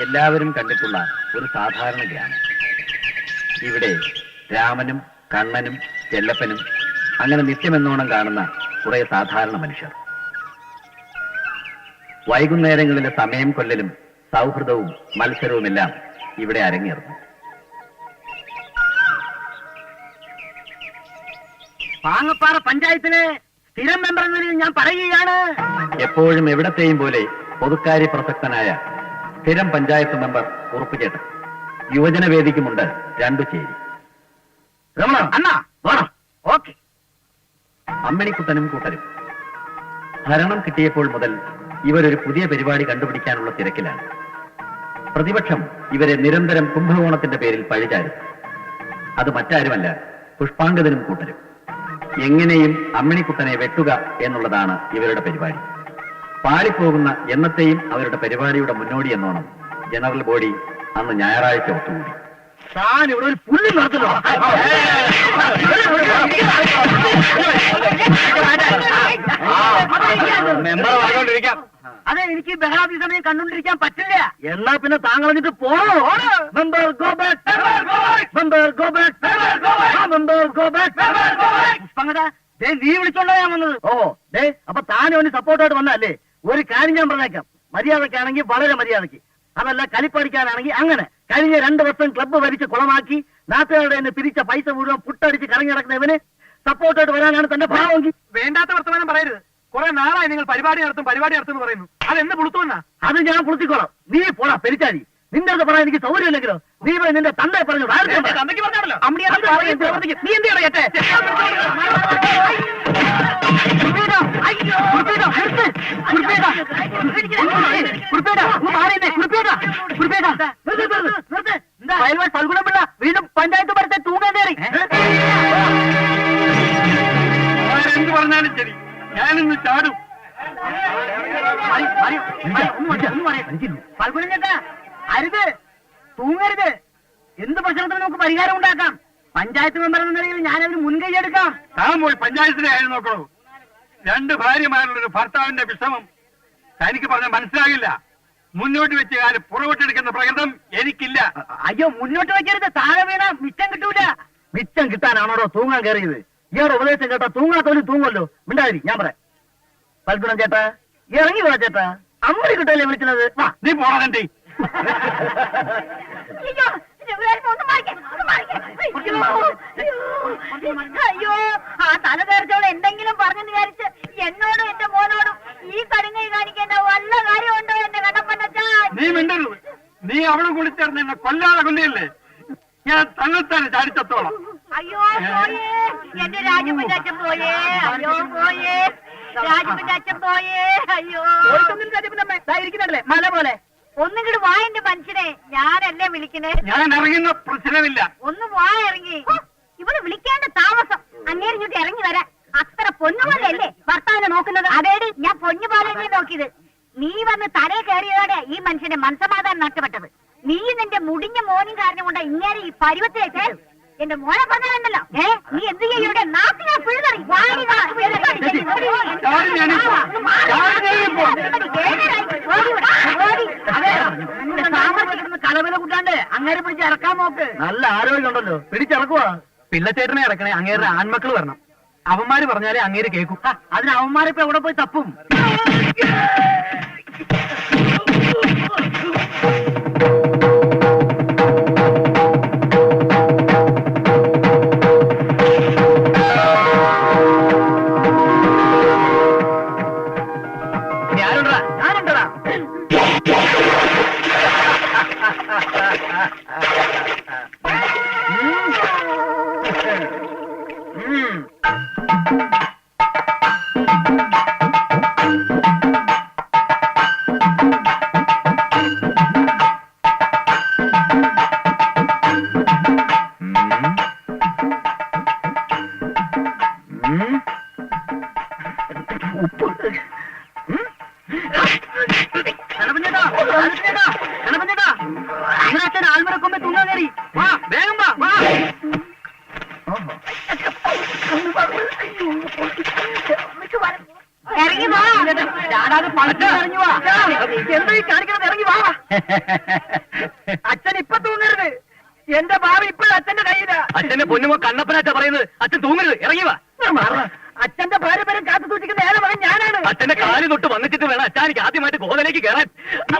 എല്ലാവരും കണ്ടിട്ടുള്ള ഒരു സാധാരണ ഗ്രാമം. ഇവിടെ രാമനും കണ്ണനും ചെല്ലപ്പനും അങ്ങനെ നിത്യമെന്നോണം കാണുന്ന കുറെ സാധാരണ മനുഷ്യർ. വൈകുന്നേരങ്ങളിലെ സമയം കൊല്ലലും സൗഹൃദവും മത്സരവുമെല്ലാം ഇവിടെ അരങ്ങേറുന്നു. പാങ്ങപ്പാറ പഞ്ചായത്തിലെ സ്ഥിരം മെമ്പർ എന്ന നിലയിൽ ഞാൻ പറയുകയാണ്, എപ്പോഴും എവിടത്തെയും പോലെ പൊതുക്കാര്യ പ്രസക്തനായ സ്ഥിരം പഞ്ചായത്ത് മെമ്പർ ഉറപ്പുചേട്ടൻ. യുവജനവേദിക്കുമുണ്ട് 2 ചേരി. രമണ അണ്ണാ വേണം. ഓക്കെ. അമ്മിണിക്കുട്ടനും കൂട്ടരും. ഭരണം കിട്ടിയപ്പോൾ മുതൽ ഇവരൊരു പുതിയ പരിപാടി കണ്ടുപിടിക്കാനുള്ള തിരക്കിലാണ്. പ്രതിപക്ഷം ഇവരെ നിരന്തരം കുംഭകോണത്തിന്റെ പേരിൽ പഴിചാരും. അത് മറ്റാരുമല്ല, പുഷ്പാങ്കദനും കൂട്ടരും. എങ്ങനെയും അമ്മിണിക്കുട്ടനെ വെട്ടുക എന്നുള്ളതാണ് ഇവരുടെ പരിപാടി. പാളിപ്പോകുന്ന എന്നത്തെയും അവരുടെ പരിപാടിയുടെ മുന്നോടി എന്നോണം ജനറൽ ബോഡി അന്ന് ഞായറാഴ്ച ഒത്തുകൂടി. താൻ ഇവിടെ ഒരു പുല്ല് നടത്തലോ? അതെ, എനിക്ക് ബഹളാദി സമയം കണ്ടുകൊണ്ടിരിക്കാൻ പറ്റില്ല. എന്നാ പിന്നെ താങ്കൾ എന്നിട്ട് പോണോ? പുഷ്പങ്ങത, നീ വിളിച്ചോണ്ടാ ഞാൻ വന്നത്. ഓ ദേ, അപ്പൊ താനും അവന് സപ്പോർട്ടായിട്ട് വന്നല്ലേ? ഒരു കാര്യം ഞാൻ പറഞ്ഞേക്കാം, മര്യാദക്കാണെങ്കിൽ വളരെ മര്യാദക്ക്, അതല്ല കലിപ്പടിക്കാനാണെങ്കിൽ അങ്ങനെ. കഴിഞ്ഞ 2 വർഷം ക്ലബ്ബ് ഭരിച്ച് കുളമാക്കി നാട്ടുകാരുടെ തന്നെ പിരിച്ച പൈസ മുഴുവൻ പുട്ടടിച്ച് കറങ്ങി നടക്കുന്നവന് സപ്പോർട്ടായിട്ട് വരാനാണ് തന്റെ ഭാവമെങ്കിൽ. വേണ്ടാത്ത വർത്തമാനം പറയരുത്. കുറെ നാളായി നിങ്ങൾ പരിപാടി നടത്തും പറയുന്നു. അതെന്ന് പുളുത്തുവന്നാ? അത് ഞാൻ പുളുത്തിക്കോളാം. നീ പോടാ പെരിച്ചാരി. നിന്റെ അടുത്ത് പറയാൻ എനിക്ക് സൗകര്യമില്ലെങ്കിലോ നീ പോയി നിന്റെ തന്തയെ പറഞ്ഞു. നീ എന്ത് ചെയ്യണേ? ഫൽഗുണപിള്ള വീണ്ടും പഞ്ചായത്ത് ഭരണത്തെ തൂങ്ങാൻ കയറി. എന്ത് പറഞ്ഞാലും ശരി, ഞാനിന്ന് ചാടും. ഫൽഗുണം ചേട്ടാ, അരുത്, തൂങ്ങരുത്. എന്ത് പ്രശ്നത്തിന് നമുക്ക് പരിഹാരം ഉണ്ടാക്കാം. പഞ്ചായത്ത് മെമ്പർ എന്ന നിലയിൽ ഞാനതിന് മുൻകൈ എടുക്കാം. താൻ പോയി പഞ്ചായത്തിലെ കാര്യം നോക്കണോ? 2 ഭാര്യമാരുള്ളൊരു ഭർത്താവിന്റെ വിഷമം തനിക്ക് പറഞ്ഞാൽ മനസ്സിലാകില്ല. മുന്നോട്ട് വെച്ച കാര്യം പുറകോട്ടെടുക്കുന്ന പ്രകൃതം എനിക്കില്ല. അയ്യോ, മുന്നോട്ട് വെക്കരുത്. താഴെ വീണ മിച്ചം കിട്ടൂല. മിച്ചം കിട്ടാനാണോടോ തൂങ്ങാൻ കയറിയത്? ഇയാളുടെ ഉപദേശം കേട്ടാ തൂങ്ങാത്തോലും തൂങ്ങല്ലോ. മിണ്ടാതിരി, ഞാൻ പറയാം. ഫൽഗുണം ചേട്ടാ, ഇറങ്ങി വാ ചേട്ടാ. അമ്മടി കിട്ടല്ലേ വിളിക്കുന്നത്? വാ. നീ പോണതണ്ടി. അയ്യോ, ആ തല തീർച്ചോളം എന്തെങ്കിലും പറഞ്ഞെന്ന് വിചാരിച്ച് എന്നോടും എന്റെ മോനോടും ഈ കടുങ്ങി കാണിക്കേണ്ട വല്ല കാര്യമുണ്ടോ എന്റെ കടപ്പനച്ചാ? നീ മിണ്ടരുത്. നീ അവളെ കൂടി ചേർന്ന് എന്നെ കൊല്ലാതെ കൊല്ലിയല്ലേ? ഞാൻ തന്നെത്താനെ ചാടിച്ചത്തോളാം. അയ്യോ പോയേ, എന്റെ രാജപ്പന്റെ അച്ഛൻ പോയേ. അയ്യോ പോയേ, രാജപ്പന്റെ അച്ഛൻ പോയേ. അയ്യോ ഇരിക്കുന്നുണ്ടല്ലേ മല പോലെ. ഒന്നുകിട്ട് വാ എന്റെ മനുഷ്യനെ, ഞാനല്ലേ വിളിക്കണേ. ഞാൻ ഇറങ്ങുന്ന പ്രശ്നമില്ല. ഒന്ന് വാ ഇറങ്ങി. ഇവിടെ വിളിക്കേണ്ട താമസം. അങ്ങേര് ഇങ്ങോട്ട് ഇറങ്ങി വരാൻ. അത്ര പൊന്നുപോലെയല്ലേ ഭർത്താവിനെ നോക്കുന്നത്? അതേടി, ഞാൻ പൊന്നുപോലെ നോക്കിയത്. നീ വന്ന് തലേ കയറിയതോടെ ഈ മനുഷ്യന്റെ മനസ്സമാധാനം നഷ്ടപ്പെട്ടത്. നീ നിന്റെ മുടിഞ്ഞ മോനും കാരണം കൊണ്ട് ഇങ്ങനെ ഈ പരുവത്തിലേക്ക് എന്റെ മോനെ പറഞ്ഞാലുണ്ടല്ലോ. നീ എന്ത് ചെയ്യും? ഇവിടെ നാട്ടിനെ പിഴുതറി കലവില കൂട്ടാണ്ട് അങ്ങേരെ പിടിച്ച് ഇറക്കാൻ നോക്ക്. നല്ല ആരോഗ്യം ഉണ്ടല്ലോ, പിടിച്ചിറക്കുവാ. പിള്ളച്ചേട്ടനെ ഇറക്കണേ, അങ്ങേരുടെ ആൺമക്കൾ വരണം. അവന്മാര് പറഞ്ഞാലേ അങ്ങേര് കേൾക്കും. അതിന് അവന്മാരിപ്പോ എവിടെ പോയി തപ്പും? ഞാനുണ്ടടാ. ഇപ്പോഴും അച്ഛന്റെ കയ്യില. അച്ഛന്റെ പൊന്നുമോ കണ്ണപ്പനാച്ച പറയുന്നത്. അച്ഛൻ തൂങ്ങരുത്, ഇറങ്ങി വാ. അച്ഛന്റെ ഭാര്യ പേരും കാത്തു സൂക്ഷിക്കുന്ന ഏറെ മകൻ ഞാനാണ്. അച്ഛന്റെ കാല് തൊട്ട് വന്നിട്ട് വേണം അച്ഛാനിക്ക് ആദ്യമായിട്ട് ഗോതലേക്ക് കയറാൻ.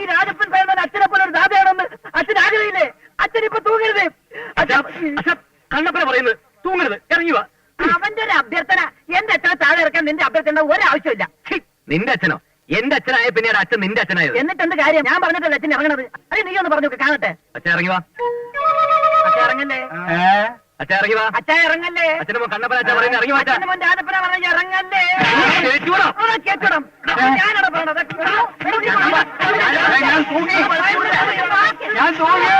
ഈ രാജപ്പൻ പയൽമാൻ അച്ഛനെ പോലെ ഒരു ദാതയാണെന്ന് അച്ഛൻ ആഗ്രഹില്ലേ? അച്ഛൻ ഇപ്പൊ തൂങ്ങരുത്. അച്ഛൻ കണ്ണപ്പന പറയുന്നത് തൂങ്ങരുത്, ഇറങ്ങി വാ. അവന്റെ ഒരു അഭ്യർത്ഥന എന്റെ അച്ഛനെ താഴെ ഇറക്കാൻ നിന്റെ അഭ്യർത്ഥന ഒരാവശ്യമില്ല. ഛി, നിന്റെ അച്ഛനോ? എന്റെ അച്ഛനായ പിന്നെയാണ് അച്ഛൻ നിന്റെ അച്ഛനായത്. എന്നിട്ട് എന്ത് കാര്യം? ഞാൻ പറഞ്ഞിട്ടല്ലേ അച്ഛൻ ഇറങ്ങണത്. അത് നീ ഒന്ന് പറഞ്ഞു കാണട്ടെ. അച്ഛൻ ഇറങ്ങി വാ. അച്ഛൻ ഇറങ്ങല്ലേ? അച്ഛൻ ഇറങ്ങി വാ. അച്ഛൻ ഇറങ്ങല്ലേ? അച്ഛന്റെ മോൻ കണ്ണപ്പന അച്ഛൻ പറയുന്നത് ഇറങ്ങി വാ. അച്ഛന്റെ മോൻ രാജപ്പന പറഞ്ഞ ഇറങ്ങല്ലേ? കേറ്റൂടാ. കേട്ടോടാം. ഞാനാണ് പറഞ്ഞത്. ഞാൻ തൂങ്ങി.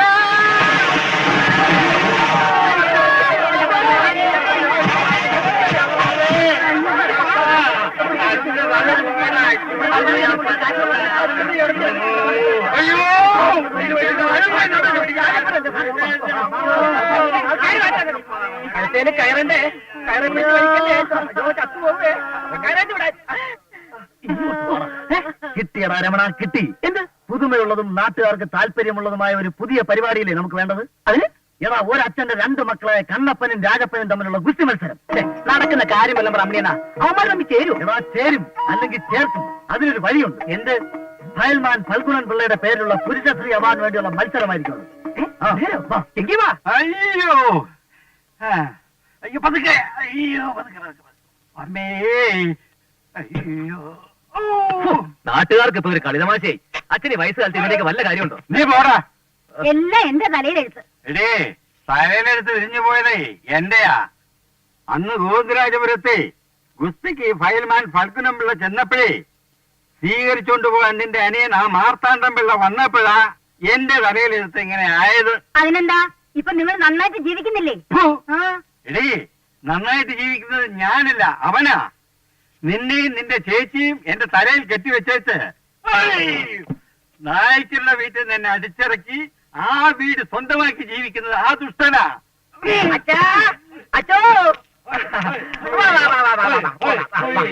അയ്യോ അടുത്തേല് കയറണ്ടേ? കയറി ചത്തുപോവേ. കിട്ടിയടാ രമണ, കിട്ടി. എന്ത് പുതുമയുള്ളതും നാട്ടുകാർക്ക് താല്പര്യമുള്ളതുമായ ഒരു പുതിയ പരിപാടിയില്ലേ നമുക്ക് വേണ്ടത്? അതിന് എടാ ഒരച്ഛന്റെ രണ്ട് മക്കളെ കണ്ണപ്പനും രാജപ്പനും തമ്മിലുള്ള ഗുസ്തി മത്സരം നടക്കുന്ന കാര്യമല്ല ബ്രഹ്മണിയന. അവന്മാർ തമ്മിൽ ചേരും. എടാ ചേരും, അല്ലെങ്കിൽ ചേർക്കും. അതിനൊരു വഴിയുണ്ട്. എന്ത്? ഫയൽമാൻ ഫൽഗുണൻ പിള്ളയുടെ പേരിലുള്ള പുരുഷശ്രീ അവാർഡിന് വേണ്ടിയുള്ള മത്സരമായിരിക്കും അത്. എങ്കി വാ. അയ്യോ അയ്യോ പതുക്കെ. അയ്യോ പതുക്കെ. അമ്മേ അയ്യോ. നാട്ടുകാർക്ക് ഇപ്പൊ ഒരു കളിതമാശയായി. അച്ഛന് വയസ്സ് കാലത്ത് ഇതിലേക്ക് വല്ല കാര്യമുണ്ടോ? നീ പോടാ. എല്ലാം എന്റെ തലയിലെഴുത്ത്. എടേ തലയിലെടുത്ത് തിരിഞ്ഞു പോയതേ എന്റെയാ. അന്ന് ഗോവിന്ദരാജപുരത്തെ ഗുസ്തിക്ക് ഫയൽമാൻ ഫൽഗുനം പിള്ള ചെന്നപ്പോഴേ സ്വീകരിച്ചോണ്ട് പോകാൻ നിന്റെ അനിയൻ ആ മാർത്താണ്ഡം പിള്ള വന്നപ്പോഴാ എന്റെ തലയിലെടുത്ത് ഇങ്ങനെ ആയത്. അതിനെന്താ? ഇപ്പൊ നിങ്ങൾ നന്നായിട്ട് ജീവിക്കുന്നില്ലേ? ഫു. ആ, എടീ നന്നായിട്ട് ജീവിക്കുന്നത് ഞാനല്ല, അവനാ. നിന്നെയും നിന്റെ ചേച്ചിയും എന്റെ തലയിൽ കെട്ടിവെച്ചേച്ച് നായ്ക്കുള്ള വീട്ടിൽ നിന്ന് എന്നെ അടിച്ചിറക്കി ആ വീട് സ്വന്തമാക്കി ജീവിക്കുന്നത് ആ ദുഷ്ടനാ. അച്ഛാ, അച്ഛോ.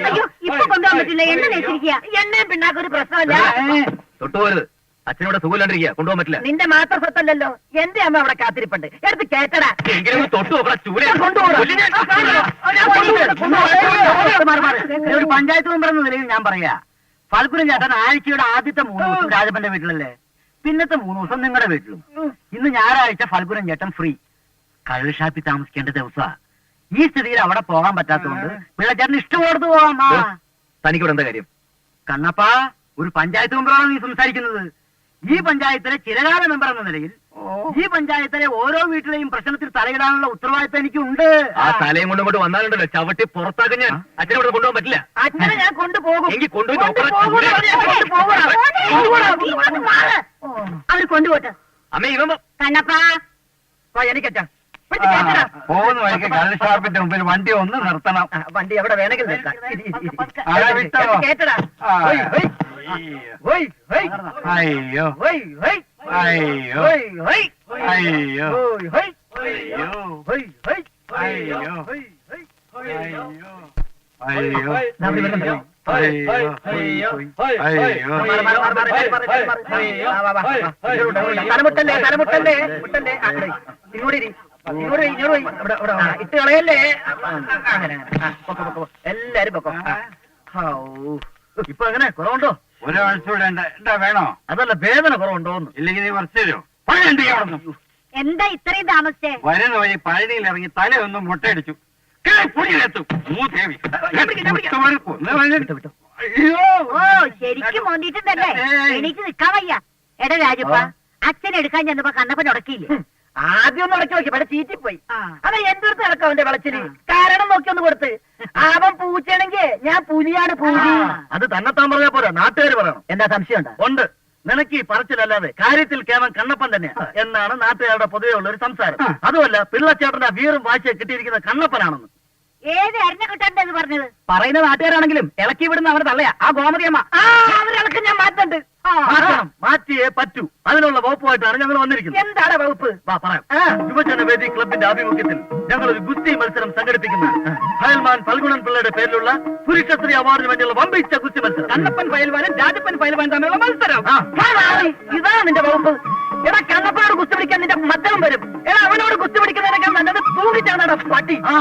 അയ്യോ ഇപ്പൊ കൊണ്ടുപോകാൻ പറ്റില്ല. എണ്ണ തേച്ചിരിക്കുക. എണ്ണയും പിണ്ണാക്കൊരു പ്രശ്നമല്ല. തൊട്ടുപോരുത്. അച്ഛനോട് സുഖമില്ലാണ്ടിരിക്കുക, കൊണ്ടുപോകാൻ പറ്റില്ല. നിന്റെ മാത്രം സ്വത്തല്ലല്ലോ, എന്റെ അമ്മ അവിടെ കാത്തിരിപ്പുണ്ട്. എടുത്ത് കേട്ടടാ. എങ്കിലും ഒന്ന് തൊട്ടു നോക്കടാ ചൂല. ഒരു പഞ്ചായത്ത് മെമ്പർ എന്ന നിലയിൽ ഞാൻ പറയാ, ഫൽഗുനൻ ചേട്ടൻ ആഴ്ചയുടെ ആദ്യത്തെ 3 ദിവസം രാജപ്പന്റെ വീട്ടിലല്ലേ, പിന്നത്തെ 3 ദിവസം നിങ്ങളുടെ വീട്ടിലും. ഇന്ന് ഞായറാഴ്ച ഫൽഗുനൻ ചേട്ടൻ ഫ്രീ. കള്ള് ഷാപ്പിൽ താമസിക്കേണ്ട ദിവസമാ. ഈ സ്ഥിതിയിൽ അവിടെ പോകാൻ പറ്റാത്തതുകൊണ്ട് പിള്ളച്ചേട്ടൻ ഇഷ്ടമുള്ളത് പോവാം. തനിക്കിവിടെ എന്താ കാര്യം? കണ്ണപ്പാ, ഒരു പഞ്ചായത്ത് മെമ്പറാണ് നീ സംസാരിക്കുന്നത്. ഈ പഞ്ചായത്തിലെ ചിരകാല മെമ്പർ എന്ന നിലയിൽ ഈ പഞ്ചായത്തിലെ ഓരോ വീട്ടിലെയും പ്രശ്നത്തിൽ തലയിടാനുള്ള ഉത്തരവാദിത്തം എനിക്കുണ്ട്. ആ തലയും കൊണ്ട് ഇങ്ങോട്ട് വന്നാലുണ്ടല്ലോ ചവിട്ടി പുറത്താക്കാൻ ഞാൻ. അച്ഛനെ ഇവിടെ കൊണ്ടുപോകാൻ പറ്റില്ല. അച്ഛനെ ഞാൻ കൊണ്ടുപോകും. എങ്കിൽ കൊണ്ടുപോയി നോക്കണം. അവർ കൊണ്ടുപോട്ടെ. അമ്മ ഇവൻ കണ്ണപ്പാ, എനിക്കച്ഛാ പോകുന്ന വഴിക്ക് കള്ള് ഷാപ്പിന്റെ മുമ്പിൽ വണ്ടി ഒന്ന് നിർത്തണം. വണ്ടി എവിടെ വേണമെങ്കിൽ നിർത്താം. ആരാ വിട്ടോ? കേട്ടടാ. ആ. ഹോയ്, ഹോയ്. ഹോയ്, ഹോയ്. അയ്യോ ഹോയ്, ഹോയ്. അയ്യോ ഹോയ്, ഹോയ്. അയ്യോ ഹോയ്, ഹോയ്. അയ്യോ ഹോയ്, ഹോയ്. അയ്യോ ഹോയ്, ഹോയ്. അയ്യോ അയ്യോ ദാ ഇവിടെ വരുന്നുണ്ടോ? അയ്യോ അയ്യോ മാറ്, മാറ്, മാറ്, മാറ്, മാറ്, മാറ്, മാറ്. വാ, വാ, വാ. തലമുട്ടല്ലേ, തലമുട്ടല്ലേ, മുട്ടല്ലേ. ആ, ഇവിടെ. ഇങ്ങോട്ട് ഇരി. ഇങ്ങോട്ട് ഇരി, ഇങ്ങോട്ട് പോയി. ഇവിടെ, ഇവിടെ. ആ, ഇട്ട് കളയല്ലേ. അങ്ങനെ, ആ, പൊക്കോ, പൊക്കോ. എല്ലാരും പൊക്കോ. ഹൗ. ഇപ്പൊ എങ്ങനെ കുറവുണ്ടോ? ഒരാഴ്ച എന്താ വേണോ? അതല്ല, വേദന കുറവുണ്ടോന്ന്. ഇല്ലെങ്കിൽ നീ കുറച്ച് തരുമോ? പഴണ്ടി അവിടെ എന്താ ഇത്രയും താമസിച്ചേ? വരുന്ന വഴി പഴനിയിൽ ഇറങ്ങി തലയൊന്നും മുട്ടയടിച്ചു. പൊടിയെത്തും മൂദേവി. വിട്ടോ, വിട്ടോ. അയ്യോ ഓ ശരിക്കും മോന്തിട്ടുണ്ടല്ലേ? എനിക്ക് നിക്കാൻ വയ്യ. എടാ രാജപ്പ, അച്ഛൻ എടുക്കാൻ ചെന്നപ്പോ കണ്ണപ്പൻ ഉടക്കിയില്ലേ? ആദ്യം ഒന്ന് ഇടയ്ക്ക് നോക്കി, ഇവിടെ ചീറ്റിപ്പോയി. ആ. അതാ എന്റെ അടുത്ത് നടക്കാം അവന്റെ വിളച്ചില്. കാരണം നോക്കി ഒന്ന് കൊടുത്ത്. അവൻ പൂച്ചയാണെങ്കിൽ ഞാൻ പുലിയാണ് പൂലി. അത് തന്നെത്താൻ പറഞ്ഞാ പോരാ, നാട്ടുകാർ പറയണം. എന്താ സംശയം ഉണ്ട്? നിനക്ക് ഈ പറച്ചിലല്ലാതെ കാര്യത്തിൽ കേവൻ കണ്ണപ്പൻ തന്നെയാണ് എന്നാണ് നാട്ടുകാരുടെ പൊതുവെ ഉള്ള ഒരു സംസാരം. അതുമല്ല, പിള്ളച്ചേട്ടന്റെ വീറും വാശിയെ കിട്ടിയിരിക്കുന്ന കണ്ണപ്പനാണെന്ന്. ഏത് അരിഞ്ഞ കിട്ടണ്ടെന്ന് പറഞ്ഞത്? പറയുന്ന നാട്ടുകാരാണെങ്കിലും ഇളക്കി വിടുന്ന അവരെ തള്ളയാ ആ ഗോമതിയമ്മ. അവരിളക്ക് ഞാൻ മാറ്റുന്നുണ്ട്. മാറ്റണം, മാറ്റിയേ പറ്റൂ. അതിനുള്ള വകുപ്പുമായിട്ടാണ് ഞങ്ങൾ വന്നിരിക്കുന്നത്. എന്താണ് വകുപ്പ്? വാ പറയാം. യുവജനവേദി ക്ലബിന്റെ ആഭിമുഖ്യത്തിൽ ഞങ്ങൾ ഒരു ഗുസ്തി മത്സരം സംഘടിപ്പിക്കുന്നു. ഫയൽമാൻ ഫൽഗുണൻ പിള്ളയുടെ പേരിലുള്ള പുരുഷശ്രീ അവാർഡിന് വേണ്ടിയുള്ള വമ്പിച്ച ഗുസ്തി മത്സരം. കണ്ണപ്പൻ ഫയൽമാനും രാജപ്പൻ ഫയൽമാൻ തമ്മിലുള്ള മത്സരം. ഇതാണ് നിന്റെ വകുപ്പ്. എടാ കണ്ണപ്പനോട് കുസ്തി പിടിക്കാൻ നിന്റെ മറ്റവൻ വരും. എടാ അവനോട് കുസ്തി പിടിക്കുന്നതിനേക്കാൾ നല്ലത് തൂങ്ങിച്ചാണ് പട്ടി. ആ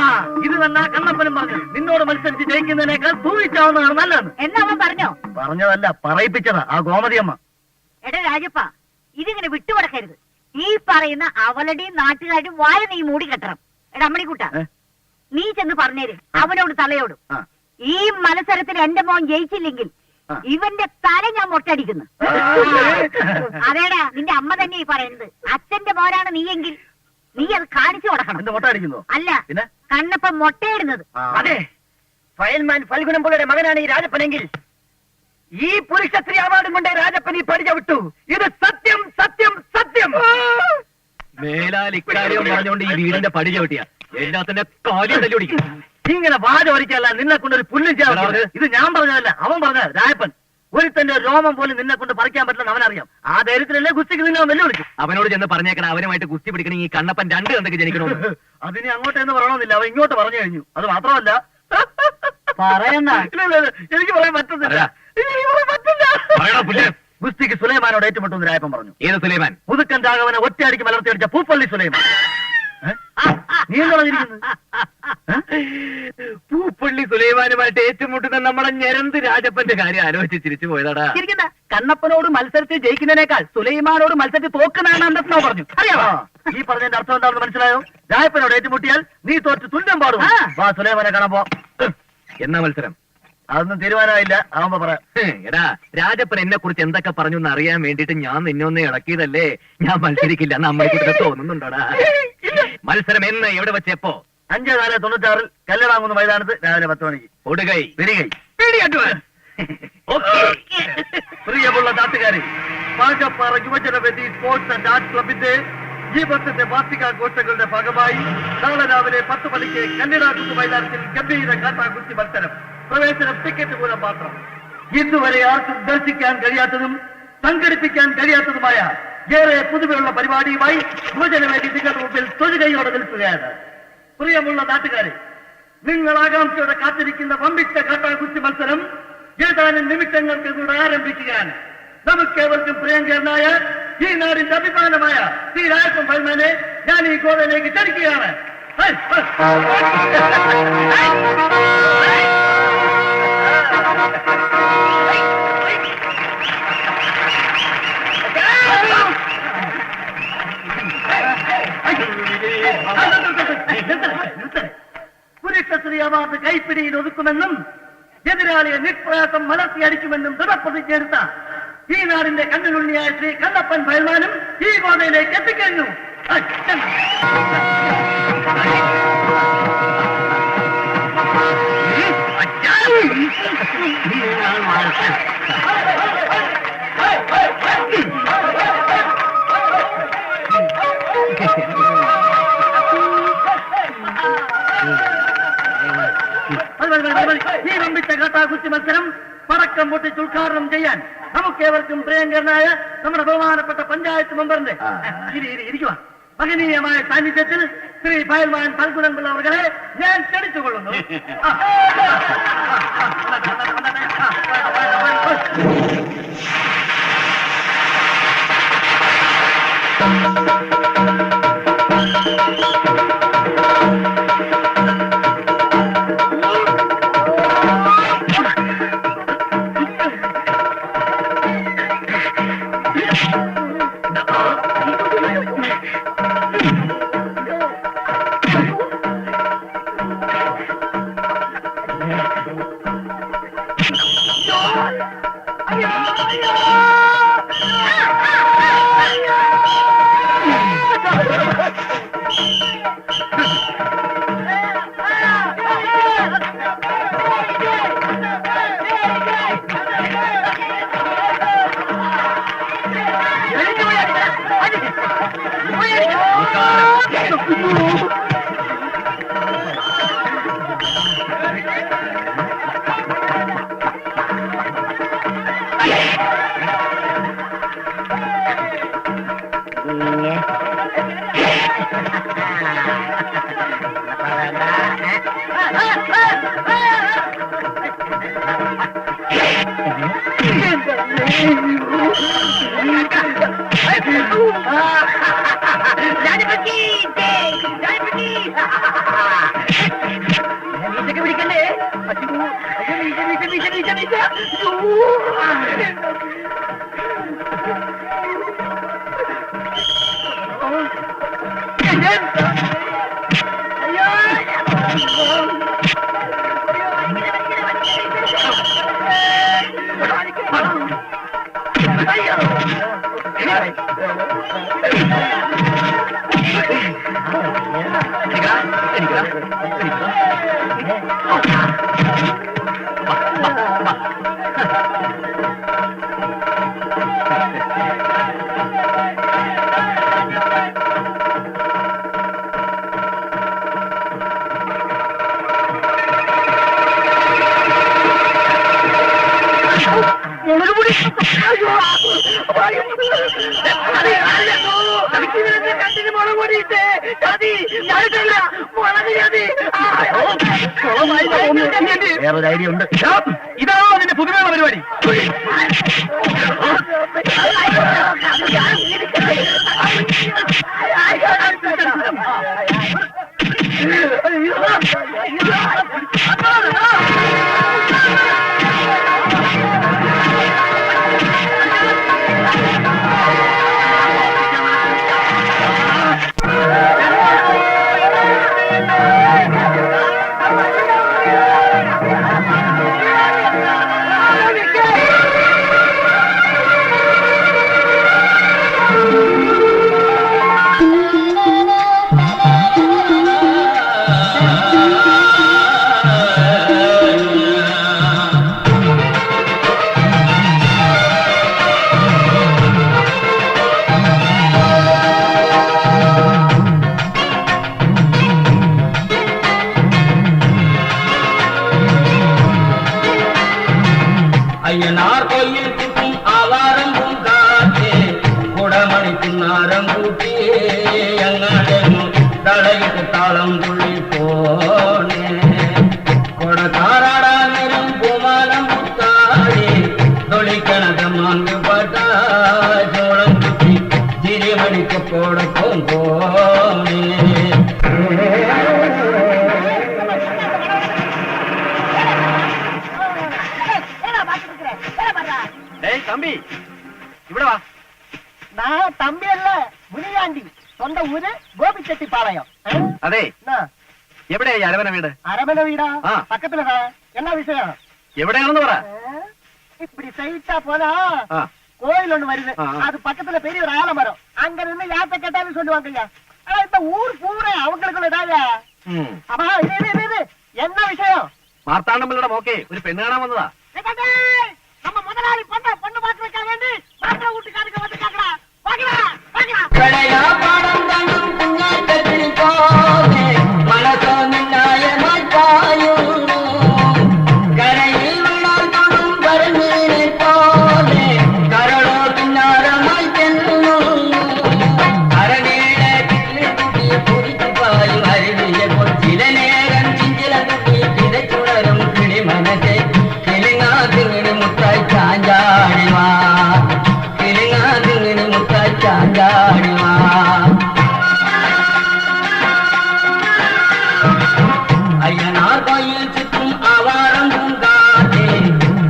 ഇത് തന്നെ കണ്ണപ്പനും പറഞ്ഞു. നിന്നോട് മത്സരിച്ച് ജയിക്കുന്നതിനേക്കാൾ തൂങ്ങിച്ചാവുന്നതാണ് നല്ലത്. എന്നാ അവൻ പറഞ്ഞോ? പറഞ്ഞതല്ല, പറയിപ്പിച്ചതാ ആ ഗോമതിയമ്മ. എടാ രാജപ്പ, ഇതിങ്ങനെ വിട്ടുകൊടുക്കരുത്. ഈ പറയുന്ന അവളുടെയും നാട്ടുകാരും വായ നീ മൂടിക്കെട്ടണം. എടാ അമ്മണിക്കൂട്ട, നീ ചെന്ന് പറഞ്ഞേര് അവനോട് തലയോടും. ഈ മത്സരത്തിൽ എന്റെ മോൻ ജയിച്ചില്ലെങ്കിൽ ഇവന്റെ തല ഞാൻ മൊട്ടടിക്കുന്നു. അതേടാ, നിന്റെ അമ്മ തന്നെ ഈ പറയുന്നത്. അച്ഛന്റെ മോനാണ് നീയെങ്കിൽ നീ അത് കാണിച്ചു കൊടുക്കണം. മൊട്ടടിക്കുന്നു അല്ല, കണ്ണപ്പൻ മൊട്ടയിടുന്നത്. അതെ, ഫയൽമാൻ ഫൽഗുനംപിള്ളയുടെ മകനാണ് ഈ രാജപ്പനെങ്കിൽ ഈ പുരുഷ സ്ത്രീ അവാർഡും കൊണ്ട് രാജപ്പൻ ഈ പടിച്ച വിട്ടു. ഇത് സത്യം സത്യം സത്യം. മേലാൽ ഇക്കാര്യം പറഞ്ഞുകൊണ്ട് ഈ വീടിന്റെ പടി ചവിട്ടിയ എല്ലാത്തിന്റെ കാര്യം തല്ലി പിടിക്കും. ഇങ്ങനെ വാചോരിക്കല്ല നിന്നെ കൊണ്ട് ഒരു പുല്ലും ചെയ്യാൻ. ഇത് ഞാൻ പറഞ്ഞതല്ല, അവൻ പറഞ്ഞത്. രാജപ്പൻ ഒരുത്തന്റെ രോമം പോലും നിന്നെ കൊണ്ട് പറിക്കാൻ പറ്റില്ലെന്ന് അവനറിയാം. ആ ധൈര്യത്തിലല്ലേ കുസ്തിക്ക് നിന്നെ വെല്ലുവിളിക്കും. അവനോട് ചെന്ന് പറഞ്ഞേക്കണം അവനുമായിട്ട് കുസ്തി പിടിക്കണമെങ്കിൽ ഈ കണ്ണപ്പൻ 2 കണ്ടൊക്കെ ജനിക്കണമെന്ന്. അതിന് അങ്ങോട്ടെന്ന് പറയണമെന്നില്ല, അവൻ ഇങ്ങോട്ട് പറഞ്ഞു കഴിഞ്ഞു. അത് മാത്രമല്ല പറയണ്ട, എനിക്ക് പറയാൻ പറ്റുന്നില്ല. ഗുസ്തിക്ക് സുലൈമാനോട് ഏറ്റുമുട്ടുമെന്ന് രായപ്പൻ പറഞ്ഞു. ഏത് സുലൈമാൻ? പുതുക്കൻ രാഘവനെ ഒറ്റയടിക്ക് മലർത്തിയടിച്ച പൂപ്പള്ളി സുലൈമാൻ. നീ എന്താ പറഞ്ഞിരിക്കുന്നത്? പൂപ്പള്ളി സുലൈമാനുമായിട്ട് ഏറ്റുമുട്ടുന്ന നമ്മളെ ഞരന്ത് രാജപ്പന്റെ കാര്യം ആലോചിച്ച് ചിരിച്ചു പോയതാടാ. കണ്ണപ്പനോട് മത്സരത്തിൽ ജയിക്കുന്നതിനേക്കാൾ സുലൈമാനോട് മത്സരത്തിൽ തോക്കുന്നതാണ് അന്തസ്നോ പറഞ്ഞു. അറിയാമോ ഈ പറഞ്ഞതിന്റെ അർത്ഥം എന്താണെന്ന് മനസ്സിലായോ? രായപ്പനോട് ഏറ്റുമുട്ടിയാൽ നീ തോറ്റ് തുല്യം പാടും. വാ സുലൈമാനെ കാണാൻ പോ. എന്നാ മത്സരം? അതൊന്നും തീരുമാനമായില്ല, ആവുമ്പോ പറയാം. എടാ, രാജപ്പൻ എന്നെ കുറിച്ച് എന്തൊക്കെ പറഞ്ഞു എന്ന് അറിയാൻ വേണ്ടിട്ട് ഞാൻ നിന്നൊന്ന് ഇളക്കിയതല്ലേ. ഞാൻ മത്സരിക്കില്ല എന്ന് അമ്മയെ തോന്നുന്നുണ്ടോടാ? മത്സരം എന്ന് എവിടെ വെച്ചപ്പോ? 5/4/96 കല്ലടാങ്ങുന്ന മൈതാനത്ത് രാവിലെ 10 മണിക്ക്. കൊടുകൈ പിടികൈ. പ്രിയമുള്ള നാട്ടുകാരെ, പാകപ്പാറ യുവജനവേദി സ്പോർട്സ് ആൻഡ് ആർട്സ് ക്ലബിന്റെ ഈ വർഷത്തെ വാർഷികാഘോഷങ്ങളുടെ ഭാഗമായി നാളെ രാവിലെ 10 മണിക്ക് കല്ലടാകുന്ന മൈതാനത്തിൽ ഗംഭീര കാട്ടാകുസ്തി മത്സരം. പ്രവേശനം ടിക്കറ്റ് മൂലം മാത്രം. ഇന്നുവരെ ആർക്കും ദർശിക്കാൻ കഴിയാത്തതും സംഘടിപ്പിക്കാൻ കഴിയാത്തതുമായ ഏറെ പുതുമയുള്ള പരിപാടിയുമായി യുവജനവേദി നിങ്ങളുടെ മുമ്പിൽ തൊഴുകയോടെ നിൽക്കുകയാണ്. പ്രിയമുള്ള നാട്ടുകാരെ, നിങ്ങൾ ആകാംക്ഷയോടെ കാത്തിരിക്കുന്ന വമ്പിച്ച കാട്ടാകുസ്തി മത്സരം ഏതാനും നിമിഷങ്ങൾക്ക് കൂടെ ആരംഭിക്കുകയാണ്. നമുക്കേവർക്കും പ്രിയങ്കരനായ ഈ നാടിന്റെ അഭിമാനമായ ശ്രീ രാജപ്പൻ ഫൽമാനെ ഞാൻ ഈ ഗോവയിലേക്ക് ക്ഷണിക്കുകയാണ്. പുരുഷശ്രീ അവാർഡ് കൈപ്പിടിയിൽ ഒതുക്കുമെന്നും എതിരാളിയെ നിഷ്പ്രയാസം മലർത്തിയടിക്കുമെന്നും ദൃഢപ്രതിജ്ഞയെടുത്ത ഈ നാടിന്റെ കണ്ണിലുണ്ണിയായ ശ്രീ കണ്ണപ്പൻ ഫയൽമാനും ഈ ഗോതയിലേക്ക് എത്തിക്കഴിഞ്ഞു. ഈ വമ്പിച്ച കാട്ടാകുസ്തി മത്സരം പടക്കം പൊട്ടിച്ച് ഉദ്ഘാടനം ചെയ്യാൻ നമുക്കേവർക്കും പ്രിയങ്കരനായ നമ്മുടെ ബഹുമാനപ്പെട്ട പഞ്ചായത്ത് മെമ്പറിന്റെ ഇരിക്കുക മഹനീയമായ സാന്നിധ്യത്തിൽ ശ്രീ ഫയൽമാൻ ഫൽഗുനംപിള്ള അവരെ ഞാൻ ക്ഷണിച്ചുകൊള്ളുന്നു. വേറൊരു ഐഡിയ ഉണ്ട്. ഇതാണോ അതിന്റെ പുതുമയുള്ള പരിപാടി? ஐயனார் கோயில் சுற்றும் ஆவாரம் பூங்காற்றே குடமணி பின்னாரம் கூட்டியே எங்கடனும் தலையிட்டு தாளம் துள்ளி போனே கொடக்காராடா நிறம் பூமாலம் புத்தாடி தொழிக்கணக்க மாங்கு பட்டா சோளம் குத்தி சிறிமணிக்கு போட போனே தம்பி ഇവിടെ വാ. நான் தம்பி அல்ல, முனியாண்டி. சொந்த ஊரு கோபிச்செட்டிப்பாளையம். അതെ, എവിടെയാ ഈ അരവന വീട്? அரமனை வீடா? ஆ. பக்கத்துலதான். என்ன விஷயம்? എവിടെയാണെന്ന് പറ. இப்படி சைட்டா போனா ആ, கோயில் ஒண்ணு வருது. ஆ. அது பக்கத்துல பெரிய ஒரு ஆலமரம். அங்க இருந்து யார்கிட்ட கேட்டாலும் சொல்லுவாங்க ஐயா. ஆனா இந்த ஊர் பூரா அவங்களுக்குள்ள தாயா. ഉം. அப்பா இது என்ன விஷயம்? മാർത്താണ്ഡമ്പിള്ളയുടെ മോക്കെ ഒരു പെണ്ണ് കാണാൻ വന്നതാ. நம்ம முதலாளி பொண்ணு பார்க்க வைக்க வேண்டி மாப்பிள்ளை வீட்டுக்காரங்க வந்து கேட்கறா. கடையா பாடம் தாண்டும் குஞ்சாட்டத்தில் போனே மனசோ நியாயமாய் பாயும் கரையில் விழால் தொடும் கருமீனை போனே கரளோ கிண்ணாரமாய் தென்னும் அரணீழ கிளி குட்டிய பொறித்து பாயும் அருவிய சில நேரம் சிஞ்சில குட்டி கிளை சுடரும் கிளி மனசை கிளிங்கா திங்கினி முத்தாய் சாஞ்சாடிவா கிளிங்கா திங்கினி முத்தாய் சாஞ்சாடிவா ஐயனார் கோயில் சுற்றும் ஆவாரம் பூங்காற்றே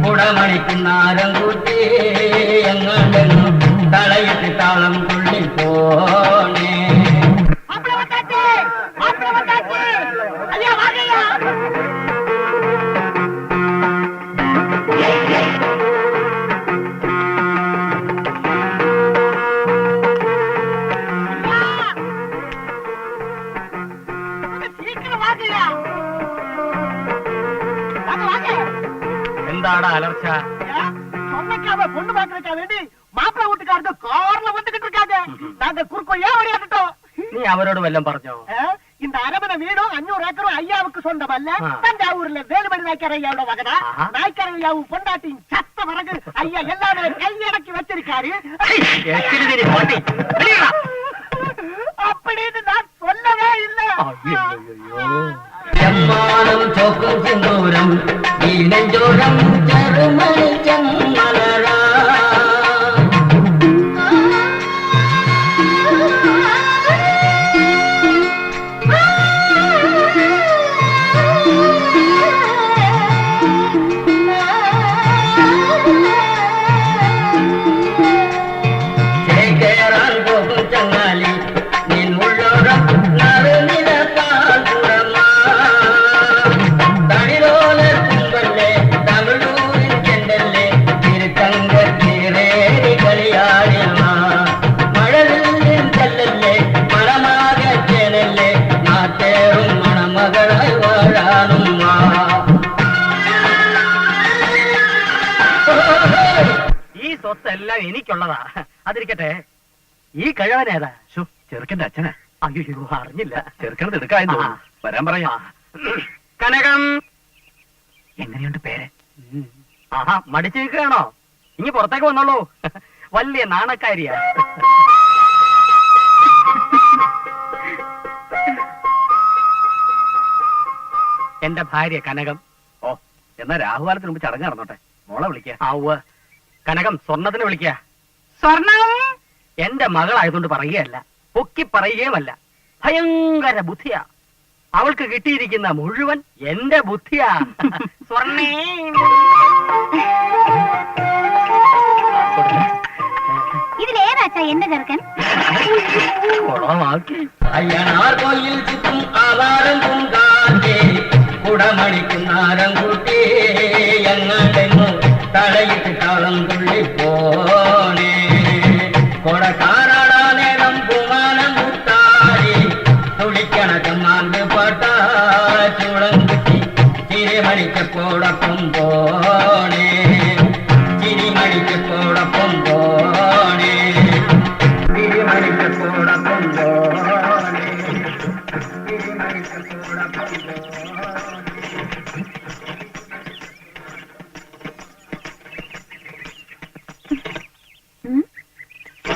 குடமணிக்கு நாரங்கூட்டே எங்கடனும் தலையிட்டு தாளம் துள்ளி போனே மாப்பிள்ளை வந்தாச்சு. ஐயா வாங்கய்யா. சீக்கிரம் வாங்கய்யா. வாங்க. എന്താടാ അലർച്ച? சொன்னக்காம பொண்ணு பாக்குறதுக்கா வேண்டி மாப்பிள்ளை வீட்டுக்காரங்க கார்ல வந்துகிட்டு இருக்காங்க. நாங்க குறுக்கோ ஏன் ஓடியாட்டோம். നീ അവരോട് വല്ലതും പറഞ്ഞോ? இந்த அரமனை வீடும் 500 ஏக்கரும் ஐயாவுக்கு சொந்தமல்ல. தஞ்சாவூர்ல வேலுமணி நாய்க்கார ஐயாவோட மகனா. நாய்க்கார ஐயாவும் பொண்டாட்டின் சத்த வரகு ஐயா எல்லாமே கையடக்கி வச்சிருக்காரு அப்படின்னு நான் சொல்லவே இல்லை. செம்மானம் சோக்கும் செந்தூரம் இளஞ்சோரம் செருமணி செம்மலரா Ah ഇതെല്ലാം എനിക്കുള്ളതാ. അതിരിക്കട്ടെ, ഈ കഴിവനേതാ? ചെറുക്കന്റെ അച്ഛനാ. അയ്യോ, അറിഞ്ഞില്ല. ചെറുക്കനത് എടുക്കായെന്ന് തോന്നുന്നു. വരാൻ പറയാ. കനകം. എങ്ങനെയുണ്ട് പേര്? ആഹാ, മടിച്ചു നിൽക്കുകയാണോ? ഇനി പുറത്തേക്ക് വന്നോളൂ. വലിയ നാണക്കാരിയാ. എന്റെ ഭാര്യ കനകം. ഓ, എന്നാ രാഹുകാലത്തിന് മുമ്പ് ചടങ്ങ് നടന്നോട്ടെ. മോളെ വിളിക്ക. ആവ് കനകം, സ്വർണത്തിന് വിളിക്ക. സ്വർണം എന്റെ മകളായതുകൊണ്ട് പറയുകയല്ല, പൊക്കി പറയുകയുമല്ല. ഭയങ്കര ബുദ്ധിയാ. അവൾക്ക് കിട്ടിയിരിക്കുന്ന മുഴുവൻ എന്റെ ബുദ്ധിയാ. സ്വർണ്ണേ. ഇതിലേതാച്ചാ എന്റെ ചെറുക്കൻ? അയ്യനാർ കോയിൽ ചുറ്റും ആവാരം പൂങ്കാറ്റേ കുടമണിക്കുന്നാരം കൂട്ടി എങ്ങാണ്ടെങ്ങോ തലയിട്ട് താളം തുള്ളിപ്പോണേ കൊടക്കാനാടാ നേരം പൂമാനം മുത്താടി തുളിക്കണ ചമ്മാന്ത് പാട്ട ചൂളം കുത്തി ചിരിമണിക്കോടൊപ്പം പോണേ ചിരിമണിക്കോടൊപ്പം പോണേ ചിരിമണിക്കോടൊപ്പം പോണേ ചിരിമണിക്കോടൊപ്പം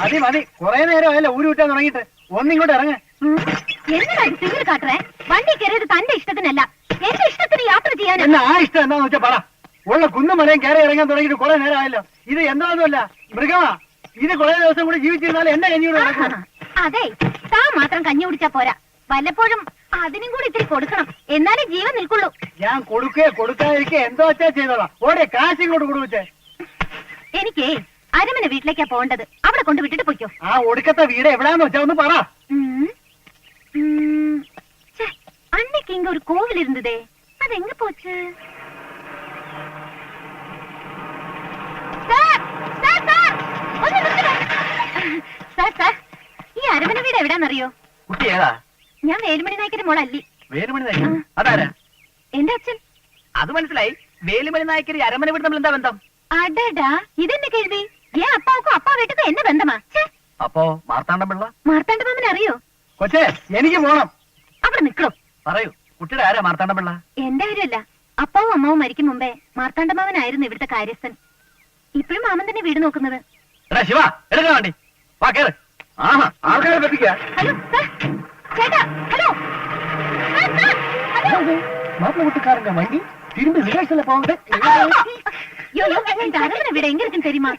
മതി മതി, കുറെ നേരമായല്ലോ ഊര് വിട്ടാൻ തുടങ്ങിയിട്ട്. ഒന്നിങ്ങോട്ട് ഇറങ്ങ്. എന്തിനാ സിഗ്നൽ കാട്ടറേ? വണ്ടി കയറിയത് തന്റെ ഇഷ്ടത്തിനല്ല, എന്റെ ഇഷ്ടത്തിന് യാത്ര ചെയ്യാൻ. എന്നാ ആ ഇഷ്ടം എന്താന്ന് വെച്ചാ പറ. ഉള്ള കുന്നും മലയും കയറി ഇറങ്ങാൻ തുടങ്ങിയിട്ട് കുറെ നേരമായല്ലോ. ഇത് എന്താണെന്നല്ല, മൃഗമാ. ഇത് കുറെ ദിവസം കൂടി ജീവിച്ചിരുന്നാലും എന്റെ കഞ്ഞിയോട് നടക്കണം. അതെ, താൻ മാത്രം കഞ്ഞി കുടിച്ചാ പോരാ, വല്ലപ്പോഴും അതിനും കൂടി ഇത്തിരി കൊടുക്കണം, എന്നാലേ ജീവൻ നിൽക്കുള്ളൂ. ഞാൻ കൊടുക്കാതിരിക്കെ എന്തോ വെച്ചാ ചെയ്തോളാം. ഓടെ കാശ് ഇങ്ങോട്ട് കൊടുവച്ചേ. എനിക്കേ അരമന വീട്ടിലേക്കാ പോകേണ്ടത്, അവിടെ കൊണ്ട് വിട്ടിട്ട് പൊയ്ക്കോ. ആ ഒടുക്കത്തെ വീട് എവിടാന്ന് വെച്ചാ ഒന്ന് പറ. അന്നേക്ക് ഇങ്ങ ഒരു കോവിൽ ഇരുന്നതേ, അതെങ്ങ പോച്ച്? ഈ അരമന വീട് എവിടാന്നറിയോ? കുട്ടി ഏതാ? ഞാൻ വേലുമണി നായ്ക്കന്റെ മോളല്ലി. വേലുമണി നായകൻ? അതാരാ? എന്റെ അച്ഛൻ. അത് മനസ്സിലായി. വേലുമണി നായക്കര് അരമന വീട് തമ്മിൽ എന്താ ബന്ധം? അടടാ, ഇതെന്നെ കേൾവി. ഏ അപ്പാവുക്കും അപ്പാ വീട്ടുക്കും എന്നെ ബന്ധമാ. അപ്പോ മാർത്താണ്ഡം പിള്ള? മാർത്താണ്ഡ മാമൻ അറിയോ? കൊച്ചേ, എനിക്ക് പോണം. അവിടെ നിക്കണോ? പറയൂ, കുട്ടിയുടെ ആരാ മാർത്താണ്ഡം പിള്ള? എന്റെ കാര്യമല്ല, അപ്പാവും അമ്മാവും മരിക്കും മുമ്പേ മാർത്താണ്ഡ മാമനായിരുന്നു ഇവിടുത്തെ കാര്യസ്ഥൻ. ഇപ്പോഴും മാമൻ തന്നെ വീട് നോക്കുന്നത്. എടാ ശിവ, എടുക്കാൻ വേണ്ടി വാ, കേറ്. ആഹാ, ആൾക്കാരെ പറ്റിക്ക. ഹലോ സാർ, ചേട്ടാ, ഹലോ സാർ, സാർ, ഹലോ. മാപ്പിളകൂട്ടുകാരന്റെ വണ്ടി തിരുമ്പി റിവേഴ്സിലെ പോകുന്നത്. இந்த அரவணை வீடு எங்க இருக்குன்னு தெரியுமா?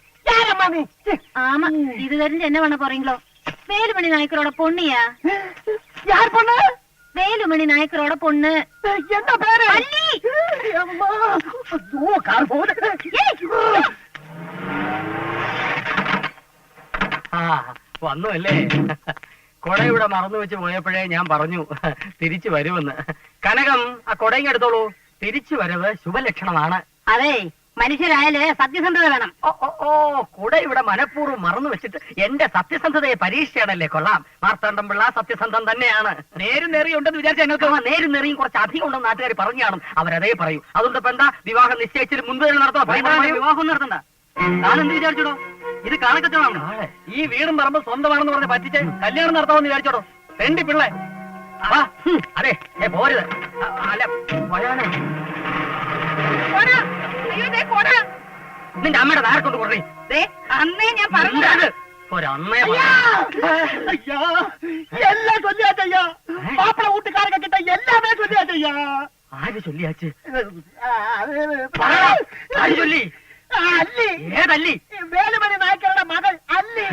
ஆமா, இது தெரிஞ்சு என்ன பண்ண போறீங்களோ? வேலுமணி நாயக்கரோட பொண்ணுயா. யார் பொண்ணு? வேலுமணி நாயக்கரோட பொண்ணு. என்ன பேரு? அள்ளி. அம்மா, ஐயோ, கார் போகுது. വന്നു അല്ലേ? കൊടയുടെ മറന്നു വെച്ച് പോയപ്പോഴേ ഞാൻ പറഞ്ഞു തിരിച്ചു വരുമെന്ന്. കനകം, ആ കൊടയും എടുത്തോളൂ. തിരിച്ചു വരവ് ശുഭലക്ഷണമാണ്. അതെ, മനുഷ്യരായാല് സത്യസന്ധത വേണം. ഓ, കൂടെ ഇവിടെ മനഃപൂർവ്വം മറന്നു വെച്ചിട്ട് എന്റെ സത്യസന്ധതയെ പരീക്ഷയാണല്ലേ. കൊള്ളാം, മാർത്താണ്ഡം പിള്ള സത്യസന്ധം തന്നെയാണ്. നേരും നെറിയും ഉണ്ടെന്ന് വിചാരിച്ച ഞങ്ങൾക്ക് നേരും നെറിയും കുറച്ച് അധികം ഉണ്ടെന്ന് നാട്ടുകാർ പറഞ്ഞു കാണും. അവരതേ പറയൂ. അതുകൊണ്ട് ഇപ്പൊ എന്താ, വിവാഹം നിശ്ചയിച്ചിട്ട് മുൻപ് തന്നെ നടത്തണം. വിവാഹം നടത്തണ്ട. താനെന്ത് വിചാരിച്ചോടോ? ഇത് കാണക്കച്ചവടാണ്. ഈ വീടും പറമ്പ് സ്വന്തമാണെന്ന് പറഞ്ഞ് പറ്റിച്ച് കല്യാണം നടത്താമെന്ന് വിചാരിച്ചോടോ? രണ്ട് പിള്ളേ. അതെ, പോരുത്. അല്ല, പോയാനേ. നിന്റെ അമ്മയുടെ നേരെ കൊണ്ട് കൊടുറേ. അന്നേ ഞാൻ പറഞ്ഞത് ഒരമ്മേ എല്ലാം ചൊല്ലിയാച്ചയ്യാ. മാപ്പിള കൂട്ടുകാരൊക്കെ കിട്ട എല്ലാമേ ചൊല്ലിയാച്ചയ്യാ. ആര് ചൊല്ലിയാച്ച്? ആര് ചൊല്ലി? അല്ലി. ഏതല്ലി? വേലുമണി നായ്ക്കരുടെ മകൾ അല്ലി.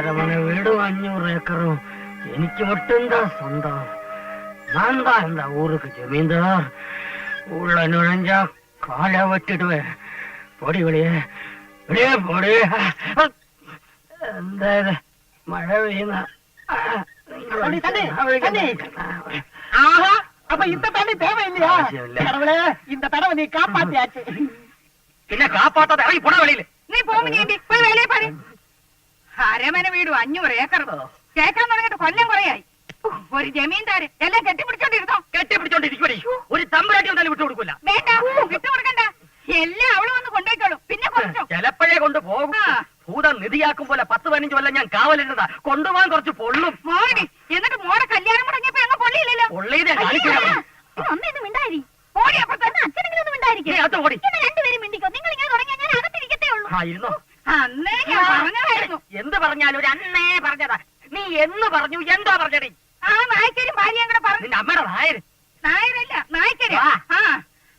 അരമന വീടും 500 ഏക്കറും എനിക്ക് மட்டும்தா சொந்தம். நான் தான் இந்த ஊருக்கு ஜமீன்தார். உள்ள நுழைஞ்சா காலை வெட்டிடுவேன். பொடி வெளியே வெளியே பொடி. എന്താ മഴ പെയ്യുന്ന? അപ്പൊ இந்த தண்ணி தேவையில்லையா? கடவுளே, இந்த தடவை நீ காப்பாத்தியாச்சு. പിന്നെ കാപ്പാത്താതെ ഇറങ്ങി പോടാ വെളിയിൽ. നീ പോകുമ്പോ പോയി വേലയെ പറ. അരമന വീടും 500 ഏക്കർ കേൾക്കാൻ തുടങ്ങിയിട്ട് കൊല്ലം കുറയായി. ഒരു ജമീന്ദാര് എല്ലാം കെട്ടിപ്പിടിച്ചോണ്ടിരുന്നോ? കെട്ടിപ്പിടിച്ചോണ്ടിരിക്കുവടി. ഒരു തമ്പുരാട്ടി ഒന്നാലും വിട്ടു കൊടുക്കൂല. വേണ്ട, വിട്ടുകൊടുക്കണ്ട. എല്ലാം അവള് വന്ന് കൊണ്ടേക്കോളും. പിന്നെ കുറച്ചോ? ചിലപ്പോഴേ കൊണ്ടുപോകും. ഭൂതം നിധിയാക്കും പോലെ 10-15 കൊല്ലം ഞാൻ കാവലിരുന്നതാ. കൊണ്ടുപോകാൻ കുറച്ച് പൊള്ളും. മോടി, എന്നിട്ട് മോടെ കല്യാണം മുടങ്ങിയപ്പോ അങ്ങ് പൊള്ളിയില്ലല്ലോ. പൊള്ളിയതേ കാണിക്കണം. ഒന്നും മിണ്ടായി. ഓടി അപ്പുറത്ത് അച്ഛനെങ്കിലും ഒന്നും മിണ്ടായിരിക്കും. രണ്ടുപേരും മിണ്ടിക്കോ. നിങ്ങൾ ഇങ്ങനെ തുടങ്ങിയാൽ ഞാൻ അകത്തിരിക്കത്തേ ഉള്ളൂ. ഇരുന്നോ? അന്നേ ഞാൻ പറഞ്ഞതായിരുന്നു. എന്ത് പറഞ്ഞാലും ഒരു അന്നേ പറഞ്ഞതാ. നീ എന്ന് പറഞ്ഞു? എന്താ പറഞ്ഞടി? ആ നായ്ക്കരും ഭാര്യയും കൂടെ പറഞ്ഞു. നിന്റെ അമ്മയുടെ നായര്. നായരല്ല, നായ്ക്കര്. ആ,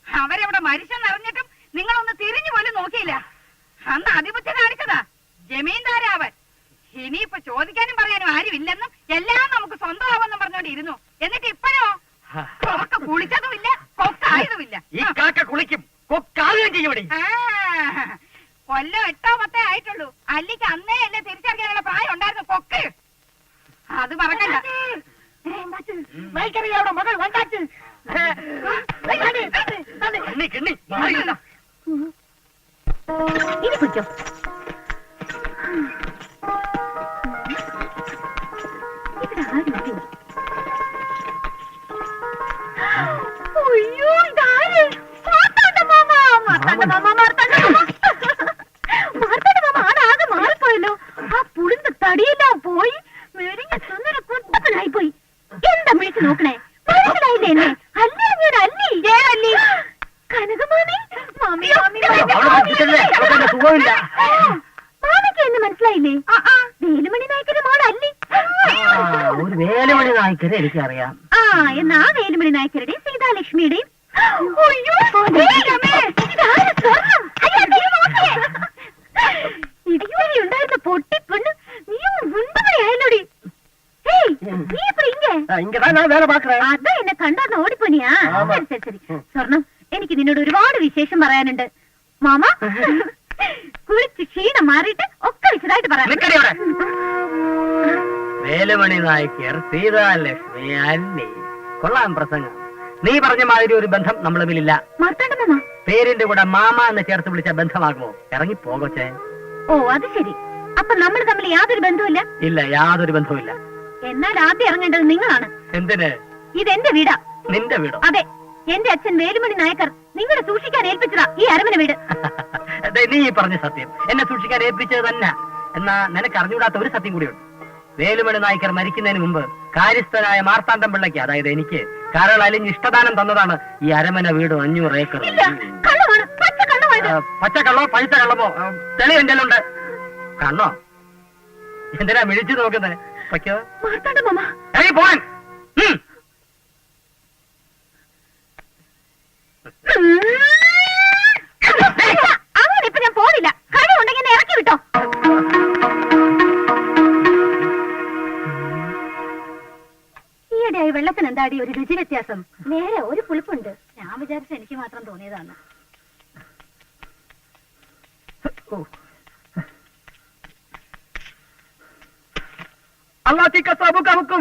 അവരവിടെ മരിച്ചെന്നറിഞ്ഞിട്ടും നിങ്ങളൊന്ന് തിരിഞ്ഞു പോലും നോക്കിയില്ല. അന്ന് അതിബുദ്ധി കാണിച്ചതാ. ജമീന്ദാരാവൻ. ഇനിയിപ്പൊ ചോദിക്കാനും പറയാനും ആരുമില്ലെന്നും എല്ലാം നമുക്ക് സ്വന്തമാവെന്നും പറഞ്ഞോണ്ടിരുന്നു. എന്നിട്ട് ഇപ്പോഴോ കൊക്ക കുളിച്ചതുമില്ല, കൊക്കായതുമില്ല. ഈ കാക്ക കുളിക്കും, കൊക്കാകുകയും ചെയ്യും. കൊല്ലം 8-10 ആയിട്ടുള്ളൂ. അല്ലിക്ക് അന്നേ അല്ലേ തിരിച്ചറിയാനുള്ള പ്രായം ഉണ്ടായിരുന്നു. കൊക്ക് അത് മറക്കണ്ട. മകൾ വണ്ടാച്ച്. ഇനി കുടിച്ചോ. അയ്യോ, ഇതാര്? മാർത്താണ്ഡ മാമ. ആണാകെ മാറിപ്പോയല്ലോ. ആ പുളിந்த തടിയെല്ലാം പോയി മെലിഞ്ഞ സുന്ദര കുട്ടപ്പനായി പോയി. എന്താ വിളിച്ചു നോക്കണേ? മനസ്സിലായില്ലേ എന്നെ? അല്ലേ ഞാൻ അല്ലി കനകമാമി. മാമിക്ക് എന്നെ മനസ്സിലായില്ലേ? വേലുമണി നായ്ക്കര് മോൾ അല്ലി. ഒരു വേലുമണി നായ്ക്കരെ എനിക്കറിയാം. എന്നാ വേലുമണി നായ്ക്കരുടെയും സീതാലക്ഷ്മിയുടെയും ഇടിയോടി ഉണ്ടായിരുന്ന പൊട്ടിപ്പെണ്ണ് നീ ഉണ്ടയായല്ലോടി. നീ ഇപ്പൊ അതാ എന്നെ കണ്ടോന്ന് ഓടിപ്പോനിയാ? ശരി. സ്വർണം, എനിക്ക് നിന്നോട് ഒരുപാട് വിശേഷം പറയാനുണ്ട് മാമ. കുളിച്ച് ക്ഷീണം മാറിയിട്ട് ഒക്കെ വിശദമായിട്ട് പറയാം. വേലുമണി നായ്ക്കർ, സീതാലക്ഷ്മി, അല്ലി. കൊള്ളാം പ്രസംഗം. നീ പറഞ്ഞ മാതിരി ഒരു ബന്ധം നമ്മൾ തമ്മിലില്ല. മാർത്താണ്ഡ മാമ പേരിന്റെ കൂടെ മാമ എന്ന് ചേർത്ത് വിളിച്ച ബന്ധമാകുമോ? ഇറങ്ങി പോകച്ചേ. ഓ അത് ശരി. അപ്പൊ നമ്മൾ തമ്മിൽ യാതൊരു ബന്ധവുമില്ല? ഇല്ല, യാതൊരു ബന്ധവുമില്ല. എന്നാൽ ആദ്യം ഇറങ്ങേണ്ടത് നിങ്ങളാണ്. എന്തിന്? ഇതെന്റെ വീടാ. നിന്റെ വീടോ? അതെ, എന്റെ അച്ഛൻ വേലുമണി നായക്കർ നിങ്ങളെ സൂക്ഷിക്കാൻ ഏൽപ്പിച്ചതാ ഈ അരമന വീട്. നീ പറഞ്ഞ സത്യം എന്നെ സൂക്ഷിക്കാൻ ഏൽപ്പിച്ചത് തന്നെ. എന്നാ നിനക്ക് അറിഞ്ഞുകൂടാത്ത ഒരു സത്യം കൂടിയുണ്ട്. വേലുമണി നായ്ക്കർ മരിക്കുന്നതിന് മുമ്പ് കാര്യസ്ഥനായ മാർത്താണ്ഡം പിള്ളയ്ക്ക്, അതായത് എനിക്ക്, കരൾ അലിഞ്ഞ് ഇഷ്ടദാനം തന്നതാണ് ഈ അരമന വീട് 500 ഏക്കർ. പച്ചക്കള്ളോ പഴുത്ത കള്ളമോ തെളി എന്റെ ഉണ്ട്. കണ്ണോ? എന്തിനാ മിഴിച്ചു നോക്കുന്നത്? പോവാൻ. അങ്ങനെ ഇപ്പൊ ഞാൻ പോവില്ല. കഴിവുണ്ടെങ്കിൽ എന്നെ ഇറക്കി വിട്ടോ. ഈയിടെയായി വെള്ളത്തിന് എന്താടി ഒരു രുചി വ്യത്യാസം? നേരെ ഒരു പുളിപ്പുണ്ട്. ഞാൻ വിചാരിച്ച എനിക്ക് മാത്രം തോന്നിയതാണ്. अल्लाह की कसम का हुक्म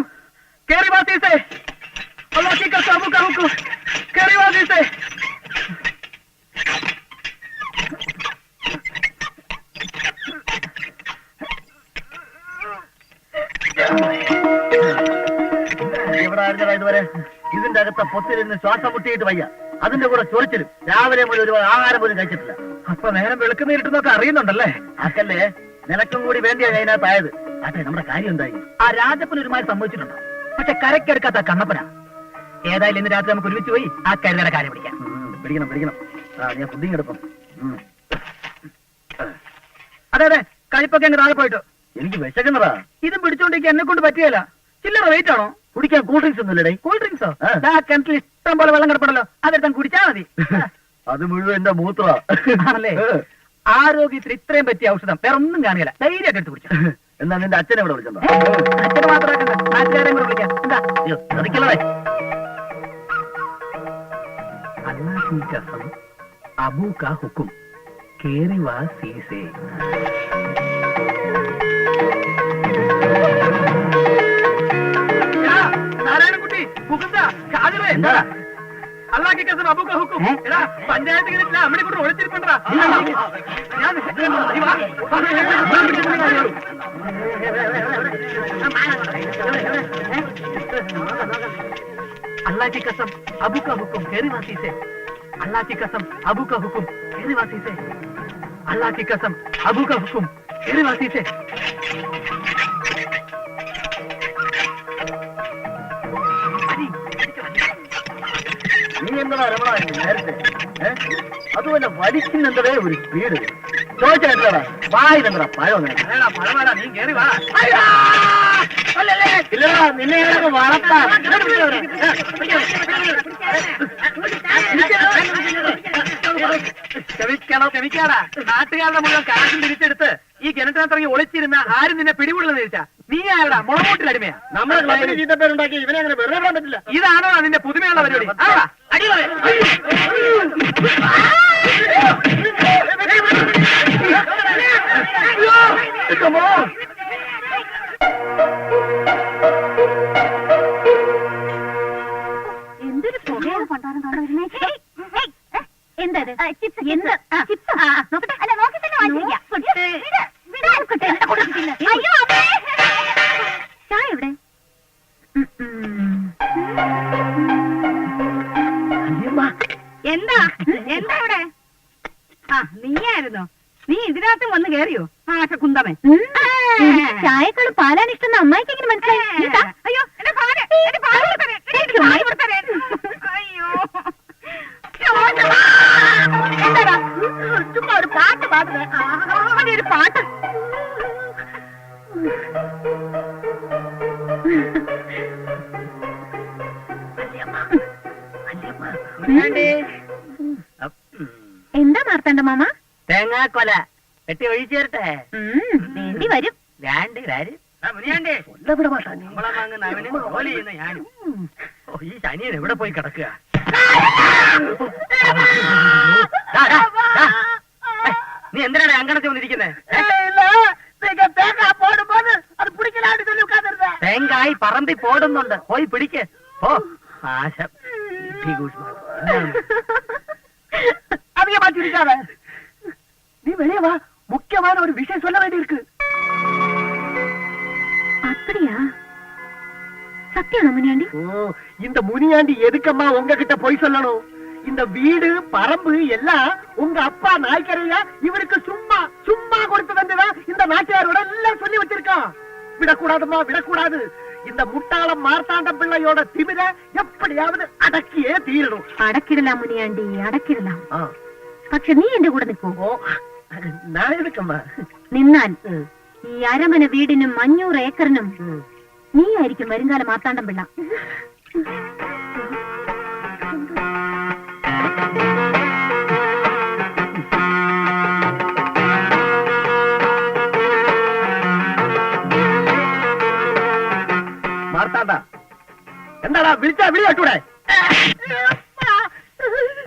केरीवासी से, अल्लाह की कसम का हुक्म केरीवासी से. എവിടെ ആയിരുന്നടാ ഇതുവരെ? ഇതിന്റെ അകത്ത പൊത്തിലിരുന്ന് ശ്വാസം മുട്ടിയിട്ട് വയ്യ. അതിന്റെ കൂടെ ചൊറിച്ചിലും രാവിലെ മുതൽ ഒരു ആഹാരം പോലും കഴിച്ചിട്ടില്ല. അപ്പൊ നേരം വെളുക്കുന്ന ഇരുട്ടുന്നൊക്കെ അറിയുന്നുണ്ടല്ലേ? ആക്കല്ലേ, നിനക്കും കൂടി വേണ്ടിയാ ഞാൻ ഇതിനകത്തായത്. അതെ, നമ്മുടെ കാര്യം എന്തായി? ആ രാജപ്പന് ഒരുമാതിരി സംഭവിച്ചിട്ടുണ്ടോ? പക്ഷെ കരക്കെടുക്കാത്ത കണ്ണപ്പന. ഏതായാലും ഇന്ന് രാത്രി നമുക്ക് ഒരുമിച്ച് പോയി ആ കരുതയുടെ കാര്യം പിടിക്കാം. പിടിക്കണം. ഞാൻ ഫുഡിങ് എടുപ്പം. അതെ, കഴിപ്പൊക്കെ അങ്ങ് താഴെ പോയിട്ടോ. എനിക്ക് വിശക്കുന്നതാ. ഇതും പിടിച്ചോണ്ടിരിക്കാൻ എന്നെ കൊണ്ട് പറ്റിയല്ല. ചില്ലറ വെയിറ്റ് ആണോ? കുടിക്കാൻ കൂൾ ഡ്രിങ്ക്സ് ഒന്നുമില്ലേ? കൂൾ ഡ്രിങ്ക്സോ? കിണറ്റിൽ ഇഷ്ടം പോലെ വെള്ളം കിടപ്പണല്ലോ, അതെടുത്താൻ കുടിച്ചാ മതി. അത് മുഴുവൻ എന്റെ മൂത്ര ആണല്ലേ? ആരോഗ്യത്തിന് ഇത്രയും പറ്റിയ ഔഷധം വേറെ ഒന്നും കാണുകയില്ല. ധൈര്യമായിട്ട് എടുത്ത് കുടിക്കാം. എന്നാ നിന്റെ അച്ഛനെ ഇവിടെ വിളിച്ചോ? അച്ഛനെ മാത്രമാക്കണ്ട, നാട്ടുകാരെയും കൂടെ വിളിക്കാം. എന്താ ശ്രദ്ധിക്കണേ? അബൂ കാ ഹുക്കും കേറിവാ സീസേ. നാരായണൻകുട്ടി, എന്താ അല്ലാഹ് കസം അബൂക ഹുക്കും എടാ പഞ്ചായത്ത് കിട്ടില്ല അമ്മനെ കൊണ്ട് ഒളിച്ചിരിപ്പണ്ടാ ഞാൻ अल्लाह की कसम अबू का हुक्म खेरीवासी से अल्लाह की कसम अबू का हुक्म खेरीवासी से अल्लाह की कसम अबू का हुक्म खेरीवासी से നീ എന്താ രമണ നേരത്തെ അതുപോലെ വലിക്കുന്നെന്തേ ഒരു സ്പീഡ് ചോദിച്ചാ വായിലെന്താ പഴം പഴമാടാ നീ കേറി വാ ഇല്ലടാ നിന്നെ വളർത്താം ക്ഷമിക്കാടാ നാട്ടുകാരുടെ മുഴുവൻ കാശും തിരിച്ചെടുത്ത് ഈ കിണറ്റിനകത്തിറങ്ങി ഒളിച്ചിരുന്ന ആരും നിന്നെ പിടികൂടുന്നത് ചോദിച്ചാ നീ ആരടാ മുളകൂട്ടിലടിമയാ നമ്മളെ ചീത്തപ്പേരുണ്ടാക്കി ഇവനെ അങ്ങനെ വെറുതെ വിടാൻ പറ്റില്ല ഇതാണോ അതിന്റെ പുതുമയുള്ള പരിപാടി എന്തൊരു പുകയാണ് പണ്ടാരം കാണാൻ വരുന്നേ എന്താ നോക്കട്ടെ അല്ല നോക്കി തന്നെ അയ്യോ ചായ എവിടെ എന്താ എന്താ ഇവിടെ ആ നീയായിരുന്നോ നീ ഇതിനകത്തും വന്ന് കേറിയോ ആശ കുന്തമൻ ചായക്കാള് പാലാണ് ഇഷ്ടം അമ്മായിക്ക് എങ്ങനെ മനസ്സിലായി അയ്യോ എന്റെ പാല് അയ്യോ എന്താടാ ചുമ്മാ ഒരു പാട്ട് പാടുന്നേ ഒരു പാട്ട് എന്താ മാർത്തണ്ട മാമ തേങ്ങാക്കൊല കെട്ടി ഒഴിച്ചേരട്ടെ വേണ്ടി വരും വേണ്ടി വരും ശമ്പളം വാങ്ങുന്ന അവന് ജോലി ചെയ്യുന്ന ഞാനും ഈ ശനിയൻ എവിടെ പോയി കിടക്കുക നീ എന്തിനാണ് അങ്കണത്തിൽ വന്നിരിക്കുന്നത് തേങ്ങായി പറമ്പി പോടുന്നുണ്ട് പോയി പിടിക്ക് ഓ ആശം அதிகமா சிரிக்காத நீ வெளியே வா முக்கியமான ஒரு விஷயம் சொல்ல வேண்டியிருக்கு அப்படியா சத்தியம் முனியாண்டி ஓ இந்த முனியாண்டி எதுக்கம்மா உங்ககிட்ட போய் சொல்லணும் இந்த வீடு பரம்பு எல்லாம் உங்க அப்பா நாய்க்கரையா இவருக்கு சும்மா சும்மா கொடுத்து வந்ததா இந்த நாட்டியாரோட எல்லாம் சொல்லி வச்சிருக்கான் விடக்கூடாதுமா விடக்கூடாது இந்த முட்டாளம் மார்த்தாண்ட பிள்ளையோட திமிர எப்படியாவது அடக்கியே தீரணும் അടക്കിടലാം മുനിയാണ്ടി അടക്കിടലാം പക്ഷെ നീ എന്റെ കൂടെ നിൽക്കൂ நான் எதுக்கம்மா നിന്നാൽ ഈ അരമന വീടിനും 500 ഏക്കറിനും നീ ആയിരിക്കും വരുംകാല മാർത്താണ്ഡം പിള്ള മാർത്താണ്ട എന്താടാ വിളിച്ചാ വിളി കേട്ടൂടെ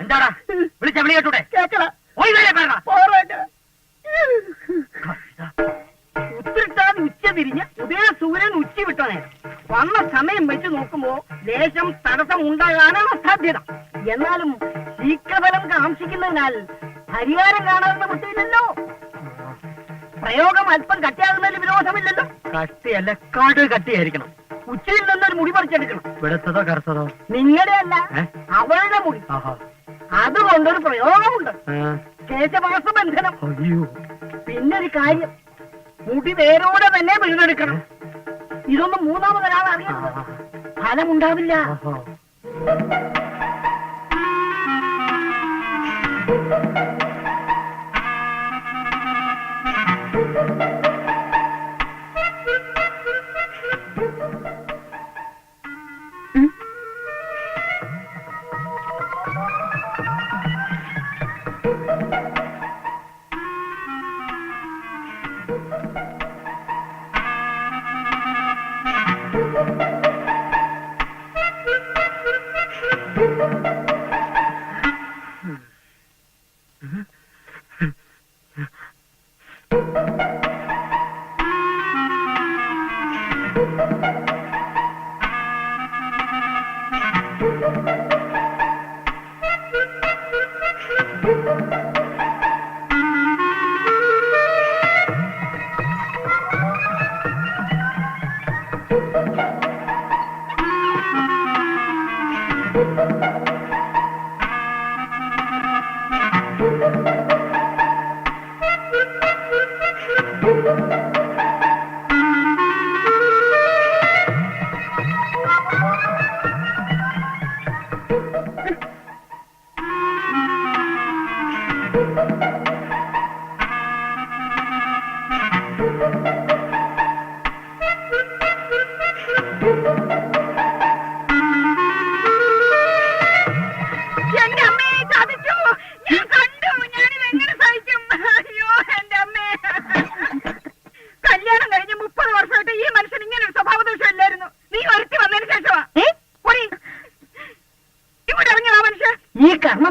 എന്താടാ വിളിച്ചാ വിളി കേട്ടൂടെ കേക്കട ഉത്തിരിട്ടാൻ ഉച്ച തിരിഞ്ഞ് ഉദയ സൂര്യൻ ഉച്ച വിട്ടണേ വന്ന സമയം വെച്ച് നോക്കുമ്പോ ദേശം തടസ്സം ഉണ്ടാകാനാണ് സാധ്യത എന്നാലും ശീഘ്രഫലം കാംക്ഷിക്കുന്നതിനാൽ പരിഹാരം കാണാവുന്ന കുട്ടിയില്ലല്ലോ പ്രയോഗം അല്പം കട്ടിയാകുന്നതിൽ വിരോധമില്ലല്ലോ കട്ടിയല്ല കാട് കട്ടിയായിരിക്കണം ഉച്ചയിൽ നിന്നൊരു മുടി പറിച്ചെടുക്കണം വെളുത്തതോ കറുത്തതോ നിങ്ങളുടെ അല്ല അവളുടെ മുടി അതുകൊണ്ടൊരു പ്രയോഗമുണ്ട് കേശവാസ ബന്ധനം പിന്നൊരു കാര്യം മുടി വേരോടെ തന്നെ പിഴുതെടുക്കണം ഇതൊന്നും മൂന്നാമതൊരാൾ അറിയരുത് ഫലമുണ്ടാവില്ല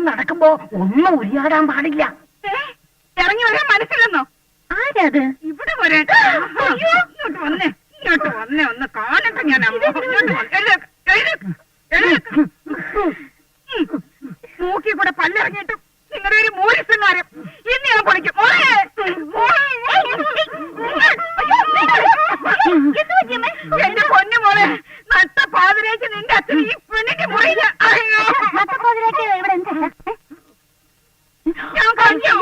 നടക്കുമ്പോ ഒന്നും ഉരിയാടാൻ പാടില്ല. ഇറങ്ങി വരാൻ മനസ്സിലെന്നോ? ആരത്? ഇവിടെ വരട്ടെ. ഇങ്ങോട്ട് വന്നേ ഒന്ന് കാണട്ടെ ഞാൻ. മൂക്കി കൂടെ പല്ലിറങ്ങിയിട്ടും നിങ്ങളുടെ ഒരു മൂരിസങ്ങാരം ഇന്ന് ഞാൻ പൊളിക്കും. എന്റെ പൊന്നു മോളെ, നട്ട പാതിരേക്ക് നിന്റെ അച്ഛൻ ഈ പെണ്ണിന്റെ മുറിയില്ല. ഞാൻ കണ്ടു.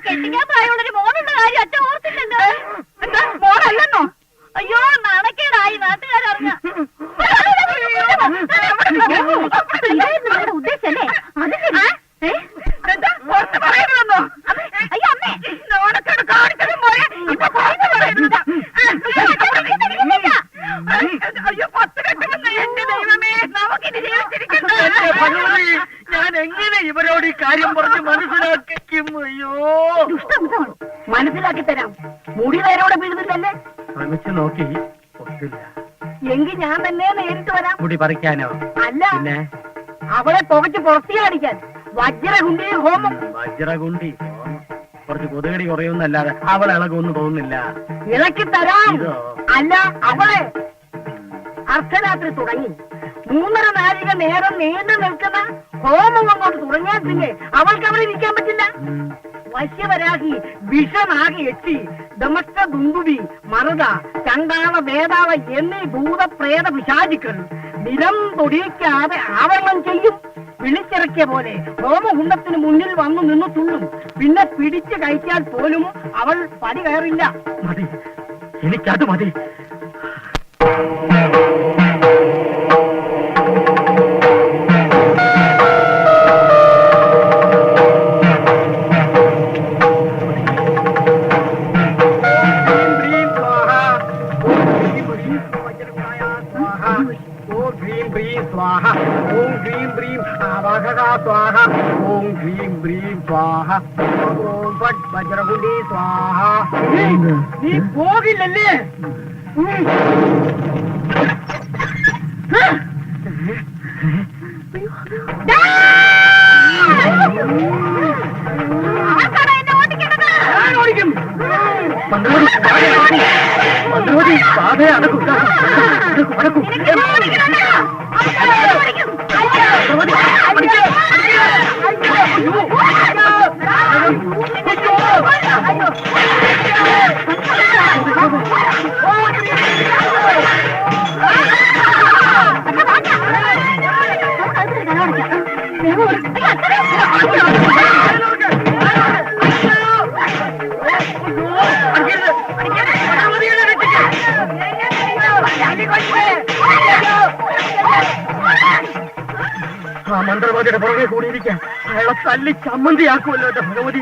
കെട്ടിക്കാൻ പ്രായമുള്ളൊരു മോളുള്ള കാര്യം അച്ഛൻ ഓർത്തില്ലല്ലോ. എന്താ മോളല്ലെന്നോ? അയ്യോ നാണക്കേടായി നാട്ടുകാരറിഞ്ഞ. ഉദ്ദേശല്ലേ? എന്താ പുറത്ത് പറയരുതെന്നോ? അയ്യോ അമ്മേ, നാണക്കേട് കാണിച്ചതും പോലെ ഇപ്പൊ പുറത്ത് പറയുന്നത്. അയ്യോ 10 കെട്ടുമെന്ന്. എന്റെ ദൈവമേ, നമുക്കിനി ജീവിച്ചിരിക്കണ്ട. ഞാൻ എങ്ങനെ ഇവരോട് ഈ കാര്യം പറഞ്ഞ് മനസ്സിലാക്കിക്കും? അയ്യോ മനസ്സിലാക്കി തരാം. മുടി നേരോടെ വീഴുന്നില്ലല്ലേ? ശ്രമിച്ചു നോക്കി, ഒത്തില്ല. എങ്കിൽ ഞാൻ തന്നെ നേരിട്ട് വരാം. മുടി പറിക്കാനോ? അല്ല, പിന്നെ അവളെ പുകച്ച് പുറത്തിയടിക്കാൻ. വജ്രകുണ്ടി ഹോമം. വജ്രകുണ്ടി കുറച്ച് കൊതുകടി കുറയുന്നല്ലാതെ അവൾ ഇളകൊന്നും തോന്നുന്നില്ല. ഇളക്കി തരാം. അല്ല, അവളെ അർദ്ധരാത്രി തുടങ്ങി 3.5 നാഴിക നേരം നീണ്ടു നിൽക്കുന്ന ഹോമം അങ്ങോട്ട് തുടങ്ങിയാൽ പിന്നെ അവൾക്ക് അവിടെ ഇരിക്കാൻ പറ്റില്ല. വശ്യവരാഹി, വിഷനാഗി എത്തി, ദമസ്ത ദുന്ദുബി, മറുത, ചണ്ടാള, വേതാള എന്നീ ഭൂതപ്രേത പിശാചുക്കൾ നിലം തൊടിയിക്കാതെ ആവരണം ചെയ്യും. വിളിച്ചിറക്കിയ പോലെ ഹോമകുണ്ടത്തിന് മുന്നിൽ വന്നു നിന്ന് തുള്ളും. പിന്നെ പിടിച്ചു കഴിച്ചാൽ പോലും അവൾ പടി കയറില്ല. മതി, എനിക്കത് മതി. स्वाहा ओम ह्रीं ब्रीं आवाहका स्वाहा ओम ह्रीं ब्रीं स्वाहा ओम फट वज्रकुंडी स्वाहा. നീ പോകില്ലല്ലേ? ഓടിക്കും. മന്ത്രവാദി പാതയെ അടക്കും. ആ മന്ത്രവാദിയുടെ പുറകെ കൂടിയിരിക്കാൻ അയാളെ തല്ലി ചമ്മന്തിയാക്കുമല്ലോ എന്റെ ഭഗവതി.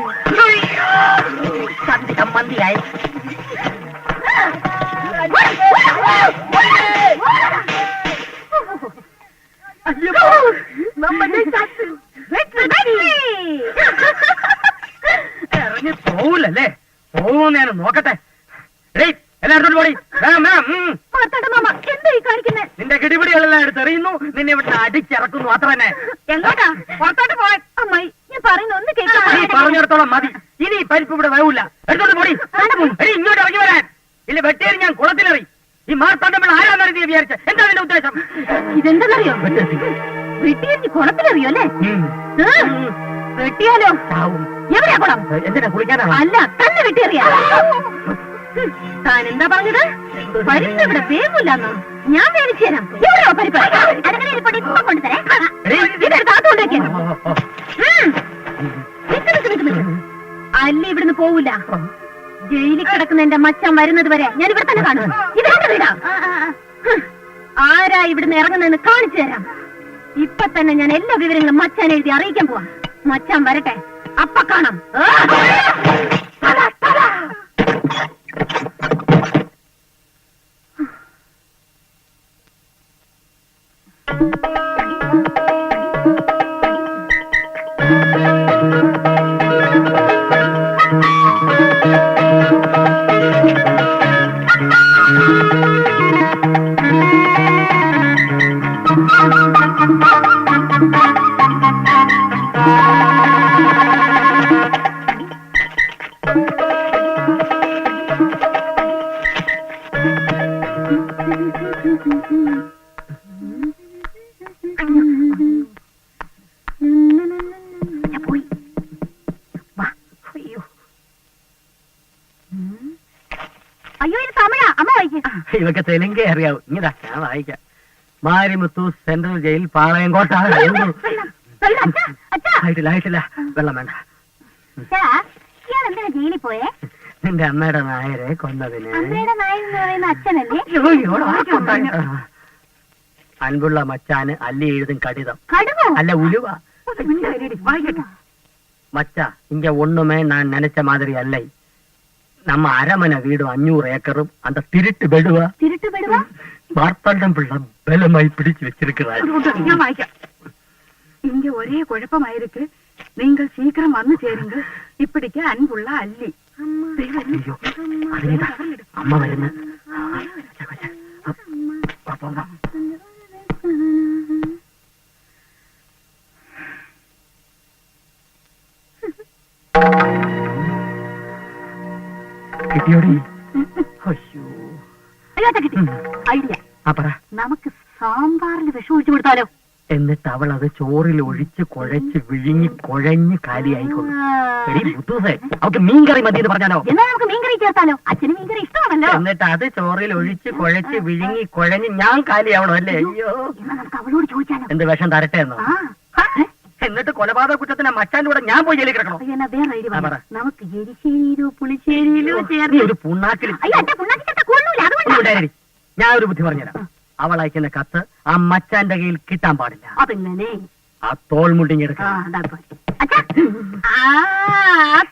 ചമ്മന്തിയായി ഇറങ്ങി പോവില്ലല്ലേ? പോകുമെന്ന് ഞാൻ നോക്കട്ടെ. എല്ലായിടത്തോട്ട് പോടി. നിന്റെ കിടിപിടികളെല്ലാം എടുത്തെറിയുന്നു. നിന്നെ ഇവിടെ അടിച്ചിറക്കുന്നു. അത്ര തന്നെ. എങ്ങോട്ടാ? പുറത്തോട്ട് പോവാൻ. അമ്മായി, ഞാൻ പറയുന്ന ഒന്ന് കേൾക്കാം. നീ പറഞ്ഞിടത്തോളം മതി. ഇനി പരിപ്പ് ഇവിടെ വേവില്ല. എടുത്തോട്ട് പോടി. ഇങ്ങോട്ട് ഇറങ്ങി വരാൻ. ഇല്ല വെട്ടിയേറി ഞാൻ കുളത്തിലെറി. ഈ മാർത്താണ്ഡമ്മൾ ആരാന്ന് അറിയ വിചാരിച്ച? എന്താ നിന്റെ ഉദ്ദേശം? ഇതെന്താണെന്നറിയോ? വെട്ടിയെറിഞ്ഞ് കുളത്തിലെറിയോ അല്ലേ? വെട്ടിയാലോ? എവിടെയാ കുളം? എന്തിനാ കുളിക്കാനാണ്? അല്ല, തന്നെ വെട്ടിയെറിയാ. താൻ എന്താ പറഞ്ഞത്? പരിപ്പ് ഇവിടെ വേവില്ലെന്നോ? ഞാൻ വേവിച്ചു തരാം. എവിടെയോ പരിപ്പ്? അടങ്ങനെ ഇരിപ്പടി ഇപ്പൊ കൊണ്ടുതരാം. ഇതെടുത്താത്തോണ്ട് വെക്കാം. അല്ല, ഇവിടുന്ന് പോവില്ല. ജയിലിൽ കിടക്കുന്ന എന്റെ മച്ചാൻ വരുന്നത് വരെ ഞാൻ ഇവിടെ തന്നെ കാണും. ഇതെന്റെ വീടാ. ആരാ ഇവിടുന്ന് ഇറങ്ങുന്നതെന്ന് കാണിച്ചു തരാം. ഇപ്പൊ തന്നെ ഞാൻ എല്ലാ വിവരങ്ങളും മച്ചാൻ എഴുതി അറിയിക്കാൻ പോവാം. മച്ചാൻ വരട്ടെ, അപ്പ കാണാം. അയ്യോ, ഇത് തമിഴാ. അമ്മ വായിക്കും. ഇതൊക്കെ തെലുങ്കേ അറിയാവൂ. ഇങ്ങതാ ഞാൻ വായിക്കാം. Marimuthu central jail Palayamkottai. ആയിട്ടില്ല വെള്ളം വേണ്ട. ഇയാൾ എന്തിനാ ജയിലിൽ പോയേ? നിന്റെ അമ്മയുടെ നായരെ കൊന്നതിന്. അമ്മയുടെ നായർ എന്ന് പറയുന്ന അച്ഛനല്ലേ? അൻപുള്ള മച്ചാന് അല്ലി എഴുതും കടിതം. കടുവോ? അല്ല ഉലുവ. மச்சா இங்க ஒண்ணுமே நான் நினைச்ச மாதிரி அல்ல. நம்ம அரமனை வீடு 500 ஏக்கரும் அந்த திருட்டு பெடுவா மார்த்தாண்டம் பிள்ளை பலமாய் பிடிச்சு வச்சிருக்கிறார். இங்க ஒரே குழப்பமாயிருக்கு. நீங்கள் சீக்கிரம் வந்து சேருங்க. இப்படிக்கு அன்புள்ள அல்லி. அம்மா வருங்க. കിട്ടിയോടി? ഐഡിയ. നമുക്ക് സാമ്പാറിൽ വിഷം ഒഴിച്ചു കൊടുത്താലോ? എന്നിട്ട് അവൾ അത് ചോറിൽ ഒഴിച്ച് കുഴച്ച് വിഴുങ്ങി കുഴഞ്ഞ് കാലിയായിക്കൊള്ളു. അവക്ക് മീൻകറി മതി എന്ന് പറഞ്ഞാലോ? എന്നാ നമുക്ക് മീൻകറി ചേർത്താലോ? അച്ഛന് മീൻകറി ഇഷ്ടമാണല്ലോ. എന്നിട്ട് അത് ചോറിൽ ഒഴിച്ച് കുഴച്ച് വിഴുങ്ങി കുഴഞ്ഞ് ഞാൻ കാലിയാവണോ അല്ലേ? അയ്യോ, നമുക്ക് അവളോട് ചോദിച്ചാലോ? എന്ത് വിഷം തരട്ടെ എന്നോ? എന്നിട്ട് കൊലപാതക കുറ്റത്തിന് മച്ചാന്റെ കൂടെ ഞാൻ പോയി ജയിലിൽ കിടക്കണോ? നമുക്ക് എരിശ്ശേരിയിലോ പുളിശ്ശേരിയിലോ ചേർന്ന് ഒരു പുണ്ണാക്കിൽ ഞാൻ ഒരു ബുദ്ധി പറഞ്ഞുതരാം. അവൾ അയക്കുന്ന കത്ത് ആ മച്ചാന്റെ കയ്യിൽ കിട്ടാൻ പാടില്ല. അതെങ്ങനെ? ആ തോൾ മുണ്ടിങ്ങെടുക്കാം.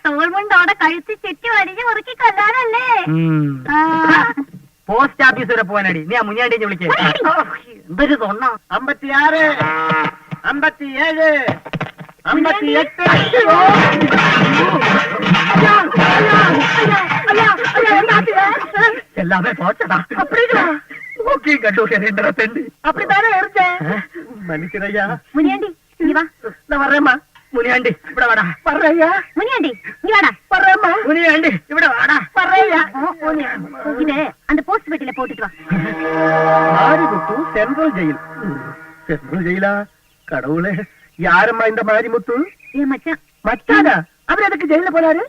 തോൾമുണ്ടോടെ കഴുത്തി ചുറ്റി വരിഞ്ഞ് മുറുക്കി കൊല്ലാനല്ലേ? പോസ്റ്റ് ഓഫീസ് വരെ പോകാനടി. നീ ആ മുനിയാണ്ടി വിളിക്കേ. എന്തൊരു തൊണ്ണ. 56 57 58 எல்லாமே போச்சடா. அப்படிங்களா? ஓகே கண்டு கேரேண்டா தெண்டி. அப்படிதானே இருந்தேன். மன்னிச்சிரையா. முனியாண்டி நீ வா. நான் வரேம்மா. முனியாண்டி ഇവിടെ വാടാ. പറയയാ. മുനിയാണ്ടി നീ വാടാ. പറയம்மா. முனியாண்டி ഇവിടെ வாடா. പറയയാ. ഇത് அந்த போஸ்ட் பெட்டில போட்டுட்டு வா. Marimuthu central jail. சென்ட்ரல் ஜெயிலா? கடவுளே, யாரம்மா இந்த மாரிமுத்து? ஏ மச்சான். மச்சானா? அவர் எதுக்கு ஜெயில போறாரு?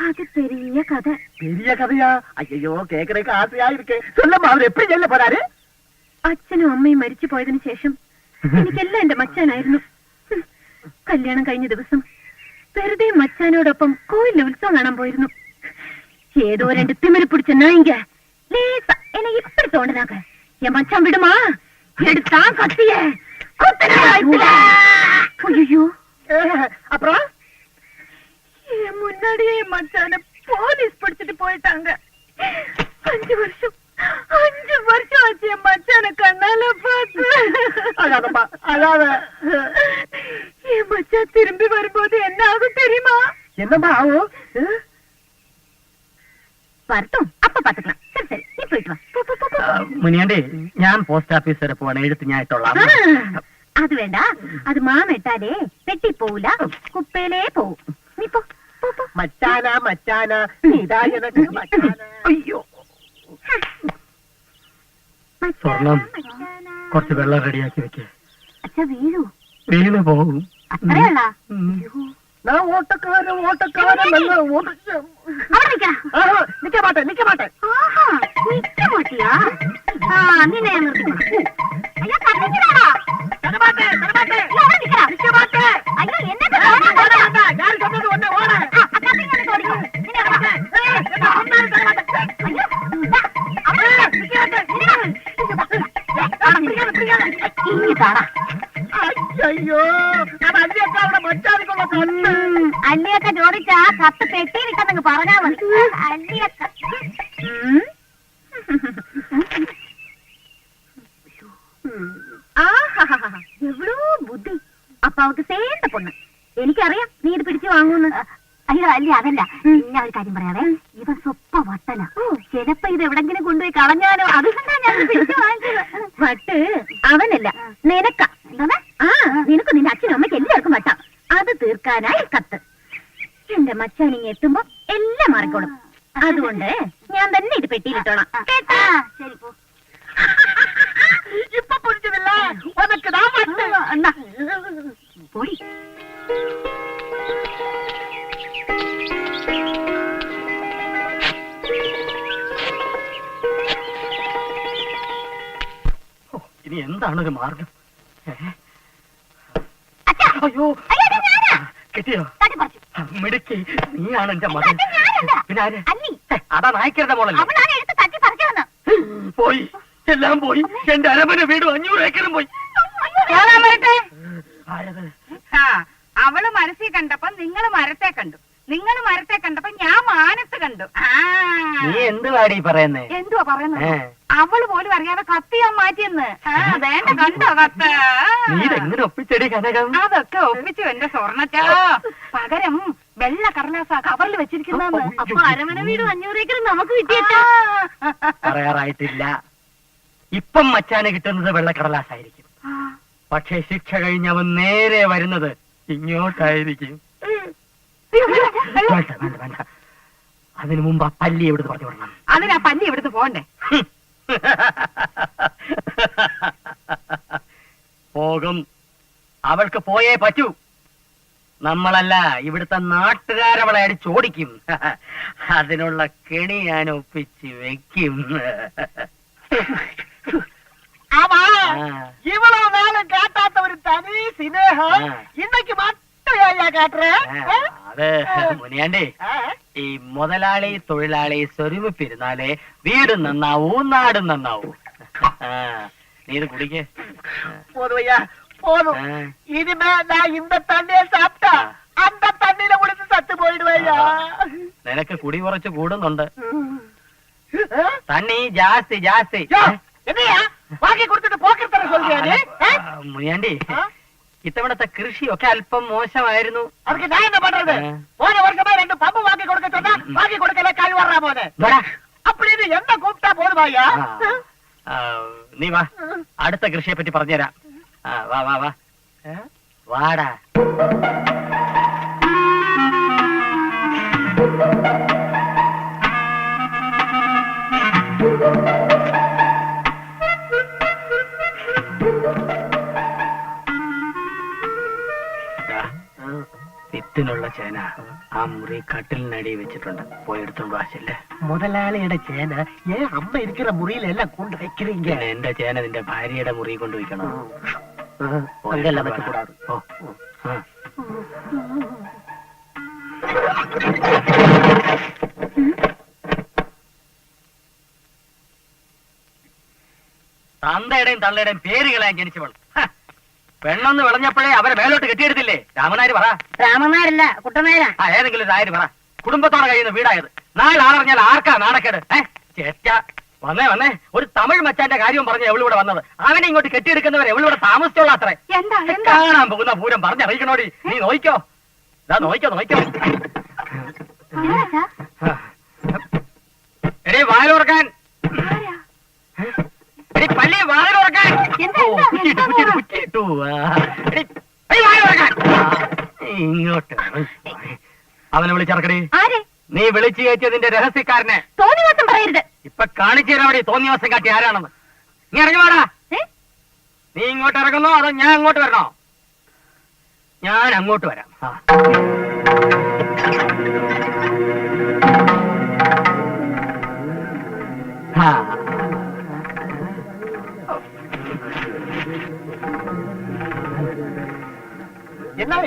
அது பெரிய கதை. பெரிய கதையா? ஐயோ, கேக்குறதுக்கு ஆசையா இருக்கு. சொல்லம்மா, அவர் எப்படி ஜெயில போறாரு? അച്ഛനും അമ്മയും മരിച്ചു പോയതിനു ശേഷം എനിക്കെല്ലാം എന്റെ മച്ചാനായിരുന്നു. കല്യാണം കഴിഞ്ഞ ദിവസം വെറുതെ മച്ചാനോടൊപ്പം കോയിലിൽ ഉത്സവം കാണാൻ പോയിരുന്നു. ഏതോ 2 തിമിരി പിടിച്ച നായിങ്ക லேசா என்னை இப்படி தோண்டினாங்க. என் மச்சான் விடுமா? எடுத்தா கத்திய ஐயோ. அப்புறம் என் முன்னாடியே மச்சான போலீஸ் பிடிச்சிட்டு போயிட்டாங்க. 5 வருஷம் ஆச்சு என் மச்சான கண்ணால பார்த்து. அழாதம்மா, அழாத. என் மச்சான் திரும்பி வரும்போது என்ன ஆகும் தெரியுமா? என்னம்மா ஆகும்? வரட்டும், அப்ப பாத்துக்கலாம். சரி சரி, நீ போயிட்டு வா. മുനിയാണ്ടി, ഞാൻ പോസ്റ്റ് ഓഫീസ് വരെ പോവാണ്. എഴുത്ത് ഞാൻ ഇട്ടോളാം. അത് വേണ്ട, അത് മാമിട്ടാലേ പെട്ടി പോവില്ല, കുപ്പയിലേ പോവും. നീ പോ. മച്ചാനാ മച്ചാനാ നീതാ എനക്ക് മച്ചാനാ. അയ്യോ, സ്വർണം കുറച്ച് വെള്ളം റെഡിയാക്കി വെക്കേ. അച്ഛാ വീഴൂ. വീണ് പോകും. അത്രയുള്ള நான் ஓட்டக்காரன் நல்லா நிக்க மாட்டேன். നിക്ക മാട്ടിയാ? നിന്നെ ഞാൻ നിർത്തിക്കോ. അയ്യോ കണ്ടിട്ടാടാ. അയ്യോ എന്നെ എന്താണെന്ന് പറഞ്ഞാ മതി. അല്ലിയൊക്കെ. എവ്വളോ ബുദ്ധി. അപ്പൊ അവക്ക് സേണ്ട പൊണ്ണ്. എനിക്കറിയാം നീ ഇത് പിടിച്ചു വാങ്ങൂന്ന്. അയ്യോ അല്ലേ, അതല്ല. ഞാൻ ഒരു കാര്യം പറയാവേ, ഇവൻ സ്വപ്പ വട്ടന. ചിലപ്പോ ഇത് എവിടെങ്കിലും കൊണ്ടുപോയി കളഞ്ഞാലോ, അതുകൊണ്ടാ ഞാൻ പിടിച്ചു വാങ്ങിച്ചത്. വട്ട് അവനല്ല, നിനക്ക. ആ, നിനക്ക് നിന്റെ അച്ഛനും അമ്മയ്ക്ക് എല്ലാവർക്കും വട്ടാം. അത് തീർക്കാനായി കത്ത്. എന്റെ മച്ചാനിങ് എത്തുമ്പോ എല്ലാം മാറിക്കോളും. അതുകൊണ്ട് ഞാൻ തന്നെ ഇത് പെട്ടിയിലിട്ടോളാം. ശരി പോ. ഇപ്പൊ പുരിച്ചതില്ല, അതൊക്കെ ഞാൻ വട്ട്. എന്നാ പോയി. ഇനി എന്താണ് ഒരു മാർഗം? അയ്യോ, കിട്ടിയോ? മിടുക്കി, നീയാണ് എന്റെ മകൻ. പിന്നെ ആര്? അതാ നായ്ക്കരുടെ മോളല്ലേ? പോയി, എല്ലാം പോയി. എന്റെ അരമന വീടും 500 ഏക്കറും പോയി. ആരത്? അവള് മനസ്സിൽ കണ്ടപ്പോ നിങ്ങള് മരത്തെ കണ്ടു, നിങ്ങള് മരത്തെ കണ്ടപ്പോ ഞാൻ മാനത്ത് കണ്ടു. നീ എന്തുവാടി പറയുന്നേ? എന്തുവാ പറയുന്നത്? അവള് പോലും അറിയാതെ കത്ത് ഞാൻ മാറ്റിയെന്ന്. വേണ്ട, കണ്ടോ കത്ത്? നീ ഇതെങ്ങനെ ഒപ്പിച്ചെടി കനകം? അതൊക്കെ ഒപ്പിച്ചു എന്റെ സ്വർണ്ണച്ചാ. പകരം വെള്ള കടലാസ കവറിൽ വെച്ചിരിക്കുന്ന. അപ്പൊ അരമന വീട് 500 ഏക്കർ നമുക്ക് കിട്ടിയിട്ടാ. പറയാറായിട്ടില്ല. ഇപ്പം മച്ചാന് കിട്ടുന്നത് വെള്ളക്കടലാസായിരിക്കും. പക്ഷേ ശിക്ഷ കഴിഞ്ഞവൻ നേരെ വരുന്നത് ഇങ്ങോട്ടായിരിക്കും. വേണ്ട വേണ്ട വേണ്ട, അതിനു മുമ്പ് ആ പല്ലി എവിടുന്ന് പറഞ്ഞു വിടണം. അതിനാ പല്ലി എവിടുന്ന് പോണ്ടേ? പോകും, അവൾക്ക് പോയേ പറ്റൂ. നമ്മളല്ല, ഇവിടുത്തെ നാട്ടുകാരവളെ അടിച്ചോടിക്കും. അതിനുള്ള കെണി ഞാൻ ഒപ്പിച്ച് വെക്കും. இவ்வளவு நாளும் காட்டாத்த ஒரு தனி சினேகம் இன்னைக்கு மட்டும் ஐயா காட்டுறேன். അത് മുനിയാണ്ടി, ഈ മുതലാളി തൊഴിലാളി സ്വരൂപിരുന്നാലേ വീടും നന്നാവൂ, നാടും നന്നാവൂ. നീ ഇത് കുടിക്കേ. போதும் ஐயா, போதும். இனிமே நான் இந்த தண்ணியை சாப்பிட்டா அந்த தண்ணியில குடிச்சு சத்து போயிடுவேயா. നിനക്ക് കുടി കുറച്ച് കൂടുന്നുണ്ട്. തണ്ണി ജാസ്തി ജാസ്തി. என்னையா வாங்கி கொடுத்துட்டு போக்கிற சொல்றியா நீ? മുനിയാണ്ടി, ഇത്തവണത്തെ കൃഷിയൊക്കെ അല്പം മോശമായിരുന്നു. அதுக்கு நான் என்ன பண்றது? போன வருஷமா 2 பம்பு வாங்கி கொடுக்க சொன்னா வாங்கி கொடுக்கல, கழி வர்றா போது. அப்படின்னு என்ன கூப்பிட்டா போதுமாயா? നീ വാ, അടുത്ത കൃഷിയെ പറ്റി പറഞ്ഞുതരാം. വാ വാ വാ, വാടാ. വിത്തിനുള്ള ചേന ആ മുറി കട്ടിലിനടി വെച്ചിട്ടുണ്ട്. പോയെടുത്തോണ്ട് വാശല്ലേ. முதலாளியோட சேனை ஏன் அம்மா இருக்கிற முறியில எல்லாம் கொண்டு வைக்கிறீங்க? എന്റെ ചേന നിന്റെ ഭാര്യയുടെ മുറി കൊണ്ട് വയ്ക്കണം. அங்கெல்லாம் வைக்க கூடாது. തന്തയുടെയും തള്ളയുടെയും പേരുകളെ ജനിച്ചവൾ. പെണ്ണെന്ന് വിളഞ്ഞപ്പോഴേ അവരെ മേലോട്ട് കെട്ടിയെടുത്തില്ലേ? രാമനാര് പറ. രാമനാരല്ല, കുട്ടനാരാ. ഏതെങ്കിലും ഒരു ആര് പറ. കുടുംബത്തോടെ കഴിയുന്ന വീടായത്. നാളാളറിഞ്ഞാൽ ആർക്കാ നാണക്കേട്? ചേറ്റ വന്നേ വന്നേ, ഒരു തമിഴ് മച്ചാന്റെ കാര്യവും പറഞ്ഞ എവളിവിടെ വന്നത്. അവനെ ഇങ്ങോട്ട് കെട്ടിയെടുക്കുന്നവരെ എവളിവിടെ താമസിച്ചോളാ അത്രേ. കാണാൻ പോകുന്ന പൂരം പറഞ്ഞറിയിക്കണോടി. നീ നോയിക്കോ, നോയിക്കോ നോയിക്കോ. എടീ വാലോർക്കാൻ, പള്ളി വാലോർക്കാൻ. ഇങ്ങോട്ട് അവനെ വിളിച്ചിറക്കടി. നീ വിളിച്ചു കയറ്റിയതിന്റെ രഹസ്യക്കാരനെ തോന്നിവാസം പറയരുത്. ഇപ്പൊ കാണിച്ചു തരാമടി തോന്നിവാസം കാട്ടി ആരാണെന്ന്. നീ ഇറങ്ങി വാടാ. നീ ഇങ്ങോട്ട് ഇറങ്ങുന്നോ അതോ ഞാൻ അങ്ങോട്ട് വരണോ? ഞാൻ അങ്ങോട്ട് വരാം.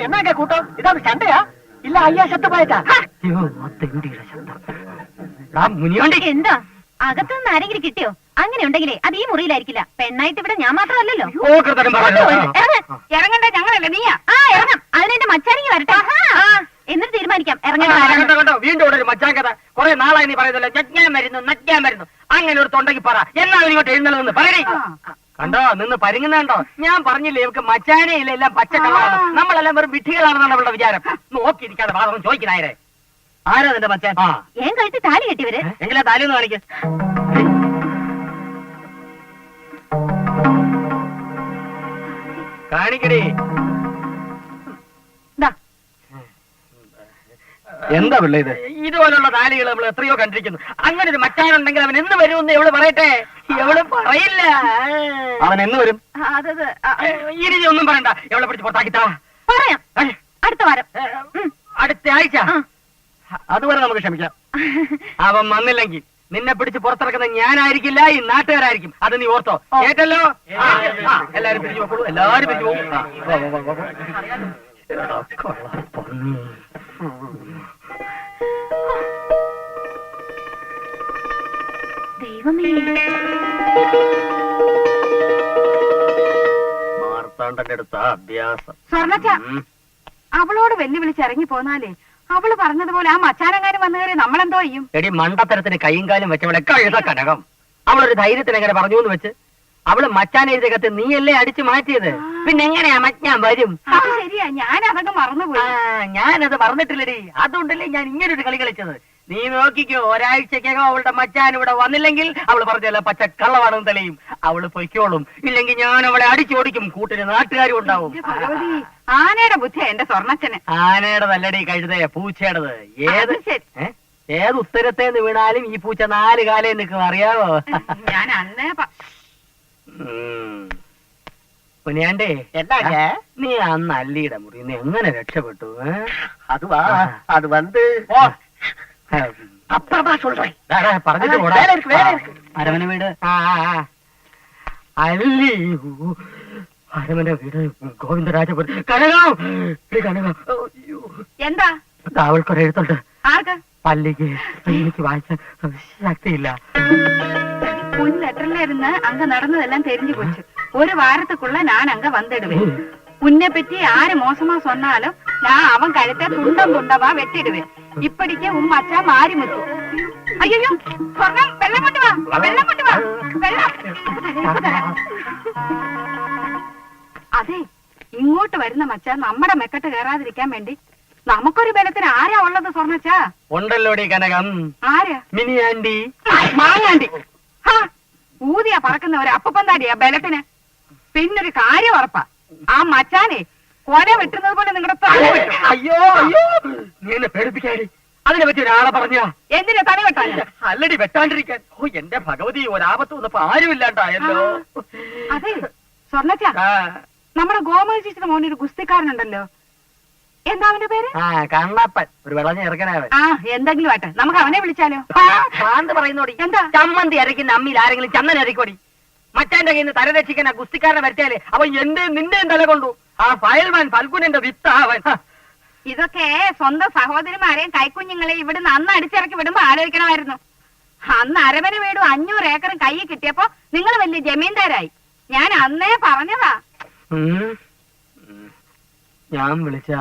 என்னங்க கூட்டம்? இதாவது சண்டையா இல்ல ஐயா செத்து போயிட்டா? അയ്യോ, തെണ്ടിയുടെ ശബ്ദം. മുനിയോണ്ടി എന്താ? അകത്തുനിന്ന് ആരെങ്കിലും കിട്ടിയോ? അങ്ങനെ ഉണ്ടെങ്കിലേ അത് ഈ മുറിയിലായിരിക്കില്ല. പെണ്ണായിട്ട് ഇവിടെ ഞാൻ മാത്രമല്ലല്ലോ. ഓക്കർത്തരം പറയരുത്. ഇറങ്ങണ്ടേ? ഞങ്ങളല്ലേ, നീയാ? ഇറങ്ങാം. അതിനെന്റെ മച്ചാനിക്ക് വരട്ടെ. എന്നിട്ട് തീരുമാനിക്കാം കണ്ടോ ഇറങ്ങേണ്ട കണ്ടോ വീണ്ടും ഇവിടെ ഒരു മച്ചാൻ കഥ കുറെ നാളായി നീ പറയുന്നല്ലോ നജ്ഞാൻ വരുന്നു അങ്ങനെ ഒരു തൊണ്ടയ്ക്ക് പറ എന്നാ ഇങ്ങോട്ട് എഴുന്നള്ളതെന്ന് പറയണേ കണ്ടോ നിന്ന് പരിങ്ങുന്നുണ്ടോ ഞാൻ പറഞ്ഞില്ലേ ഇവക്ക് മച്ചാനേ ഇല്ല എല്ലാം പച്ചക്കള്ളാണ് നമ്മളെല്ലാം വെറും വിഡ്ഢികളാണെന്നാണ് അവളുടെ വിചാരം നോക്കിയിരിക്കാതെ ഭാഗം ചോദിക്കുന്നായരെ ആരാ നിന്റെ മച്ചാൻ ആ ഏൻ കഴിച്ച് താലി കെട്ടിവര് എങ്കിലാ താലിയൊന്ന് കാണിക്ക കാണിക്കടി എന്താ പിള്ള ഇത്? ഇതുപോലുള്ള താലികൾ നമ്മൾ എത്രയോ കണ്ടിരിക്കുന്നു അങ്ങനെ ഒരു മച്ചാനുണ്ടെങ്കിൽ അവൻ എന്ന് വരുമെന്ന് എവള് പറയട്ടെ എവള് പറയില്ല അവൻ എന്ന് വരും? ഇനി നീ ഒന്നും പറയണ്ട എവളെ പിടിച്ച് പുറത്താക്കിത്താ പറയാം അടുത്ത വാരം അടുത്ത ആഴ്ച അതുവരെ നമുക്ക് ക്ഷമിക്കാം അവൻ വന്നില്ലെങ്കിൽ നിന്നെ പിടിച്ച് പുറത്തിറക്കുന്നത് ഞാനായിരിക്കില്ല ഈ നാട്ടുകാരായിരിക്കും അത് നീ ഓർത്തോ കേട്ടല്ലോ എല്ലാരും പിരിഞ്ഞു നോക്കൂ എല്ലാരും പിരിഞ്ഞു പോകും ദൈവമേ മാർത്താണ്ഡന്റെ അടുത്ത അഭ്യാസം സ്വർണ്ണച്ച അവളോട് വെല്ലുവിളിച്ച് ഇറങ്ങി പോന്നാലേ അവള് പറഞ്ഞതുപോലെ ആ മച്ചാനങ്ങാനും വന്നു കയറി നമ്മളെന്തോ ചെയ്യും? എടി മണ്ടത്തരത്തിന് കൈയും കാലും വെച്ചവളെ കഴുത കനകം അവളൊരു ധൈര്യത്തിന് എങ്ങനെ പറഞ്ഞു എന്ന് വെച്ച് അവള് മച്ചാൻ എഴുതിയ കത്ത് നീയല്ലേ അടിച്ചു മാറ്റിയത് പിന്നെ എങ്ങനെയാ മച്ചാൻ വരും അത് ശരിയാ, ഞാൻ അതൊക്കെ മറന്നുപോയി. ഞാനത് മറന്നിട്ടില്ലടി അതുകൊണ്ടല്ലേ ഞാൻ ഇങ്ങനൊരു കളി കളിച്ചത് നീ നോക്കിക്കോ ഒരാഴ്ചക്കകം അവളുടെ മച്ചാൻ ഇവിടെ വന്നില്ലെങ്കിൽ അവള് പറഞ്ഞല്ല പച്ച കള്ളവാണെന്ന് തെളിയും അവള് പൊയ്ക്കോളും ഇല്ലെങ്കിൽ ഞാൻ അവളെ അടിച്ചോടിക്കും കൂട്ടിന് നാട്ടുകാരും ഉണ്ടാവും എന്റെ ഭഗവതി, ആനയുടെ ബുദ്ധിയാ എന്റെ സ്വർണ്ണച്ചന്. ആനയുടെ നല്ലടി കഴുതേ പൂച്ചയുടേത് ഏത് അത് ശരി. ഏത് ഉത്തരത്തേന്ന് വീണാലും ഈ പൂച്ച 4 കാലേ നിൽക്കും അറിയാവോ ഞാൻ അന്നേ പുനിയാണ്ടേ നീ അന്ന് അല്ലിയുടെ മുറി നീ എങ്ങനെ രക്ഷപ്പെട്ടു അത് വന്ന് പറഞ്ഞിട്ട് പോടാ. അരമന വീട് അല്ലി അരമന വീട് ഗോവിന്ദരാജപുരം കനകം കനകം എന്താ അവൾക്കൊരു എഴുത്തുണ്ട് ആർക്ക്? പള്ളിക്ക് എനിക്ക് വായിക്കാൻ ശക്തിയില്ല മുൻ ലെറ്ററിലിരുന്ന് അങ്ക നടന്നതെല്ലാം தெரிஞ்சு போச்சு ஒரு வாரத்துக்குள்ள நான் அங்க வந்துடுவேன் உன்னை பற்றி யாரு மோசமா சொன்னாலும் நான் அவன் கழுத்தை துண்டம் துண்டமா வெட்டிடுவேன் இப்படிக்கு உன் மச்சா மாறி முத்து ஐயோ சொர்ணம் வெள்ளம் கொண்டு வா வெள்ளம் கொண்டு வா വെള്ളം അതെ ഇങ്ങോട്ട് വരുന്ന മച്ചാ നമ്മുടെ മെക്കെട്ട് കയറാതിരിക്കാൻ വേണ്ടി നമുക്കൊരു ബലത്തിന് ആരാ ഉള്ളത് സ്വർണ്ണച്ചാ ഉണ്ടല്ലോടി കനകം ആരാ മിനി ആന്റി മാങ്ങാണ്ടി ഊതിയാ പറക്കുന്ന ഒരു അപ്പപ്പന്താടിയാ ബലത്തിന് പിന്നൊരു കാര്യം ഉറപ്പാ ആ മച്ചാനെ കൊല വെട്ടുന്നത് പോലെ നിങ്ങളുടെ തല വെട്ടും. അയ്യോ അയ്യോ നീ എന്നെ പേടിപ്പിക്കാടി അതിനെ പറ്റി ഒരാളെ പറഞ്ഞ എന്തിനാ തല വെട്ടാൻ അല്ലടി വെട്ടാണ്ടിരിക്കാൻ ഓ എന്റെ ഭഗവതി ഒരാപത്ത് വന്നപ്പോ ആരുമില്ലാണ്ടായല്ലോ അതെ സ്വർണ്ണച്ചാ നമ്മുടെ ഗോമതി ചേച്ചിയുടെ മോനൊരു ഗുസ്തിക്കാരനുണ്ടല്ലോ എന്താ അവന്റെ പേര് കണ്ണപ്പൻ ഒരു വിളഞ്ഞ ഇറക്കനാവൻ ആ എന്തെങ്കിലും ആട്ടെ നമുക്ക് അവനെ വിളിച്ചാലോ ഭ്രാന്ത് പറയുന്നോടി എന്താ ചമ്മന്തി അരയ്ക്കുന്ന അമ്മിയിൽ ആരെങ്കിലും ചന്ദനം അരക്കോടി മച്ചാന്റെ കയ്യിൽ നിന്ന് തലരക്ഷിക്കാൻ ആ ഗുസ്തിക്കാരനെ വരുത്തിയാലേ അവൻ എന്റെ നിന്റെയും തല കൊണ്ടു ആ ഫയൽമാൻ ഫൽഗുനന്റെ വിത്ത അവൻ ഇതൊക്കെ സ്വന്തം സഹോദരിമാരെയും കൈക്കുഞ്ഞുങ്ങളെയും ഇവിടുന്ന് അന്ന് അടിച്ചിറക്കി വിടുമ്പോ ആലോചിക്കണമായിരുന്നു അന്ന് അരമന വീടും 500 ഏക്കറും കൈയിൽ കിട്ടിയപ്പോ നിങ്ങൾ വലിയ ജമീന്ദാരായി ഞാൻ അന്നേ പറഞ്ഞതാ ഞാൻ വിളിച്ച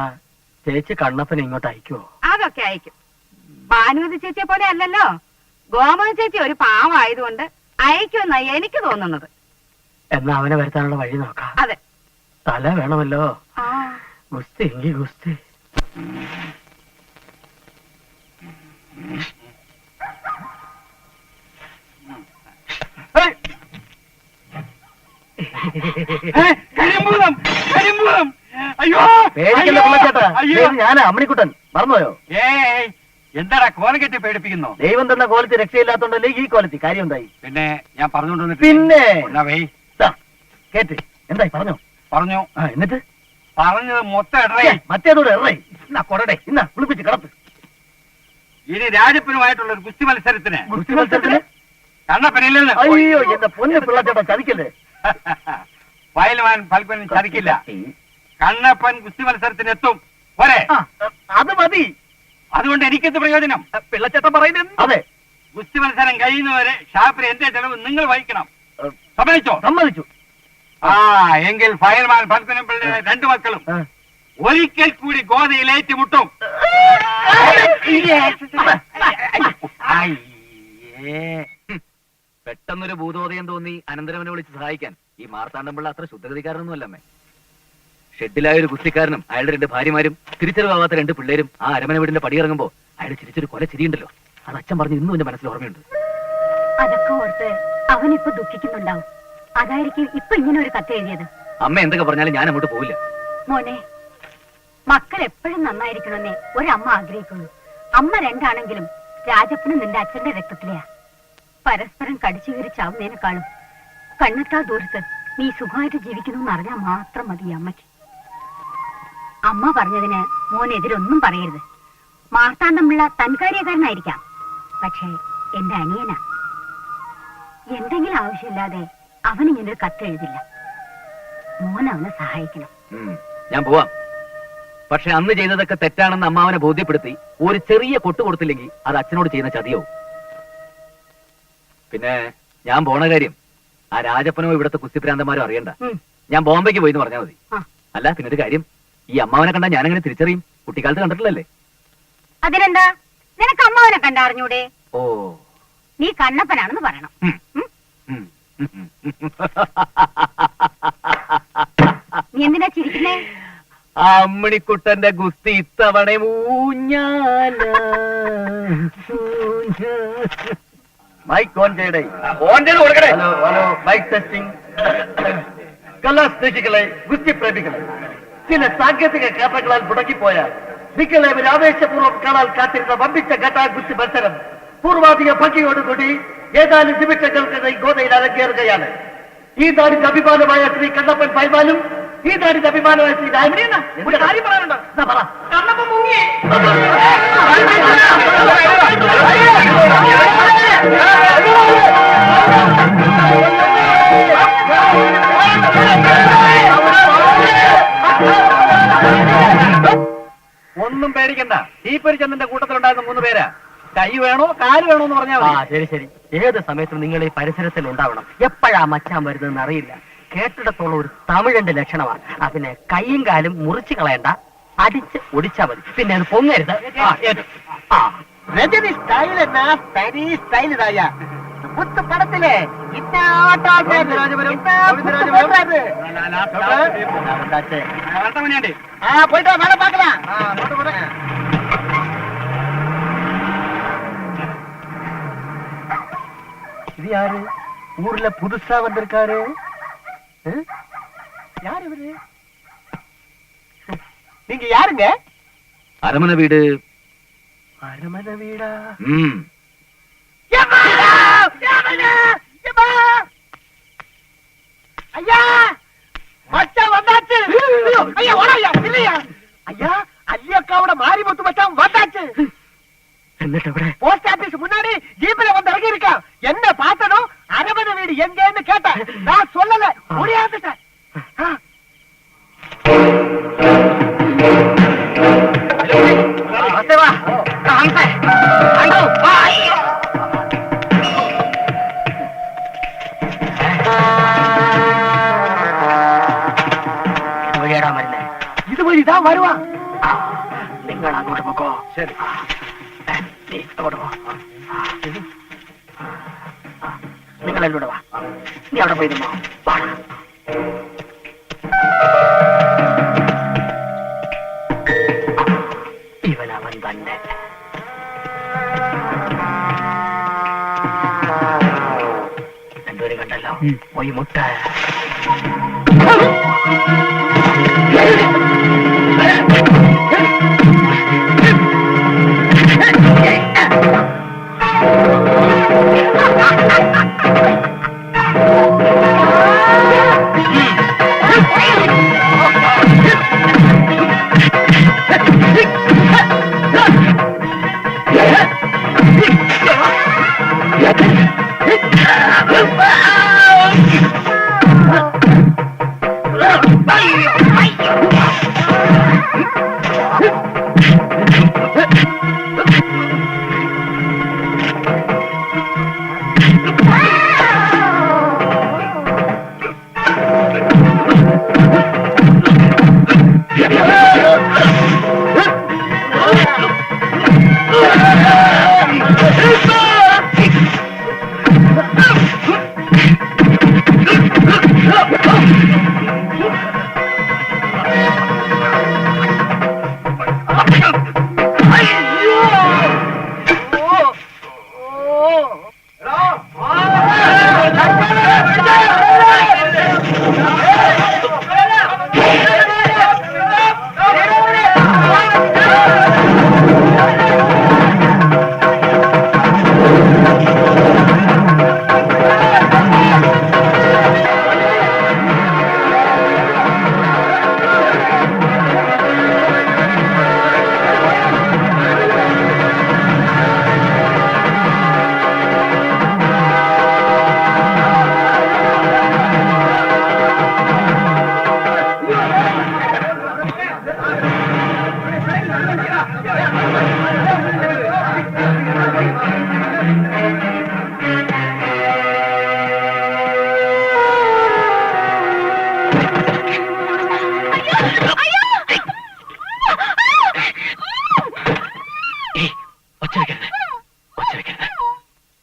ചേച്ചി കണ്ണപ്പനെ ഇങ്ങോട്ട് അയക്കുവോ അതൊക്കെ അയക്കും ഭാനുവതി ചേച്ചിയെ പോലെ അല്ലല്ലോ ഗോമതി ചേച്ചി ഒരു പാവമായതുകൊണ്ട് അയക്കുമെന്നാ എനിക്ക് തോന്നുന്നത് എന്നാ അവനെ വരുത്താനുള്ള വഴി നോക്കാം അതെ തല വേണമല്ലോ ആ ഗുസ്തി എങ്കി ഗുസ്തി കരിമ്പൂതം കരിമ്പൂതം അയ്യോ പേടിക്കണ്ട പിള്ളച്ചേട്ടാ ഞാനാ അമ്മണിക്കുട്ടൻ മറന്നുപോയോ? ഏയ് എന്താടാ കോല കെട്ടി പേടിപ്പിക്കുന്നോ ദൈവം തന്ന കോലത്തി രക്ഷയില്ലാത്തോണ്ടല്ലേ ഈ കോലത്തി കാര്യം എന്തായി? പിന്നെ ഞാൻ പറഞ്ഞോണ്ട് പിന്നെ കേട്ട് എന്തായി പറഞ്ഞോ? പറഞ്ഞു എന്നിട്ട് പറഞ്ഞത് മൊത്തം ഇടറേ മറ്റേതോടെ ഇറേ ഇന്നാ കൊടടെ ഇന്നാ കുളിപ്പിച്ച് കിടപ്പ്. ഇനി രാജപ്പനുമായിട്ടുള്ള ഒരു ഗുസ്തി മത്സരത്തിന് ഗുസ്തി മത്സരത്തിന് കണ്ണപ്പനില്ലെന്ന് അയ്യോ എന്റെ പൊന്ന് പിള്ളച്ചേട്ടാ ചതിക്കല്ലേ. ഫയൽമാൻ ഫൽഗുനൻ ചതിക്കില്ല കണ്ണപ്പൻ ഗുസ്തി മത്സരത്തിന് എത്തും പോരെ അത് മതി. അതുകൊണ്ട് എനിക്കെന്ത് പ്രയോജനം പിള്ളച്ചേട്ടൻ പറയുന്നത് അതെ. ഗുസ്തി മത്സരം കഴിയുന്നവരെ ഷാപ്പിന് എന്റെ ചെലവ് നിങ്ങൾ വഹിക്കണം സമ്മതിച്ചോ? സമ്മതിച്ചു. എങ്കിൽ ഫയൽമാൻ ഫൽഗുനൻ പിള്ളയുടെ 2 മക്കളും ഒരിക്കൽ കൂടി ഗോതയിൽ ഏറ്റുമുട്ടും. പെട്ടെന്നൊരു ഭൂതോദയം തോന്നി അനന്തരവനെ വിളിച്ച് സഹായിക്കാൻ ഈ മാർത്താണ്ഡമ്പിള്ള അത്ര ശുദ്ധഗതിക്കാരനൊന്നും അല്ലമ്മേ. ഷെഡിലായ ഒരു കുസ്തിക്കാരനും അയാളുടെ 2 ഭാര്യമാരും തിരിച്ചറിവാകാത്ത 2 പിള്ളേരും ആ അരമന വീടിന്റെ പടിയിറങ്ങുമ്പോ അയാൾ ചിരിച്ചൊരു കൊല ചിരിയുണ്ടല്ലോ, അത് അച്ഛൻ പറഞ്ഞു ഇന്നും എന്റെ മനസ്സിൽ ഓർമ്മയുണ്ട്. അതൊക്കെ ഓർത്ത് അവനിപ്പോ ദുഃഖിക്കുന്നുണ്ടാവും. അതായിരിക്കും ഇപ്പൊ ഇങ്ങനെ ഒരു കത്ത് എഴുതിയത്. അമ്മ എന്തൊക്കെ പറഞ്ഞാലും ഞാൻ അങ്ങോട്ട് പോവില്ല. മോനെ, മക്കൾ എപ്പോഴും നന്നായിരിക്കണമെന്നേ ഒരമ്മ ആഗ്രഹിക്കുള്ളൂ. അമ്മ 2 ആണെങ്കിലും രാജപ്പനും നിന്റെ അച്ഛന്റെ രക്തത്തിലെയാ. പരസ്പരം കടിച്ചു കയറി ചാവുന്നതിനേക്കാളും കണ്ണെത്താ ദൂരത്ത് നീ സുഖമായിട്ട് ജീവിക്കുന്നു അറിഞ്ഞാൽ മാത്രം മതി അമ്മയ്ക്ക്. അമ്മ പറഞ്ഞതിന് മോനെതിരൊന്നും പറയരുത്. മാർത്താണ്ഡമ്പിള്ള തൻകാര്യക്കാരനായിരിക്കാം, പക്ഷേ എന്റെ അനിയനാ. എന്തെങ്കിലും ആവശ്യമില്ലാതെ അവന് ഇങ്ങനൊരു കത്ത് എഴുതില്ല. മോൻ അവനെ സഹായിക്കണം. ഞാൻ പോവാം. പക്ഷെ അന്ന് ചെയ്തതൊക്കെ തെറ്റാണെന്ന് അമ്മാവനെ ബോധ്യപ്പെടുത്തി ഒരു ചെറിയ കൊട്ടു കൊടുത്തില്ലെങ്കിൽ അത് അച്ഛനോട് ചെയ്യുന്ന ചതിയാവും. പിന്നെ ഞാൻ പോണ കാര്യം ആ രാജപ്പനോ ഇവിടുത്തെ കുസ്തിപ്രാന്തന്മാരോ അറിയണ്ട. ഞാൻ ബോംബെക്ക് പോയി എന്ന് പറഞ്ഞാൽ മതി. അല്ല, പിന്നെ ഒരു കാര്യം, ഈ അമ്മാവനെ കണ്ടാ ഞാനങ്ങനെ തിരിച്ചറിയും. കുട്ടിക്കാലത്ത് കണ്ടിട്ടില്ലല്ലേ? അതിനെന്താ, നിനക്ക് അമ്മാവനെ കണ്ടറിഞ്ഞൂടെ? ഓ, നീ കണ്ണപ്പനാണെന്ന് പറയണം. നീ എന്തിനാ ചിരിക്കുന്നേ? ആ അമ്മണിക്കുട്ടന്റെ ഗുസ്തി ഇത്തവണ ഊഞ്ഞാല. Mic on ചെയ്യടേ. കൊടുക്കണേ. Hello, mic testing. കലാസ്നേഹികളെ, ഗുസ്തി പ്രേമികളെ, ചില സാങ്കേതിക കാരണങ്ങളാൽ മുടങ്ങിപ്പോയ നിങ്ങളെ ആവേശപൂർവ്വം കാണാൻ കാത്തിരുന്ന വമ്പിച്ച ഘട്ടാ ഗുസ്തി മത്സരം പൂർവാധിക ഭംഗിയോടുകൂടി ഏതാനും നിമിഷങ്ങൾക്കിടെ ഗോതയിൽ അരങ്ങേറുകയാണ്. ഈ നാടിന്റെ അഭിമാനമായ ശ്രീ കണ്ണപ്പൻ പൈമാലും ഈ നാടിന്റെ അഭിമാനമായ ശ്രീ രാമനീന ഒരു കാര്യം പറയാനുണ്ടോ? കണ്ണപ്പൻ മുങ്ങി. ഒന്നും പേടിക്കണ്ട. തീപ്പൊരിച്ചന്ദന്റെ കൂട്ടത്തിലുണ്ടായിരുന്ന 3 പേരാ. കൈ വേണോ കാല് വേണോ എന്ന് പറഞ്ഞാൽ ശരി ശരി. ഏത് സമയത്തും നിങ്ങൾ ഈ പരിസരത്തിൽ ഉണ്ടാവണം. എപ്പോഴാ മച്ചാൻ വരുന്നതെന്ന് അറിയില്ല. കേട്ടിടത്തോളം ഒരു തമിഴന്റെ ലക്ഷണമാണ്. പിന്നെ കൈയും കാലും മുറിച്ചു കളയണ്ട, അടിച്ച് ഒടിച്ചാ മതി. പിന്നെ അത് പൊങ്ങരുത്. രജനി സ്റ്റൈൽ എന്നാ തനി സ്റ്റൈൽ ഇതായ പുത്ത് പടത്തിലെ പോയിട്ടോ വേണം പാക്കലാം. இது யாரு? ஊர்ல புதுசா வந்திருக்காரு. யாரு இவரு? நீங்க யாருங்க? അരമന വീട്. அரமனை வீடா? ஐயா, மச்சான் வந்தாச்சு. ஐயா ஓடாயா, இல்லையா? ஐயா, அல்லியக்காவோட மாரிமுத்து மச்சான் வந்தாச்சு. എന്നിട്ട് ഇവിടെ போஸ்ட் ஆபீஸ் முன்னாடி ஜீப்ல வந்து இறங்கி இருக்கான். என்ன பார்த்தனும் அரமனை வீடு எங்கன்னு கேட்டேன். நான் சொல்லல, முடியாதுட்டேன். വഴിയാടാ മരുന്ന്. இது வழிதான் வருவான். നിങ്ങൾ അങ്ങോട്ട് പോക്കോ. ശരി, നീ അങ്ങോട്ട് പോ. നിങ്ങൾ എന്നോട് വാ. നീ അവിടെ പോയി നിന്നോ. വാടാ. ഇവനവൻ തന്നെ. രണ്ടുപേരും കണ്ടല്ലോ. പോയി മുട്ട.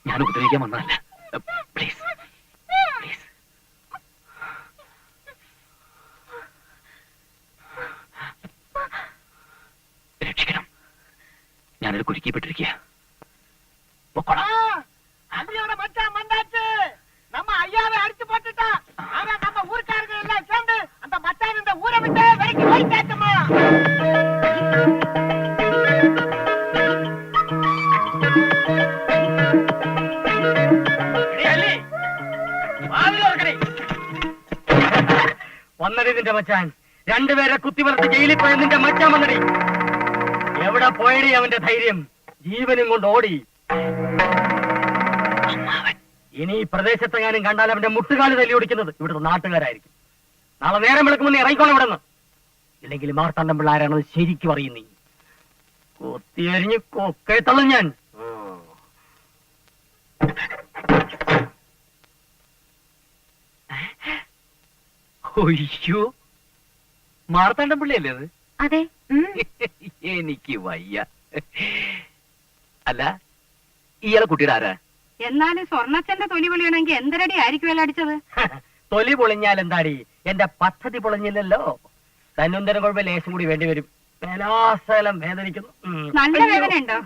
ഞാൻ ഉപദ്രവിക്കാൻ വന്നതല്ല. Please please. രക്ഷിക്കണം. ഞാനൊരു കുരുക്കിപ്പെട്ടിരിക്കുക. പൊക്കോളാം. அள்ளியோட மச்சான் வந்தாச்சு. நம்ம ஐயாவை அடிச்சு போட்டுட்டா. ஆனா நம்ம ஊர்க்காரங்க எல்லாம் சேர்ந்து அந்த மச்சான் இந்த ஊரை விட்டு வெளிக்கு போயிட்டாச்சுமா. വന്നടി നിന്റെ മച്ചാൻ. രണ്ടുപേരെ കുത്തിവളർത്ത് ജയിലിൽ പോയ നിന്റെ മച്ചാൻ വന്നടി. എവിടെ പോയടി അവന്റെ ധൈര്യം? ജീവനും കൊണ്ട് ഓടി. ഇനി ഈ പ്രദേശത്തെങ്ങാനും കണ്ടാൽ അവന്റെ മുട്ടുകാല് തല്ലി ഓടിക്കുന്നത് ഇവിടുത്തെ നാട്ടുകാരായിരിക്കും. നാളെ നേരം വിളക്കുമെന്ന് ഇറങ്ങിക്കോണം ഇവിടെ നിന്ന്. ഇല്ലെങ്കിൽ മാർത്താണ്ഡം പിള്ള ആരാണെന്ന് ശരിക്കും അറിയും നീ. കൊത്തിയരിഞ്ഞ് കൊക്കയത്തള്ളും ഞാൻ. ഒയ്യോ, മാർത്താണ്ഡം പിള്ളയല്ലേ അത്? അതെ. എനിക്ക് വയ്യ. അല്ല, ഇയാളെ കുട്ടിയുടെ ആരാ? എന്നാലും സ്വർണ്ണച്ചന്റെ തൊലി പൊളിയണമെങ്കിൽ എന്തരടി ആയിരിക്കുമല്ലോ അടിച്ചത്? തൊലി പൊളിഞ്ഞാൽ എന്താടി? എന്റെ പദ്ധതി പൊളിഞ്ഞില്ലല്ലോ. തന്നുന്തരം കുഴപ്പം ലേശം കൂടി വേണ്ടി വരും. വേലാസലം വേദനിക്കുന്നു. നല്ല വേദന ഉണ്ടോ?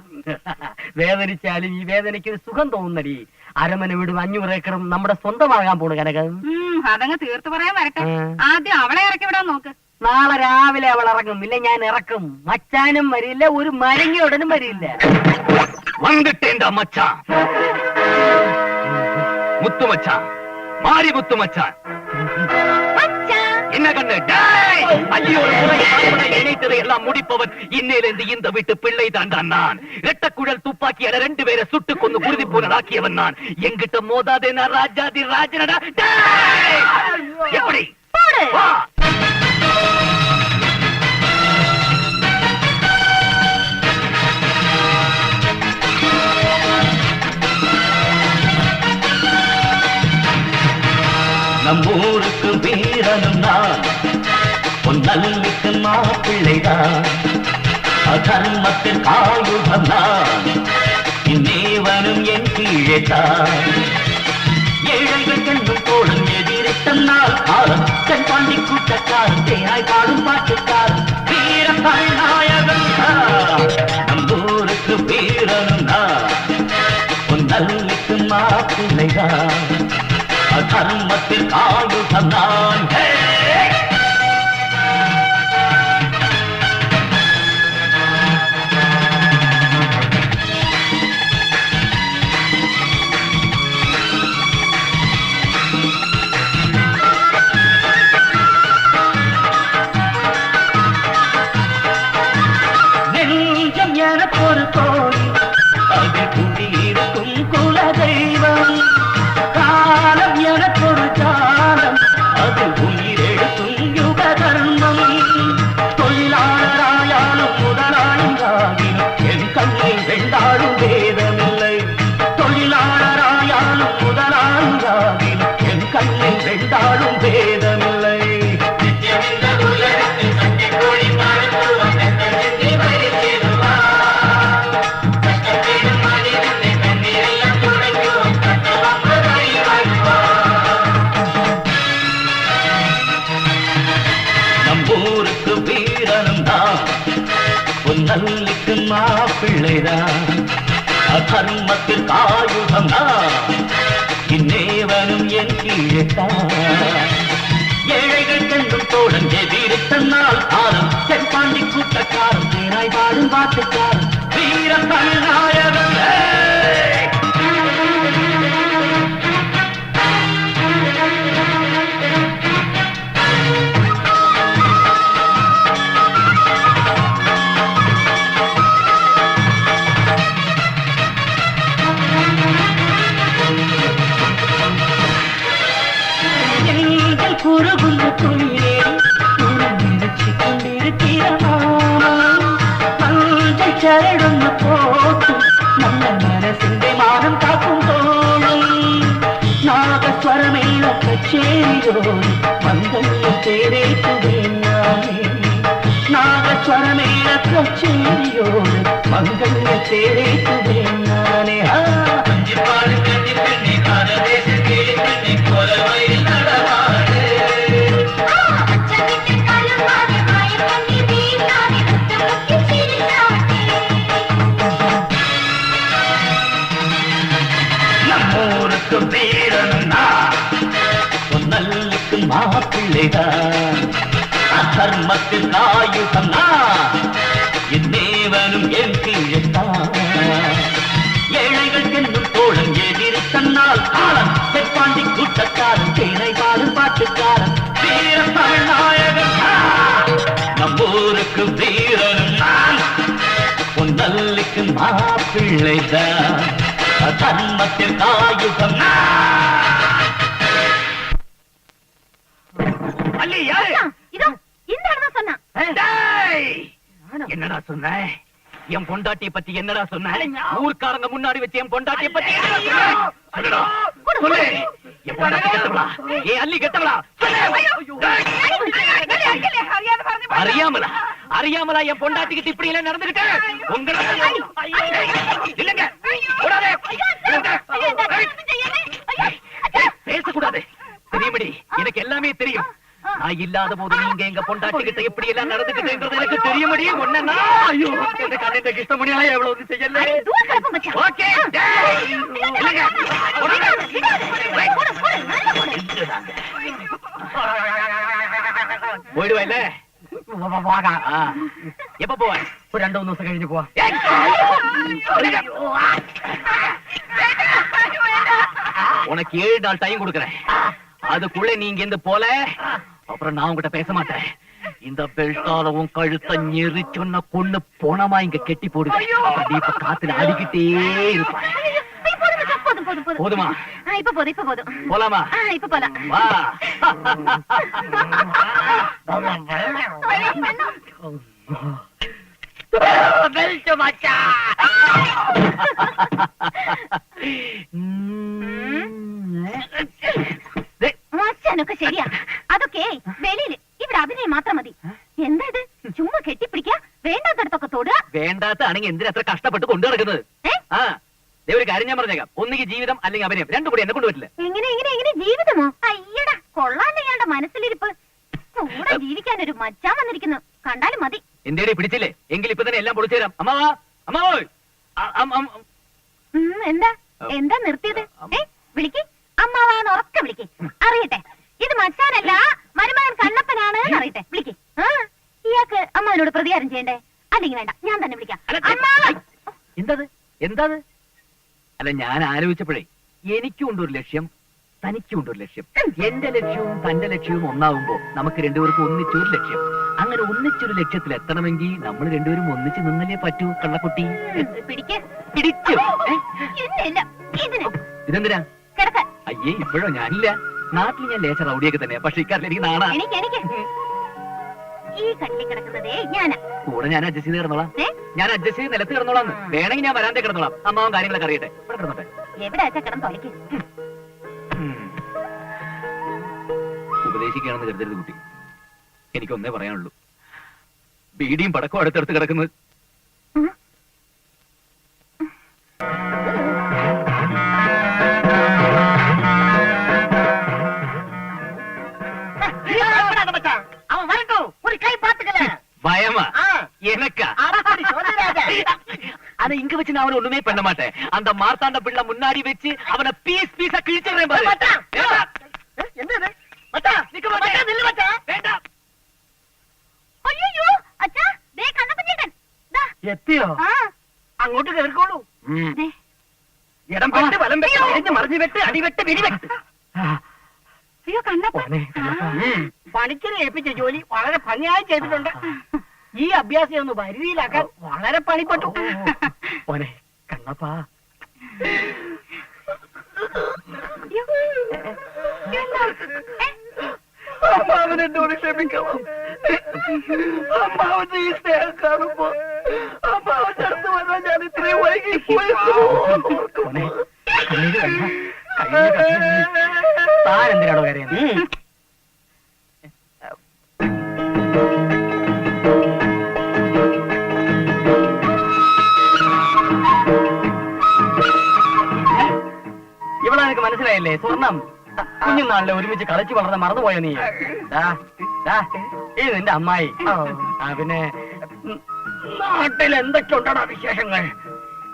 വേദനിച്ചാലും ഈ വേദനയ്ക്ക് ഒരു സുഖം തോന്നുന്നടി. അരമന വീടും 500 ഏക്കറും നമ്മുടെ സ്വന്തമാകാൻ പോണു കനക. അതങ്ങ് തീർത്തു പറയാൻ വരട്ടെ. ആദ്യം അവളെ ഇറക്കി വിടാൻ നോക്ക്. നാളെ രാവിലെ അവൾ ഇറങ്ങും. ഇല്ല ഞാൻ ഇറക്കും. മച്ചാനും വരില്ല, ഒരു മരങ്ങയോടനും വരില്ല. വന്നിട്ടേണ്ട മച്ചാൻ, മുത്തുമച്ചാൻ, മാരി മുത്തുമച്ചാൻ என்ன கண்ணு? ஐயோ, நினைத்ததை எல்லாம் முடிப்பவன் இன்னையிலிருந்து இந்த வீட்டு பிள்ளை தான் நான். ரெட்டக்குழல் துப்பாக்கியால 2 பேரை சுட்டு கொண்டு குருதி போனடாக்கியவன் நான். எங்கிட்ட மோதாதே, நான் ராஜாதி ராஜனடா. எப்படி? நம்மூருக்கு வீரனும் நான், பொன்னல்லிக்கு மாப்பிள்ளைதான், அதர்மத்தின் ஆயுதம் நான், இந்நேவனும் என் கீழே தான். ஏழைகள் கண்ணும் கோடும் எதிரிட்டனால் காலம், கண் பாண்டி கூட்டக்காரன், தேனாய் பாடும் பாட்டுக்காரன், வீர நாயகன் தான். நம்மூருக்கு வீரனும் நான், பொன்னல்லிக்கு மாப்பிள்ளைதான், அதர்மத்தில் ஆயுதம் நான். நெஞ்சம் எனக்கொரு கோடி, அதில் குடியிருக்கும் குலதெய்வம். காலம் எனக்கொரு காலம், அது உயிரெழுத்தும் யுக தர்மம். தொழிலாளராயாலும் முதலாளியாகினும் என் கண்ணில் வெண்டாடும் வேதமில்லை. தொழிலாளராயாலும் முதலாளியாகினும் என் கண்ணில் வெண்டாடும் வேதமில்லை. நம்மூருக்கு வீரனும் தான், பொன்னல்லிக்கு மாப்பிள்ளைதான், அதர்மத்தில் ஆயுதம் தான், இந்நேவனும் என் கீழேத்தான். ஏழைகள் கண்டும் தோழன் எதிரித்தனால் காலம், செப்பாண்டி கூட்டக்காரன், தேனாய் பாடும் பாட்டுக்காரன், வீர தமிழ்நாயகன். குறுகுண்டு துணியே நிறுத்தி கொண்டிருக்கிற மஞ்சள் சரடொன்று போட்டு நல்ல மனசிന്റെ மானம் காக்கும் தோளும். நாகஸ்வரமேள கச்சேரியோடு மங்கள்ய தேரேற்றுவேன் நானே. நாகஸ்வரமேள கச்சேரியோடு மங்கள்ய தேரேற்றுவேன் நானே. ஊருக்கு வீரனா பொன்னல்லுக்கு மாப்பிள்ளைதான் அധർമ്മത്തിൽ ஆயுதம்னா என் தேவனும் என் கீழத்தான் ஏழைகள் என்னும் தோழன் எதிரி தன்னால் காலம் செப்பாண்டி கூட்டக்காரன் தேனை பாடும் பாட்டுக்காரன் வீர தமிழ்நாயகன் நம்மூருக்கு வீரனும் நான் பொன்னல்லுக்கு மாப்பிள்ளைதான் அധർമ്മத்தில் ஆயுதம் அல்லி யாரு இதோ இந்த இடம்தான் சொன்னான். என்னடா சொன்ன? என் பொண்டாட்டிய பத்தி என்னடா சொன்ன? ஊர்க்காரங்க முன்னாடி வச்சு என் பொண்டாட்டிய பத்தி என்னடா சொன்ன? சொல்லுடா, சொல்லு. என் பொண்டாட்டி கெட்டவளா? ஏன் அள்ளி கெட்டவளா? அறியாமலா அறியாமலா என் பொண்டாட்டிக்கிட்ட இப்படி எல்லாம் நடந்துகிட்டு உங்களை இல்லங்க பேசக்கூடாது. தெரியுமடி, எனக்கு எல்லாமே தெரியும். நான் இல்லாத போது நீங்க எங்க பொண்டாட்டிக்கிட்ட எப்படி எல்லாம் நடந்துக்கிட்டேன்றது எனக்கு தெரியுமடி. ஒன்னா ஐயோ இந்த கண்ணிட்ட கிருஷ்ணமணியா எவ்வளவு செய்யல. ஓகே போயிடுவா இல்ல? எப்ப போவ? ஒரு 2-3 ദിവസം കഴിഞ്ഞ് പോവാ. உனக்கு 7 நாள் டைம் கொடுக்கறேன். அதுக்குள்ள நீங்க இருந்து போல அப்புறம் நான் உங்ககிட்ட பேச மாட்டேன். இந்த பெல்ட்டால உன் கழுத்தை நெரிச்சொன்ன கொண்டு போனமா இங்க கெட்டி போடுவேன். இப்ப காத்துல அடிக்கிட்டே இருப்பான். போதுமா? இப்ப போதும். போலாமா? இப்ப போலாம். வா. മച്ചാനൊക്കെ ശരിയാ. അതൊക്കെ വെളിയില്. ഇവിടെ അഭിനയം മാത്രം മതി. എന്താ ഇത്? ചുമ്മാ കെട്ടിപ്പിടിക്കാ, വേണ്ടാത്തടത്തൊക്കെ തൊടുക. വേണ്ടാത്താണെങ്കിൽ എന്തിനാ അത്ര കഷ്ടപ്പെട്ട് കൊണ്ടു നടക്കുന്നത്? ആ ഒരു കാര്യം ഞാൻ പറഞ്ഞേക്കാം. ഒന്നുകിൽ ജീവിതം അല്ലെങ്കിൽ അഭിനയം, രണ്ടും കൂടി എന്നെ കൊണ്ട് പറ്റില്ല. എങ്ങനെ ജീവിതമോ? അയ്യടാ, കൊള്ളാണ്ട് ഇയാളുടെ മനസ്സിലിരിപ്പ്. കൂടെ ജീവിക്കാൻ ഒരു മച്ചാൻ വന്നിരിക്കുന്നു. കണ്ടാലും മതി. എന്തേടി പിടിച്ചില്ലേ? എങ്കിൽ ഇപ്പൊ തന്നെ എല്ലാം പൊളിച്ചു തരാം. അമ്മാവാ, അമ്മാവോയ്. എന്താ നിർത്തിയത്? വിളിക്ക്, അമ്മാവാന്ന് ഉറക്കെ വിളിക്ക്. അറിയട്ടെ, ഇത് മച്ചാനല്ല, മരുമകൻ കണ്ണപ്പനാണ് അറിയട്ടെ. വിളിക്ക്. ഇയാൾക്ക് അമ്മാവനോട് പ്രതികാരം ചെയ്യണ്ടേ? അല്ലെങ്കിൽ വേണ്ട, ഞാൻ തന്നെ വിളിക്കാം. എന്താത്? അല്ല, ഞാൻ ആലോചിച്ചപ്പോഴേ എനിക്കുണ്ടൊരു ലക്ഷ്യം, തനിക്കുണ്ടൊരു ലക്ഷ്യം. എന്റെ ലക്ഷ്യവും തന്റെ ലക്ഷ്യവും ഒന്നാവുമ്പോ നമുക്ക് രണ്ടുപേർക്കും ഒന്നിച്ചൊരു ലക്ഷ്യം. അങ്ങനെ ഒന്നിച്ചൊരു ലക്ഷ്യത്തിൽ എത്തണമെങ്കിൽ നമ്മൾ രണ്ടുപേരും ഒന്നിച്ച് നിന്നല്ലേ പറ്റൂ. കള്ളക്കുട്ടി പിടിച്ചു. ഇതെന്തിനാ? അയ്യേ, ഇപ്പോഴോ? ഞാനില്ല. നാട്ടിൽ ഞാൻ ലേശ റൗഡിയൊക്കെ തന്നെ. പക്ഷെ ഇക്കാരിൽ എനിക്ക് നാണാ. ഈ കട്ടിൽ കിടക്കുന്നതേ ഞാനാ. കൂടെ ഞാൻ അഡ്ജസ്റ്റ് ചെയ്ത് കിടന്നോളാം. ഞാൻ അഡ്ജസ്റ്റ് ചെയ്ത് നിലത്ത് കിടന്നോളാം. വേണമെങ്കിൽ ഞാൻ വരാതെ കിടന്നോളാം. അമ്മാവൻ കാര്യങ്ങളൊക്കെ അറിയട്ടെ. ഇവിടെ കിടന്നോട്ടെ. എവിടെ വെച്ചാ കിടന്ന് തൊലയ്ക്ക്. ഉപദേശിക്കുകയാണെന്ന് കരുതരുത് കുട്ടി. എനിക്കൊന്നേ പറയാനുള്ളൂ. ബീഡിയും പടക്കവും അടുത്തടുത്ത് കിടക്കുന്നത്. பயமா எனக்கா? ஆனா இங்க வச்சு நான் அவனை ஒண்ணுமே பண்ண மாட்டேன். அந்த மார்த்தாண்ட பிள்ளை முன்னாடி வச்சு அவனை பீஸ் பீஸா கிழிச்சிடுறேன் பாரு. അയ്യോ അച്ഛാ, ദേ കണ്ണപ്പൻ ചേട്ടൻ. എത്തിയോ? അങ്ങോട്ട് കേറിക്കോളൂ. ഇടം വെട്ട്, വലം വെട്ട്, തിരിഞ്ഞ് മറിഞ്ഞു വെട്ട്, അടിവെട്ട്, പിടിവെട്ട്. അയ്യോ കണ്ണപ്പൻ, പണിക്കരെ ഏൽപ്പിച്ച ജോലി വളരെ ഭംഗിയായി ചെയ്തിട്ടുണ്ട്. ഈ അഭ്യാസം ഒന്ന് വരുതിയിലാക്കാൻ വളരെ പണിപ്പെട്ടു. ഓനെ കണ്ണപ്പാ, അമ്മാവനെന്നോട് ക്ഷമിക്കണം. അമ്മാവന്റെ ഈ സ്നേഹം കാണുമ്പോ അമ്മാവന്റെ അടുത്ത് വന്നാൽ ഞാൻ ഇത്രയും വൈകിപ്പോയി. താൻ എന്തിനാണോ കരയുന്നത്? ഇവിടെ എനിക്ക് മനസ്സിലായില്ലേ? സ്വർണം കുഞ്ഞുനാളിലെ ഒരുമിച്ച് കളിച്ചു വളർന്ന മറന്നുപോയ നീ. ഇത് നിന്റെ അമ്മായി. പിന്നെ നാട്ടിൽ എന്തൊക്കെ ഉണ്ടാ വിശേഷങ്ങൾ?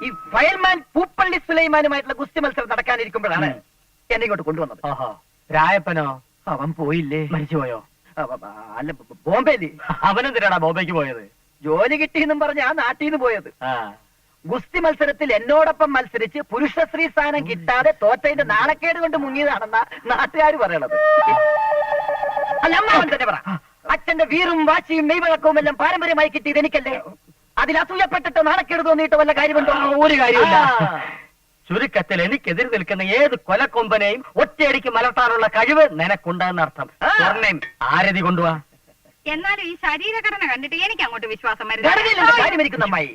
ഈ ഫയൽമാൻ പൂപ്പള്ളി സുലൈമാനുമായിട്ടുള്ള ഗുസ്തി മത്സരം നടക്കാനിരിക്കുമ്പോഴാണ് എന്നെ ഇങ്ങോട്ട് കൊണ്ടുവന്നത്. ഓഹോ, രായപ്പനോ? അവൻ പോയില്ലേ? മരിച്ചുപോയോ? അല്ല, ബോംബെയില്. അവനെന്തിനാടാ ബോംബെക്ക് പോയത്? ജോലി കിട്ടിയെന്നും പറഞ്ഞ ആ നാട്ടിൽ നിന്ന് പോയത്. ആ, ഗുസ്തി മത്സരത്തിൽ എന്നോടൊപ്പം മത്സരിച്ച് പുരുഷ സ്ത്രീ സ്ഥാനം കിട്ടാതെ തോറ്റതിന്റെ നാണക്കേട് കൊണ്ട് മുങ്ങിയതാണെന്ന നാട്ടുകാർ പറയണത്. അല്ല, അമ്മാവൻ തന്നെ പറ. അച്ഛന്റെ വീറും വാശിയും മെയ്വഴക്കവും എല്ലാം പാരമ്പര്യമായി കിട്ടിയത് എനിക്കല്ലേ? അതിൽ അസൂയപ്പെട്ടിട്ടോ നാണക്കേട് തോന്നിയിട്ടോ വല്ല കാര്യമുണ്ടോ? ഒരു കാര്യമില്ല. ആ. ചുരുക്കത്തിൽ എനിക്കെതിരെ നിൽക്കുന്ന ഏത് കൊലക്കൊമ്പനെയും ഒറ്റയടിക്ക് മലർത്താനുള്ള കഴിവ് നിനക്കുണ്ടെന്നർത്ഥം. സ്വർണ്ണയും ആരതി കൊണ്ടുവാ. എന്നാലും ഈ ശരീരഘടന കണ്ടിട്ട് എനിക്ക് അങ്ങോട്ട് വിശ്വാസം ഘടനയിലെന്ത് കാര്യമിരിക്കുന്ന അമ്മായി?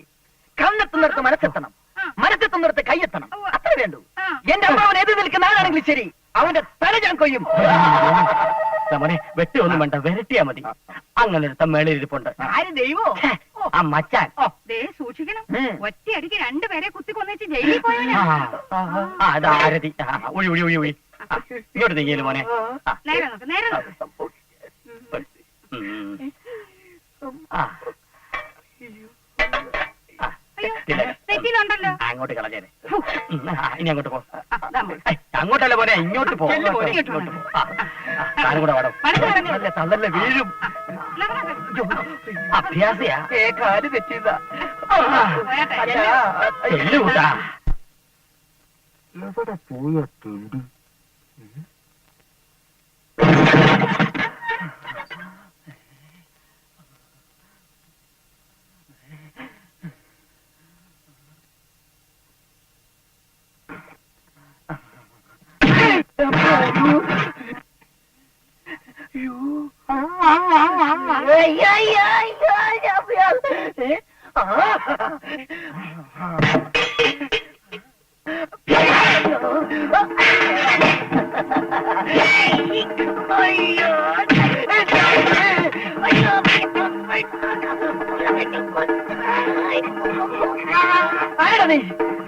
കണ്ണെത്തുന്നിടത്ത് മനസ്സെത്തണം, മനസ്സെത്തുന്നിടത്ത് കൈയെത്തണം, അത്ര വേണ്ടു. എന്റെ അമ്മാവൻ എതിർ നിൽക്കുന്ന ആളാണെങ്കിലും ശരി, അവന്റെ തല ഞാൻ കൊയ്യും. മോനെ, വെട്ടി ഒന്നും വേണ്ട, വിരട്ടിയാ മതി. അങ്ങനെ ഒരു തമ്മേളിരിപ്പുണ്ട്. ആര് ദൈവോ? ആ മച്ചാൻ. ദേ സൂക്ഷിക്കണം, ഒറ്റയടിക്ക് രണ്ടുപേരെ കുത്തിക്കൊന്നിച്ച് ജയിലിൽ പോയാ. അത് ആരതി. ഒഴി ഒഴി ഒഴി ഒഴി. ഇങ്ങോട്ട് നീങ്ങിയല്ലോ മോനെ. നേരെ നോക്ക്, നേരെ നോക്ക്. നെറ്റിയിലുണ്ടല്ലോ. അങ്ങോട്ട് കളഞ്ഞേരെ. ഇനി അങ്ങോട്ട് പോ. അങ്ങോട്ടല്ല പോനെ, ഇങ്ങോട്ട് പോ. ഇങ്ങോട്ട് പോ. താനും കൂടെ വാടോ. നല്ല തള്ളല്ലേ വീഴും. അഭ്യാസിയാ. കാല് തെറ്റിയതാ. ചെല്ലുകൂട്ടാ. എവിടെ പോയ തുണ്ടി?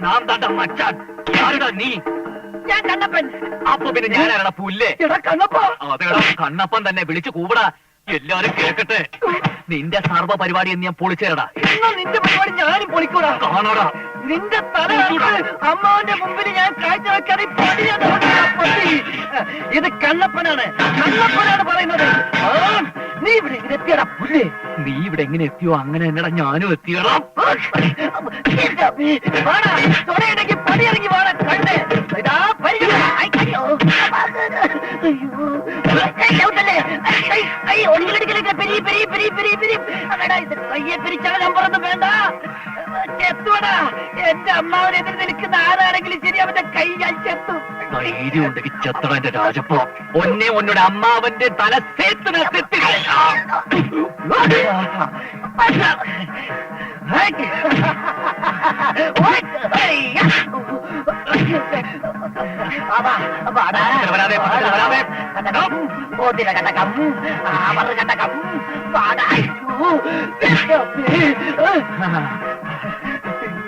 നാം തന്റെ മച്ചാൻ. ആരുടാ നീ? ഞാൻ കണ്ണപ്പൻ. അപ്പൊ പിന്നെ ഞാനാരാടാ പുല്ലേ? എടാ കണ്ണപ്പ. അതേടാ കണ്ണപ്പൻ തന്നെ. വിളിച്ചു കൂവിടാ, എല്ലാരും കേക്കട്ടെ. നിന്റെ സർവ്വ പരിപാടി എന്ന് ഞാൻ പൊളിച്ചേരടാ. എന്നാ നിന്റെ പരിപാടി ഞാനും പൊളിക്കൂടാ. കാണാടാ. നിന്റെ തല അമ്മാവന്റെ മുമ്പിൽ ഞാൻ കാഴ്ചവെക്കാതെ ഇത് കണ്ണപ്പനാണ്, കണ്ണപ്പനാണ് പറയുന്നത്. നീ ഇവിടെ ഇങ്ങനെ എത്തിയടാ പുല്ലേ. നീ ഇവിടെ എങ്ങനെ എത്തിയോ അങ്ങനെ എന്നടാ ഞാനും എത്തിയടാ. തുണയുണ്ടെങ്കിൽ പണിയിറങ്ങി വേണം കണ്ട്. ഇതാ കയ്യെ പിരിച്ചാൽ നമ്പറൊന്നും വേണ്ട. ചെത്തുവടാ. എന്റെ അമ്മാവനെതിരെ നിൽക്കുന്ന ആരാണെങ്കിലും ശരി, അവന്റെ കൈ ഞാൻ ചെത്തും. ധൈര്യം ഉണ്ടെങ്കിൽ ചെത്തട എന്റെ രാജപ്പോ. ഒന്നേ ഒന്നോട് അമ്മാവന്റെ തല സേത്തിന്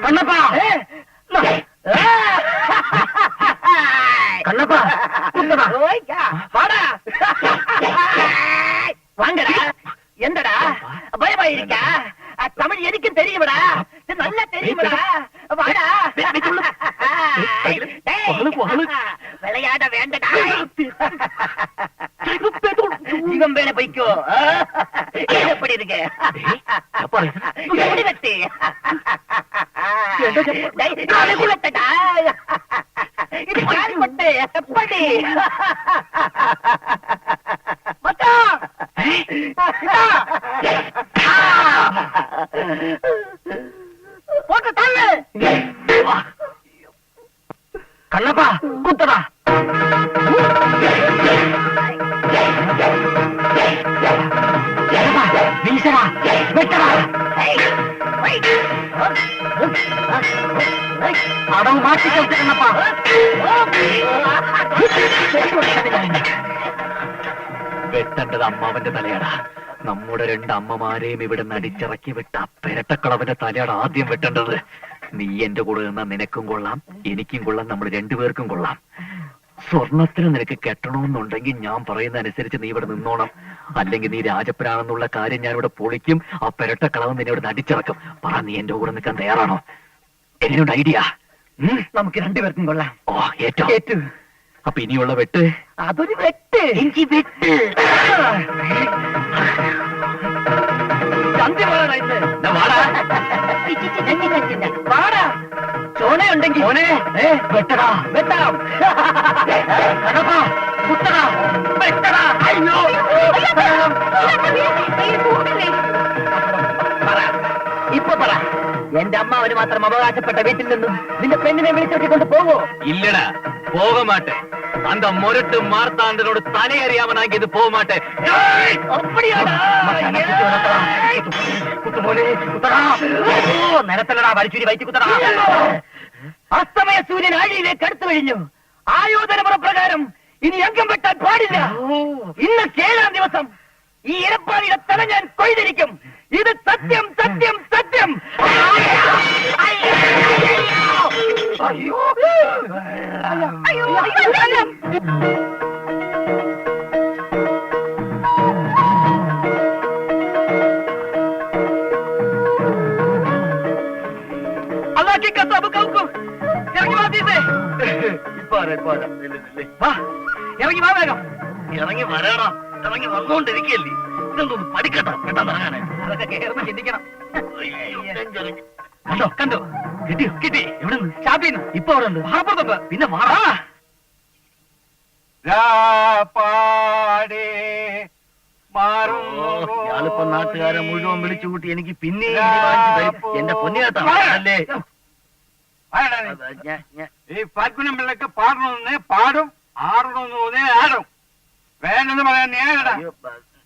കണ്ണപ്പ കണ്ണപ്പ വാങ്ങടാ. എന്തടാ பயமாயிருக்கா? தமிழ் எனக்கும் தெரியுமடா, நல்லா தெரியுமடா. வாடா. விளையாட வேண்டடா. இவன் வேலை போய்க்கோ. எப்படி இருக்கு? முடிவெட்டு குளத்தடா. இது கால்பட்டு எப்படி போட்டு தள்ளு. கண்ணப்பா குத்தடா. வீசடா, வெட்டடா. அடவு மாட்டி கண்ணப்பா. വെട്ടേണ്ടത് അമ്മാവന്റെ തലയാടാ. നമ്മുടെ രണ്ട് അമ്മമാരെയും ഇവിടെ നടിച്ചിറക്കി വിട്ട പെരട്ടക്കളവന്റെ തലയാണ് ആദ്യം വെട്ടേണ്ടത്. നീ എന്റെ കൂടെ നിന്നാ നിനക്കും കൊള്ളാം, എനിക്കും കൊള്ളാം, നമ്മൾ രണ്ടുപേർക്കും കൊള്ളാം. സ്വർണത്തിന് നിനക്ക് കെട്ടണമെന്നുണ്ടെങ്കിൽ ഞാൻ പറയുന്ന അനുസരിച്ച് നീ ഇവിടെ നിന്നോണം. അല്ലെങ്കിൽ നീ രാജപ്പനാണെന്നുള്ള കാര്യം ഞാൻ ഇവിടെ പൊളിക്കും. ആ പെരട്ടക്കളവൻ നിന്നെ ഇവിടെ നടിച്ചിറക്കും. പറ, നീ എന്റെ കൂടെ നിൽക്കാൻ തയ്യാറാണോ? എങ്ങനെയുണ്ട് ഐഡിയ? നമുക്ക് രണ്ടുപേർക്കും കൊള്ളാം. ഓ ഏറ്റവും ഏറ്റു. അപ്പൊ ഇനിയുള്ള വെട്ട് അതൊരു വെട്ട് എനിക്ക് വിട്ട് ചന്തി വേണം ഇന്ന്. ദാ വാടാ. വാടാ. ചോണയുണ്ടെങ്കിൽ വെട്ടടാ വെട്ടാം കടപ്പാ, കുത്തടാ, വെട്ടടാ. അയ്യോ പറ. ഇപ്പൊ പറ, എന്റെ അമ്മാവന് മാത്രം അവകാശപ്പെട്ട വീട്ടിൽ നിന്നും നിന്റെ പെണ്ണിനെ വിളിച്ചെത്തിക്കൊണ്ട് പോവോ? இல்லடா போக மாட்டேன் அந்த முரட்டு மார்த்தாண்டனோட தலையறியாமனாங்க இது போக மாட்டேன் அப்படியாടാ? കുത്തുമോനെ, കുത്തടാ. ഓ, നിരത്തലടാ വലിച്ചൂരി വയറ്റി കുത്തടാ. അസ്തമയ സൂര്യൻ ആഴിയിലേക്ക് അടുത്തു കഴിഞ്ഞു. ആയോധനമുറ പ്രകാരം ഇനി അംഗം വെട്ടാൻ പാടില്ല. ഇന്ന് 7-ാം ദിവസം ഈ ഇരപ്പാടിയുടെ തല ഞാൻ കൊയ്തിരിക്കും. ഇത് സത്യം സത്യം സത്യം. അയ്യോ അല്ലാക്കി കസാബ് കൗക്കും. ഇറങ്ങി വാ ദീസേ. വാ, ഇറങ്ങി വാ വേഗം. ഇറങ്ങി വരാടാ. ഇറങ്ങി വന്നോണ്ടിരിക്കല്ലേ. ഇതൊന്നും പഠിക്കട്ടെ പെട്ടെന്ന് ഇറങ്ങാനായിട്ട്. അതൊക്കെ കേറുമ്പോ ചിന്തിക്കണം. കണ്ടോ കണ്ടോ കിട്ടിയോ കിട്ടി എവിടെ നിന്ന് ഷാപ്പിന്ന് ഇപ്പൊ അവിടെ ഉണ്ട് മലപ്പുറത്ത്. പിന്നെ വാടാ രാപ്പാടേ മാറുന്നു. ഇയാളിപ്പോ നാട്ടുകാരെ മുഴുവൻ വിളിച്ചു കൂട്ടി എനിക്ക് പിന്നെ എന്റെ പൊന്നിയേട്ടാ അല്ലേ ഈ ഫാൽഗുനം പിള്ളക്ക് പാടണമെന്ന് പാടും, ആടണമെന്ന് തോന്നിയ ആടും. വേണ്ടെന്ന് പറയാൻ നീ ആരടാ?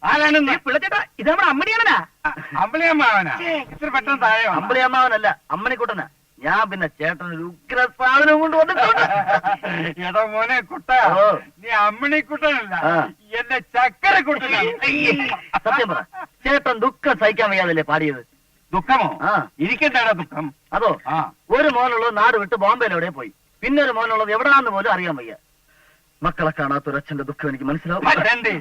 ആരാണെന്ന് പിള്ളച്ചേട്ടാ, ഇത് നമ്മുടെ അമ്മണിയാണനാ. അമ്പളിയമ്മാവനാ? ഇത്ര പെട്ടെന്ന് താഴെ വന്നോ? അമ്പളിയമ്മാവനല്ല, അമ്മണിക്കുട്ടനാ. ഞാൻ പിന്നെ ചേട്ടനൊരു ഉഗ്ര സാധനം കൊണ്ട് വന്നിട്ടുണ്ട്. എടാ മോനെ കുട്ട, ഓ. നീ അമ്മിണിക്കുട്ടനല്ല, ആ. എന്റെ ചക്കരക്കുട്ടനാണ്. സത്യം പറ, ചേട്ടൻ ദുഃഖം സഹിക്കാൻ വയ്യാതല്ലേ പാടിയത്? ദുഃഖമോ? ആ. ഇരിക്കണ്ടാടാ ദുഃഖം. അതോ, ആ. ഒരു മോനുള്ളത് നാട് വിട്ട് ബോംബെയിലെവിടെ പോയി. പിന്നെ ഒരു മോനുള്ളത് എവിടാന്ന് പോലും അറിയാൻ വയ്യ. മക്കളെ കാണാത്തൊരച്ഛന്റെ ദുഃഖം എനിക്ക് മനസ്സിലാവും. മറ്റേ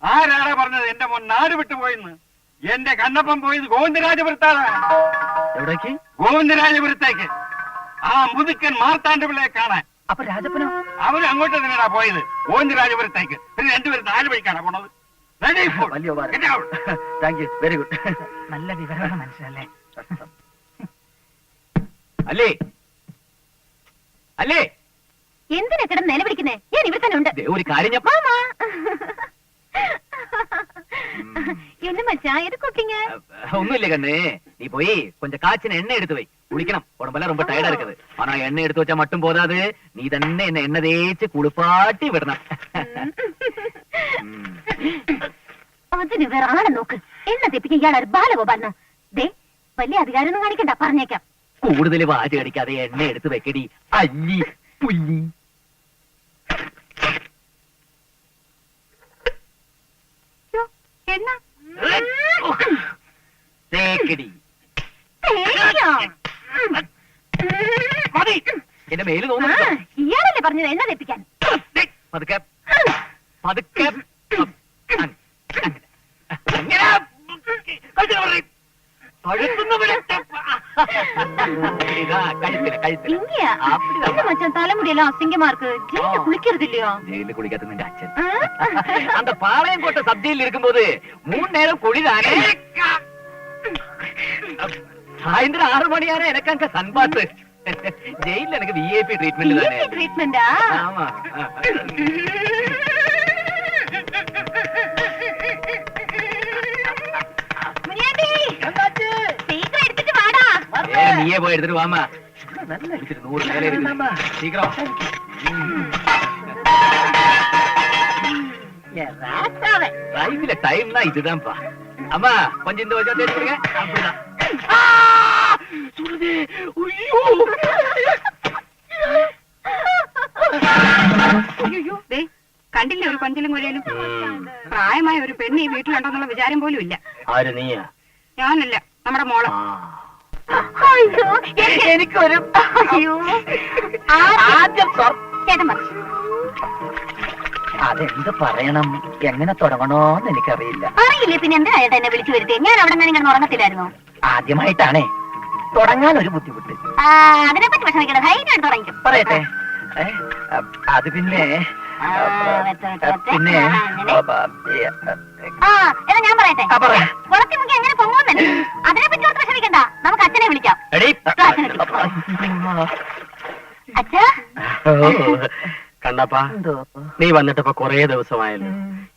ആരാടാ പറഞ്ഞത് എന്റെ മോൻ നാട് വിട്ടു പോയിന്ന്? എന്റെ കണ്ണപ്പൻ പോയത് ഗോവിന്ദരാജപുരത്താണ്. എവിടേക്ക്? ഗോവിന്ദരാജപുരത്തേക്ക്. ആ മുതുക്കൻ മാർത്താണ്ഡ പിള്ളയെ കാണാൻ. അപ്പൊ രാജപ്പനോ? അവര് അങ്ങോട്ട് തന്നെയാ പോയത്, ഗോവിന്ദരാജപുരത്തേക്ക്. പിന്നെ രണ്ടുപേരും 4 വഴിക്കാണ് പോണത്. Ready for- വലിയ Get out. Thank you, very good. നല്ല വിവരമാണ് മനസ്സിലല്ലേ? അല്ലേ അല്ലേ എന്തിനാ കിടന്ന് നിലവിളിക്കുന്നേ? ഞാൻ ഇവിടെ തന്നെ ഉണ്ട്. ദേ, ഒരു കാര്യം ഞാൻ മാമാ. என்ன மச்சான், எது கூப்பிட்டீங்க? ஒண்ணும் இல்ல கண்ணு, நீ போய் கொஞ்சம் காய்ச்சின எண்ணெய் எடுத்து வை, குளிக்கணும். உடம்பெல்லாம் ரொம்ப டயர்டா இருக்குது. ஆனா எண்ணெய் எடுத்து வச்சா மட்டும் போதாது, நீ തന്നെ என்ன எண்ணெய் தேய்ச்சு കുളിപ്പാട്ടി വിടണം. അതിന് വേറെ ആളെ നോക്ക്. എണ്ണ തെപ്പിക്കാൻ ഇയാളൊരു ബാലഗോപാലനോ? ദേ, വലിയ അധികാരമൊന്നും കാണിക്കണ്ട, പറഞ്ഞേക്കാം. കൂടുതൽ വാച് കടിക്കാതെ എണ്ണ എടുത്ത് വെക്കടി, അല്ലി പുല്ലി. എണ്ണ തേക്കടി. തേങ്ങയോ? മതി, എന്റെ മേല് തോന്നുന്നു. ഇയാളല്ലേ പറഞ്ഞത് എണ്ണ തെപ്പിക്കാൻ? പതുക്കെ പതുക്കെ അങ്ങനെ ഇങ്ങയാ? என்ன மச்சான், தலைமுடியெல்லாம் அசிங்கமா இருக்கு. ஜெயில குளிக்கிறது இல்லையா? ജയിലിൽ കുളിക്കാത്ത നിന്റെ അച്ഛൻ அந்த பாளையங்கோட்டை சப்ஜெயில் இருக்கும்போது 3 நேரம் குளிதானே. சாயந்தரம் 6 மணியானே எனக்கு அங்க சன்பாத்து. ஜெயில எனக்கு விஐபி ட்ரீட்மெண்ட் தானே. ட்ரீட்மெண்டா? ஆமா. முனியாண்டி, சீக்கிரம் எடுத்துட்டு வாடா. நீயே போய் எடுத்துட்டு வாமா. 100 வேலை இருக்கு, சீக்கிரம். ராசாவே. லைஃப்ல டைம்னா இதுதான்ப்பா. அம்மா கொஞ்சம் இந்த வச்சா தேடிடுங்க. அப்படிதான். சுடுதே. ஐயோ. അയ്യോ, ദേ കണ്ടില്ലേ ഒരു കൊഞ്ചലും കൊഴയിലും? പ്രായമായ ഒരു പെണ്ണ് ഈ വീട്ടിലുണ്ടെന്നുള്ള വിചാരം പോലും ഇല്ല. ആര് നീയാ? ഞാനല്ല, നമ്മുടെ മോള്. അയ്യോ, എനിക്കൊരു അയ്യോ. ആദ്യം ചേട്ടൻ പറഞ്ഞു. അതെന്ത് പറയണം, എങ്ങനെ തുടങ്ങണോന്ന് എനിക്കറിയില്ല. അറിയില്ലേ പിന്നെ എന്തിനാ ചേട്ടൻ എന്നെ വിളിച്ചു വരുത്തിയത്? ഞാൻ അവിടെ നിന്ന് ഇങ്ങനെ ഉറങ്ങത്തില്ലായിരുന്നു. ആദ്യമായിട്ടാണേ തുടങ്ങാൻ ഒരു ബുദ്ധിമുട്ട്. അതിനെപ്പറ്റി വിഷമിക്കണം, ധൈര്യമായിട്ട് തുടങ്ങിക്കും. പറയട്ടെ, അത് പിന്നെ പിന്നെ ആ എന്നാ ഞാൻ പറയട്ടെ ആ, പറ. കുളത്തിൽ മുക്കി എങ്ങനെ പൊങ്ങുന്നല്ലേ അതിനെ പറ്റി ഓർത്ത് വിഷമിക്കണ്ട നമുക്ക് അച്ഛനെ വിളിക്കാം അച്ഛാ കണ്ടപ്പാ നീ വന്നിട്ടിപ്പോ കൊറേ ദിവസമായല്ലോ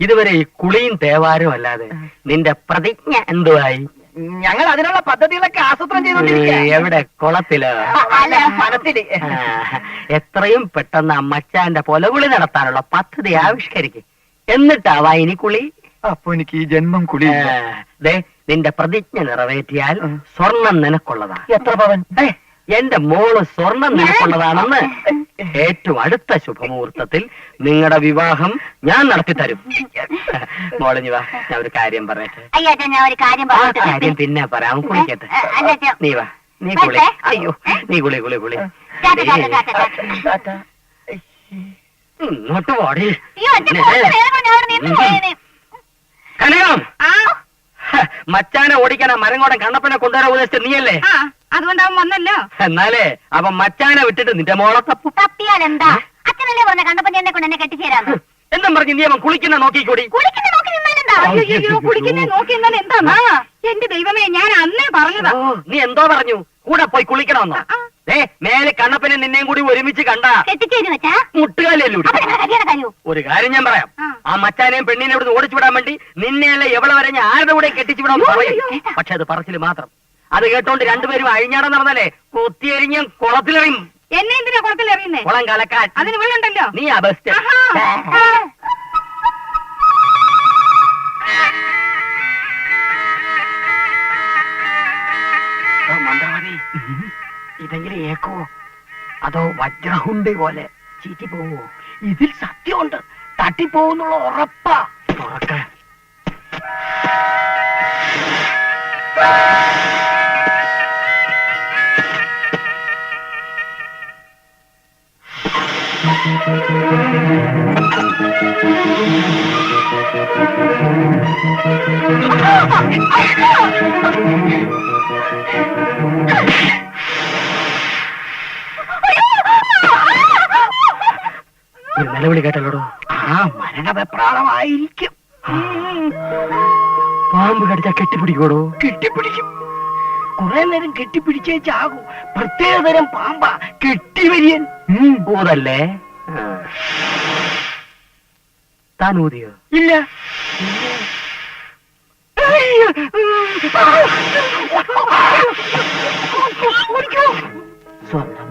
ഇതുവരെ ഈ കുളിയും തേവാരും അല്ലാതെ നിന്റെ പ്രതിജ്ഞ എന്തുവായി? ഞങ്ങൾ അതിനുള്ള പദ്ധതികളൊക്കെ ആസൂത്രണം എവിടെ? കുളത്തില്? മനസ്സില് എത്രയും പെട്ടെന്ന് അമ്മച്ചാന്റെ പൊലകുളി നടത്താനുള്ള പദ്ധതി ആവിഷ്കരിക്കും. എന്നിട്ടാവാ ഇനി കുളി. അപ്പൊ എനിക്ക് ഈ ജന്മം കുളി ദേ നിന്റെ പ്രതിജ്ഞ നിറവേറ്റിയാൽ സ്വർണം നിനക്കുള്ളതാ. എത്ര പവൻ? എന്റെ മോള് സ്വർണം നിനക്കുള്ളതാണെന്ന് ഏറ്റവും അടുത്ത ശുഭമുഹൂർത്തത്തിൽ നിങ്ങളുടെ വിവാഹം ഞാൻ നടത്തിത്തരും. മോളിഞ്ഞു വാ, ഞാൻ ഒരു കാര്യം പറയട്ടെ. അയ്യോ അച്ഛാ ഞാൻ ഒരു കാര്യം ആ പറയട്ടെ കാര്യം പിന്നെ പറയാം, കുളിക്കട്ടെ. അല്ല അച്ഛാ നീ വാ, നീ കുളി. അയ്യോ നീ കുളി കുളി കുളി. ഇങ്ങോട്ട് പോടി. അയ്യോ അച്ഛൻ കുറച്ച് നേരം കൊണ്ട് അവിടെ നിന്ന് പോയേനെ. കനകം, മച്ചാനെ ഓടിക്കാൻ ആ മരങ്ങോടൻ കണ്ണപ്പനെ കൊണ്ടുവരാൻ ഉദ്ദേശിച്ചത് നീയല്ലേ? ആ അതുകൊണ്ട് അവൻ വന്നല്ലോ. എന്നാലേ അവൻ മച്ചാനെ വിട്ടിട്ട് നിന്റെ മോളെ തപ്പും. തപ്പിയാൽ എന്താ? അച്ഛനല്ലേ പറഞ്ഞ കണ്ടപ്പൻ എന്നെ കൊണ്ട് എന്നെ കെട്ടിച്ചേരാന്ന്. എന്നും പറഞ്ഞ് നീ അവൻ കുളിക്കുന്ന നോക്കിക്കൂടി. കുളിക്കുന്ന നോക്കി നിന്നാലെന്താ? അയ്യോ കുളിക്കുന്നേ നോക്കി എന്നാൽ എന്താ? എന്റെ ദൈവമേ, ഞാൻ അന്നേ പറഞ്ഞതാ. ഓ, നീ എന്തോ പറഞ്ഞു? കൂടെ പോയി കുളിക്കണമെന്നോ? മേലെ കണ്ണപ്പനെ നിന്നെയും കൂടി ഒരുമിച്ച് കണ്ട കെട്ടിച്ചേരി വെച്ചാ മുട്ടുകാലൂടി. അപ്പൊ നിങ്ങളെ കല്യാണം കഴിയൂ. ഒരു കാര്യം ഞാൻ പറയാം, ആ മച്ചാനെയും പെണ്ണിനെ ഇവിടെ ഓടിച്ചു വിടാൻ വേണ്ടി നിന്നെയല്ല എവിടെ വരെ ഞാൻ ആരുടെ കൂടെ കെട്ടിച്ചു വിടാൻ പറയും. പക്ഷെ അത് പറച്ചില് മാത്രം. അത് കേട്ടോണ്ട് രണ്ടുപേരും അഴിഞ്ഞാടം നടന്നല്ലേ കുത്തിയെരിഞ്ഞ് കുളത്തിലെറിയും. എന്നെ എന്തിനാ കുളത്തിൽ എറിയുന്നേ? കുളം കലക്കാൻ അതിന് വെള്ളമുണ്ടല്ലോ. നീ ആ ബെസ്റ്റ്. മന്ത്രവാദി, ഇതെങ്കിലും ഏക്കോ അതോ വജ്രഹുണ്ടി പോലെ ചീറ്റി പോവോ? ഇതിൽ സത്യമുണ്ട്, തട്ടിപ്പോന്നുള്ള ഉറപ്പാ. തുറക്ക. ഒരു നിലവിളി കേട്ടല്ലോടോ. ആ മരണവെപ്രാളമായിരിക്കും. പാമ്പ് കടിച്ചാ കെട്ടിപ്പിടിക്കോടോ? കെട്ടിപ്പിടിക്കും. കുറെ നേരം കെട്ടിപ്പിടിച്ചേച്ചാകൂ. പ്രത്യേകതരം പാമ്പാ, കെട്ടിവരിയൻ. ഊതല്ലേ? താൻ ഊതിയോ? ഇല്ല. സ്വർണം?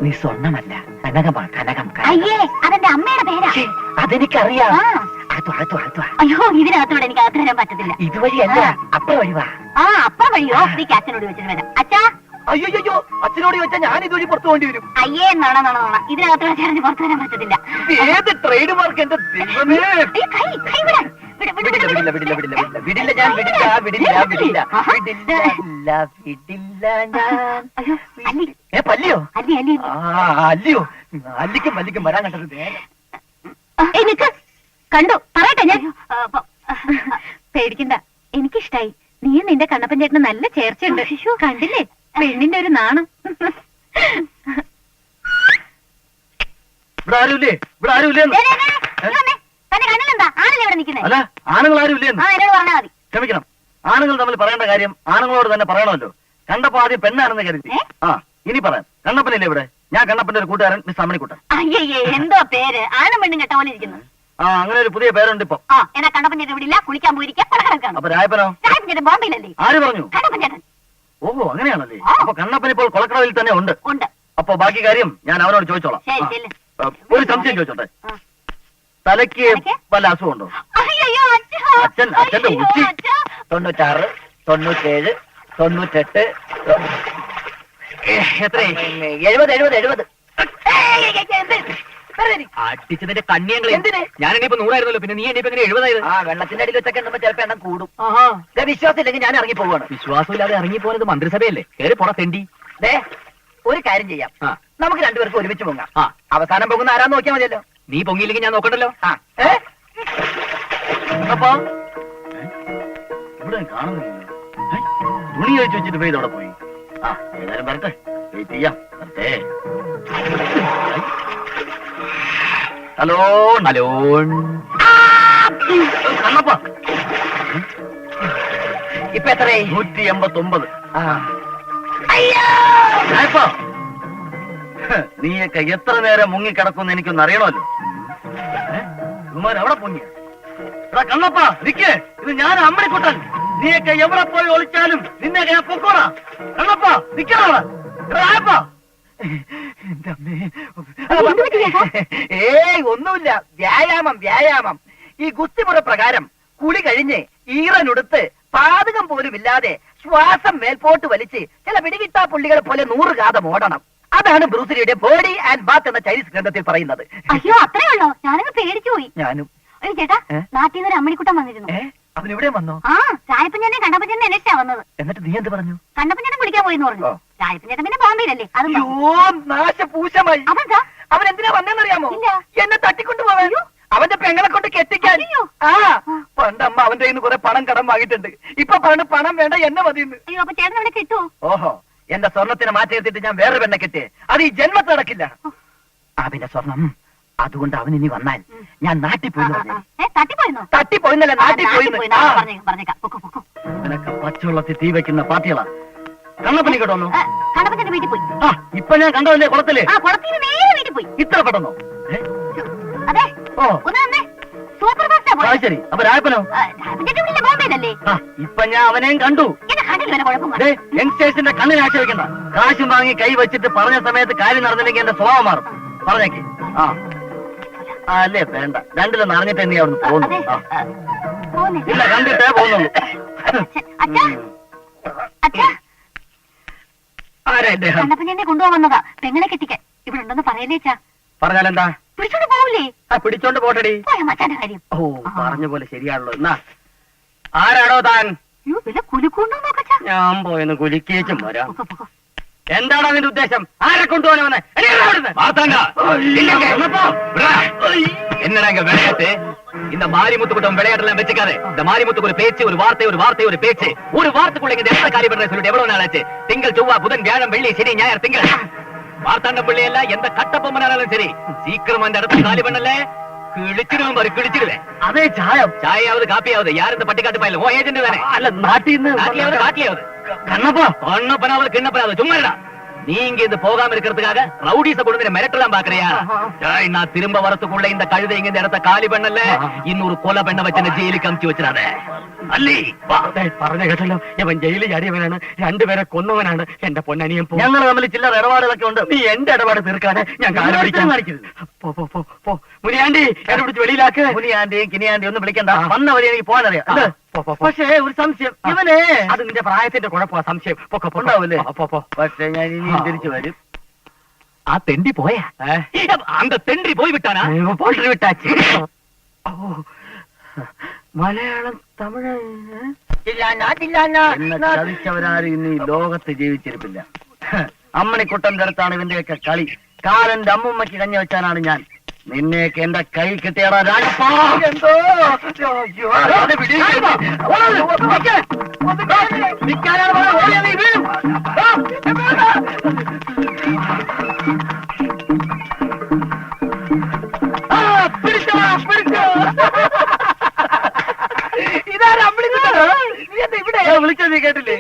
നീ സ്വർണ്ണമല്ല, കനകമാ. കനകം. അയ്യേ അതെന്റെ അമ്മയുടെ പേരാ. അതെനിക്കറിയാം. അയ്യോ ഇതിനകത്തോടെ എനിക്ക് അകത്ത് വരാൻ പറ്റത്തില്ല. ഇതുവഴിയല്ല, അപ്പുറം വഴിവാ. ആ അപ്പുറം വഴിയോ? നീക്ക് അച്ഛനോട് വെച്ചിട്ട് വരാം. അച്ഛാ അയ്യോ അച്ഛനോട് ചോദിച്ചാൽ ഞാൻ ഇതുവഴി പുറത്തു പോകേണ്ടി വരും. അയ്യേ നോണ ഇതിനകത്തോടെ ചേർന്ന് പുറത്തു വരാൻ പറ്റത്തില്ല. ഏത് ട്രേഡ് മാർക്ക്? എന്റെ ദൈവമേ. അയ്യോ, കൈ വിടാൻ. വിടില്ല ഞാൻ. അയ്യോ, അല്ലി. പല്ലിയോ? അല്ലി അല്ലി അല്ലയോ? അല്ലിക്കും വരാൻ കണ്ടത്. എനിക്ക് കണ്ടു പറയട്ടെ ഞാൻ. പേടിക്കണ്ട, എനിക്കിഷ്ടായി. നീ നിന്റെ കണ്ണപ്പൻ ചേട്ടന് നല്ല ചേർച്ചയുണ്ട്. കണ്ടില്ലേ പെണ്ണിന്റെ ഒരു നാണം. ഇവിടെ ആരുമില്ലേ? ഇവിടെ ആരുമില്ലേ? തന്നെ കണ്ണിലെന്താ ആണല്ലേ ഇവിടെ നിൽക്കുന്നത്? അല്ല, ആണുങ്ങൾ ആരുമില്ലേ? ആ എന്നോട് പറഞ്ഞാൽ മതി. ക്ഷമിക്കണം, ആണുങ്ങൾ തമ്മിൽ പറയേണ്ട കാര്യം ആണുങ്ങളോട് തന്നെ പറയണമല്ലോ. കണ്ടപ്പോ ആദ്യം പെണ്ണാണെന്ന് കരുതി. ആ ഇനി പറയാം. കണ്ണപ്പനില്ലേ ഇവിടെ? ഞാൻ കണ്ണപ്പന്റെ ഒരു കൂട്ടുകാരൻ, മിസ് അമ്മണിക്കുട്ടൻ. അയ്യേ എന്തോ പേര്, ആണും പെണ്ണും കെട്ട പോലെ ഇരിക്കുന്നു. ആ അങ്ങനെ ഒരു പുതിയ പേരുണ്ട് ഇപ്പൊ. ആ എന്നാ കണ്ണപ്പൻ ചേട്ടൻ ഇവിടെ ഇല്ല, കുളിക്കാൻ പോയിരിക്കാം. അപ്പൊ രായപ്പനോ? രാജപ്പൻ ചേട്ടൻ ബോംബെയിലല്ലേ? ആര് പറഞ്ഞു? കണ്ണപ്പൻ ചേട്ടൻ. ഓഹോ അങ്ങനെയാണല്ലേ. അപ്പൊ കണ്ണപ്പൻ ഇപ്പോൾ കൊളക്കടവിൽ തന്നെ ഉണ്ട്. ഉണ്ട്. അപ്പൊ ബാക്കി കാര്യം ഞാൻ അവനോട് ചോദിച്ചോളാം. ശരി ശരി. ഒരു സംശയം ചോദിച്ചോട്ടെ? തലയ്ക്ക് വല്ല അസുഖമുണ്ടോ? അയ്യോ അച്ഛന്റെ ഉച്ചി 96, 97, 98, എത്ര? 70. അടിച്ചതിന്റെ കണ്ണിയങ്ങൾ എന്തിന്? ഞാൻ ഇനിയിപ്പോ 100 പിന്നെ നീ ഇനിയിപ്പോ എങ്ങനെ 70? ആ വെള്ളത്തിന്റെ അടിയിൽ വെച്ചൊക്കെ ചിലപ്പോ എണ്ണം കൂടും. വിശ്വാസം ഇല്ലെങ്കിൽ ഞാൻ ഇറങ്ങി പോവാണ്. വിശ്വാസമില്ലാതെ ഇറങ്ങിപ്പോയത് മന്ത്രിസഭയല്ലേ? കയറി പോണ തെണ്ടി. ഒരു കാര്യം ചെയ്യാം, നമുക്ക് രണ്ടുപേർക്കും ഒരുമിച്ച് പൊങ്ങാം. ആ അവസാനം പൊങ്ങുന്ന ആരാന്ന് നോക്കിയാൽ മതിയല്ലോ. നീ പൊങ്ങിയില്ലെങ്കിൽ ഞാൻ നോക്കണ്ടല്ലോ. അപ്പൊ ഇവിടെ കാണുന്നില്ല. തുണി കഴിച്ചു വെച്ചിട്ട് പോയി ഇതോടെ പോയി. ആ ഏതായാലും വരട്ടെ, വെയിറ്റ് ചെയ്യാം. വരട്ടെ. ഹലോ ഹലോ കണ്ണപ്പ ഇപ്പൊ എത്രയായി? 189. നീയൊക്കെ എത്ര നേരം മുങ്ങിക്കിടക്കുമെന്ന് എനിക്കൊന്ന് അറിയണമല്ലോ. ഇവന്മാർ എവിടെ പൊങ്ങി? എടാ കണ്ണപ്പ നിക്ക്, ഇത് ഞാൻ അമ്മണിക്കുട്ടൻ. നീയൊക്കെ എവിടെ പോയി ഒളിച്ചാലും നിന്നെ ഞാൻ പൊക്കോടാ. കണ്ണപ്പ നിക്കണോടാ. ഏയ് ഒന്നുമില്ല, വ്യായാമം. ഈ ഗുസ്തിമുറ പ്രകാരം കുളി കഴിഞ്ഞ് ഈറനുടുത്ത് പാതകം പോലും ഇല്ലാതെ ശ്വാസം മേൽപോട്ട് വലിച്ച് ചില പിടികിട്ടാ പുള്ളികളെ പോലെ 100 കാതം ഓടണം. അതാണ് ബ്രൂസിലിയുടെ ബോഡി ആൻഡ് ബാത്ത് എന്ന ചൈനീസ് ഗ്രന്ഥത്തിൽ പറയുന്നത്. അയ്യോ അത്രേ ഉള്ളോ? ഞാനങ്ങ് പേടിച്ചു പോയി. ഞാനും. അയ്യോ ചേട്ടാ, നാട്ടിൽ നിന്ന് ഒരു അമ്മണിക്കുട്ടൻ വന്നിരുന്നു. അവനിവിടെ വന്നോ? ആ ചായപ്പഞ്ഞനെ കണ്ടപ്പഞ്ഞനെ അന്വേഷിച്ചാ വന്നത്. എന്നിട്ട് നീ എന്ത് പറഞ്ഞു? കണ്ടപ്പഞ്ഞനെ വിളിക്കാൻ പോയിന്ന് പറഞ്ഞു. ചായപ്പഞ്ഞേട്ടൻ പിന്നെ ബോംബെയിലല്ലേ? അത് നാശപൂശമായി. അതെന്താ? അവൻ എന്തിനാ വന്നേന്നറിയാമോ? ഇല്ല. എന്നെ തട്ടിക്കൊണ്ടുപോവാൻ. അവന്റെ പെങ്ങളെ കൊണ്ട് കെട്ടിക്കാൻ. അയ്യോ. ആ പണ്ടമ്മ അവന്റെ കയ്യിൽ നിന്ന് കുറെ പണം കടം വാങ്ങിയിട്ടുണ്ട്. ഇപ്പൊ പറഞ്ഞു പണം വേണ്ട, എന്നെ മതിയെന്ന്. അയ്യോ അപ്പൊ ചേട്ടൻ അവിടെ കിട്ടുമോ? ഓഹോ, എന്റെ സ്വർണത്തിന് മാറ്റി എടുത്തിട്ട് ഞാൻ വേറെ പെണ്ണെ കെട്ടി. അത് ഈ ജന്മത്തിൽ നടക്കില്ല. ആ പിന്നെ സ്വർണം അതുകൊണ്ട് അവൻ ഇനി വന്നാൽ ഞാൻ നാട്ടിൽ പോയി തട്ടിപ്പോയിന്നോ? തട്ടിപ്പോയിന്നല്ല, നാട്ടിൽ പോയി. പറഞ്ഞേക്കാം. നിനക്ക് പച്ചവെള്ളത്തിൽ തീ വെക്കുന്ന പാർട്ടികളാ. കണ്ണപ്പനി കേട്ടോ വന്നു. കണ്ടപ്പഞ്ഞന്റെ വീട്ടിൽ പോയി. ഇപ്പൊ ഞാൻ കണ്ടതല്ലേ കുളത്തില്? ആ കുളത്തിന് നേരെ വീട്ടിൽ പോയി. ഇത്ര പെട്ടെന്നോ? അതെ. ഓ ഒന്ന് തന്നെ സൂപ്പർ ഫാസ്റ്റാ പോയത്. ശരി. അപ്പൊ രായപ്പനോ? രാജപ്പന്റെ വീട്ടിലെ ബോംബെയിലല്ലേ? ഇപ്പൊ ഞാൻ അവനെയും കണ്ടു. എന്നെ കണ്ടില്ല, വല്ല കുഴപ്പം ദേ, യങ്സ്റ്റേഴ്സിന്റെ കണ്ണിന് ആശ വെക്കണ്ട. കാശും വാങ്ങി കൈ വെച്ചിട്ട് പറഞ്ഞ സമയത്ത് കാര്യം നടന്നില്ലെങ്കിൽ എന്റെ സ്വഭാവം മാറും. പറഞ്ഞേക്ക്. അല്ലേ വേണ്ട, രണ്ടിലും നടന്നിട്ട് നീ അവിടുന്ന് പോകുന്നു. ഇല്ല, കണ്ടിട്ടേ പോകുന്നുള്ളൂ. ആരാ എന്റെ കണ്ണപ്പനെ കൊണ്ടുപോകുന്നതാ പെങ്ങളെ കെട്ടിക്കാൻ. ഇവിടെ ഉണ്ടെന്ന് പറയലേച്ചാ. പറഞ്ഞാലെന്താ? പിടിച്ചോണ്ട് പോവില്ലേ? പിടിച്ചോണ്ട് പോട്ടടി. മച്ചാന്റെ കാര്യം. ഓ പറഞ്ഞ പോലെ ശരിയാണല്ലോ. എന്നാ ആരാടോ താൻ? കുലുക്കൊണ്ടോ നോക്കച്ചാ. ഞാൻ പോയെന്ന് കുലിക്കേച്ചും വരാം. എന്താണ് അതിന്റെ ഉദ്ദേശം? ആരെ കൊണ്ടുപോകാൻ என்னடா இங்க விளையாட்டு? இந்த மாரிமுத்து கூட்டம் விளையாட்டெல்லாம் வச்சுக்காரு. இந்த மாரிமுத்துக்கு ஒரு பேச்சு, ஒரு வார்த்தை, ஒரு பேச்சு. ஒரு வார்த்தைக்குள்ள இங்க எந்த காரியம் பண்ற சொல்லிட்டு எவ்வளவு நாள் ஆச்சு? திங்கள் செவ்வாய் புதன் வியாழன் வெள்ளி சனி ஞாயிறு திங்கள். மார்த்தாண்டம் பிள்ளை எல்லாம் எந்த கட்டப்பொம்மனாலும் சரி, சீக்கிரம் அந்த இடத்துல காலி பண்ணல கிழிச்சிடுவேன் பாரு, கிழிச்சிடுவேன். അതേ ചായം. ചായയാவது കാപ്പിയാவது யார் இந்த பட்டிக்காட்டு பையில? ஓ ஏஜென்ட் தானே? അല്ല, നാട്ടിൽ നിന്ന് காட்டியாவது കണ്ണപ്പ கண்ணப்பனாவது கிண்ணப்பனாவது சும்மா இருடா. நீங்க இது போகாம இருக்கிறதுக்காக ரவுடிஸ கொண்டு மிரட்டலாம் பாக்குறியா? நான் திரும்ப வரத்துக்குள்ள இந்த கழுதை இங்க இந்த இடத்த காலி பண்ணல, இன்னொரு கொலை பெண்ண வச்சு ஜெயிலுக்கு அமுச்சு வச்சிடாத. അല്ലേ പറഞ്ഞ കേട്ടല്ലോ, ഇവൻ ജയിലിൽ ചാടിയവനാണ്, രണ്ടുപേരെ കൊന്നവനാണ്. എന്റെ പൊന്നനിയൻ ഞങ്ങൾ തമ്മിൽ ചില്ലറ ഇടപാടുകളൊക്കെ ഉണ്ട്. നീ എന്റെ ഇടപാട് തീർക്കാതെ ഞാൻ മുനിയാണ്ടി എന്നെ പിടിച്ച് വെളിയിലാക്ക്. മുനിയാണ്ടിയും കിനിയാണ്ടിയും ഒന്നും വിളിക്കണ്ട. വന്ന വഴി എനിക്ക് പോകാനറിയാം. പക്ഷേ ഒരു സംശയം, ഇവനെ അത് നിന്റെ പ്രായത്തിന്റെ കുഴപ്പമാ. സംശയം ഉണ്ടാവില്ലേ? പക്ഷേ ഞാൻ ഇനി തിരിച്ചു വരും. ആ തെണ്ടി പോയാ? അന്ത തെണ്ടി പോയി വിട്ടാനാ? പോയി വിട്ടാച്ച്. മലയാളം തമിഴ് ചതിച്ചവരാരും ഇന്ന് ഈ ലോകത്ത് ജീവിച്ചിരിപ്പില്ല. അമ്മണിക്കുട്ടന്റെ അടുത്താണ് ഇവന്റെയൊക്കെ കളി. കാലന്റെ അമ്മുമ്മയ്ക്ക് കഞ്ഞി വെച്ചാനാണ് ഞാൻ. നിന്നെയൊക്കെ എന്റെ കൈ കിട്ടിയടാ രാജപ്പാ. എന്തോ വിളിച്ചത് നീ കേട്ടില്ലേ?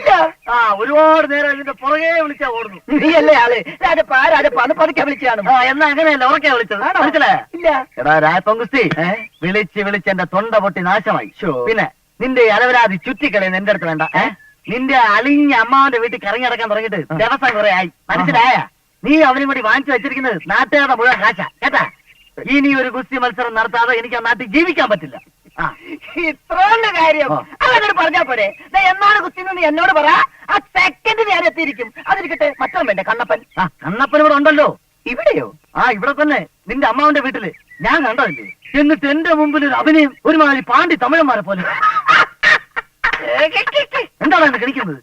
ഒരുപാട് നേരം ഇതിന്റെ പുറകെ വിളിച്ചാ ഓടുന്നു. നീയല്ലേ ആള്? രാജപ്പ രാജപ്പാന്ന് പതുക്കെ വിളിച്ചാണ്. എന്നാ അങ്ങനെയല്ല, ഉറക്കെ വിളിച്ചത്. മനസ്സിലായ? ഇല്ല. എടാ രാജപ്പങ്കുസ്തി, വിളിച്ച് എന്റെ തൊണ്ട പൊട്ടി നാശമായി. പിന്നെ നിന്റെ അലവരാതി ചുറ്റിക്കളയുന്ന എന്റെ അടുത്ത് വേണ്ട. നിന്റെ അലിഞ്ഞ അമ്മാവന്റെ വീട്ടിൽ കറങ്ങി നടക്കാൻ തുടങ്ങിയിട്ട് ദിവസം കുറെ ആയി. മനസ്സിലായ? നീ അവനും കൂടി വാങ്ങിച്ചു വെച്ചിരിക്കുന്നത് നാട്ടുകാരുടെ മുഴുവൻ കാശ. കേട്ടാ? ഇനി ഒരു ഗുസ്തി മത്സരം നടത്താതെ എനിക്ക് ആ നാട്ടിൽ ജീവിക്കാൻ പറ്റില്ല. ഇത്രയുള്ള കാര്യം അതോട് പറഞ്ഞാ പോരെ? എന്നാണ് കുത്തിന്ന് എന്നോട് പറ. ആ സെക്കൻഡ് ഞാൻ എത്തിയിരിക്കും. അതിരിക്കട്ടെ, മറ്റോ വേണ്ടേ കണ്ണപ്പൻ? കണ്ണപ്പൻ ഇവിടെ ഉണ്ടല്ലോ. ഇവിടെയോ? ഇവിടെ തന്നെ, നിന്റെ അമ്മാവന്റെ വീട്ടില്. ഞാൻ കണ്ടതില്ലേ? എന്നിട്ട് എന്റെ മുമ്പിൽ ഒരു അഭിനയം ഒരുമാതിരി പാണ്ടി തമിഴന്മാരെ പോലെ. എന്താണ് എന്നെ കളിക്കുന്നത്?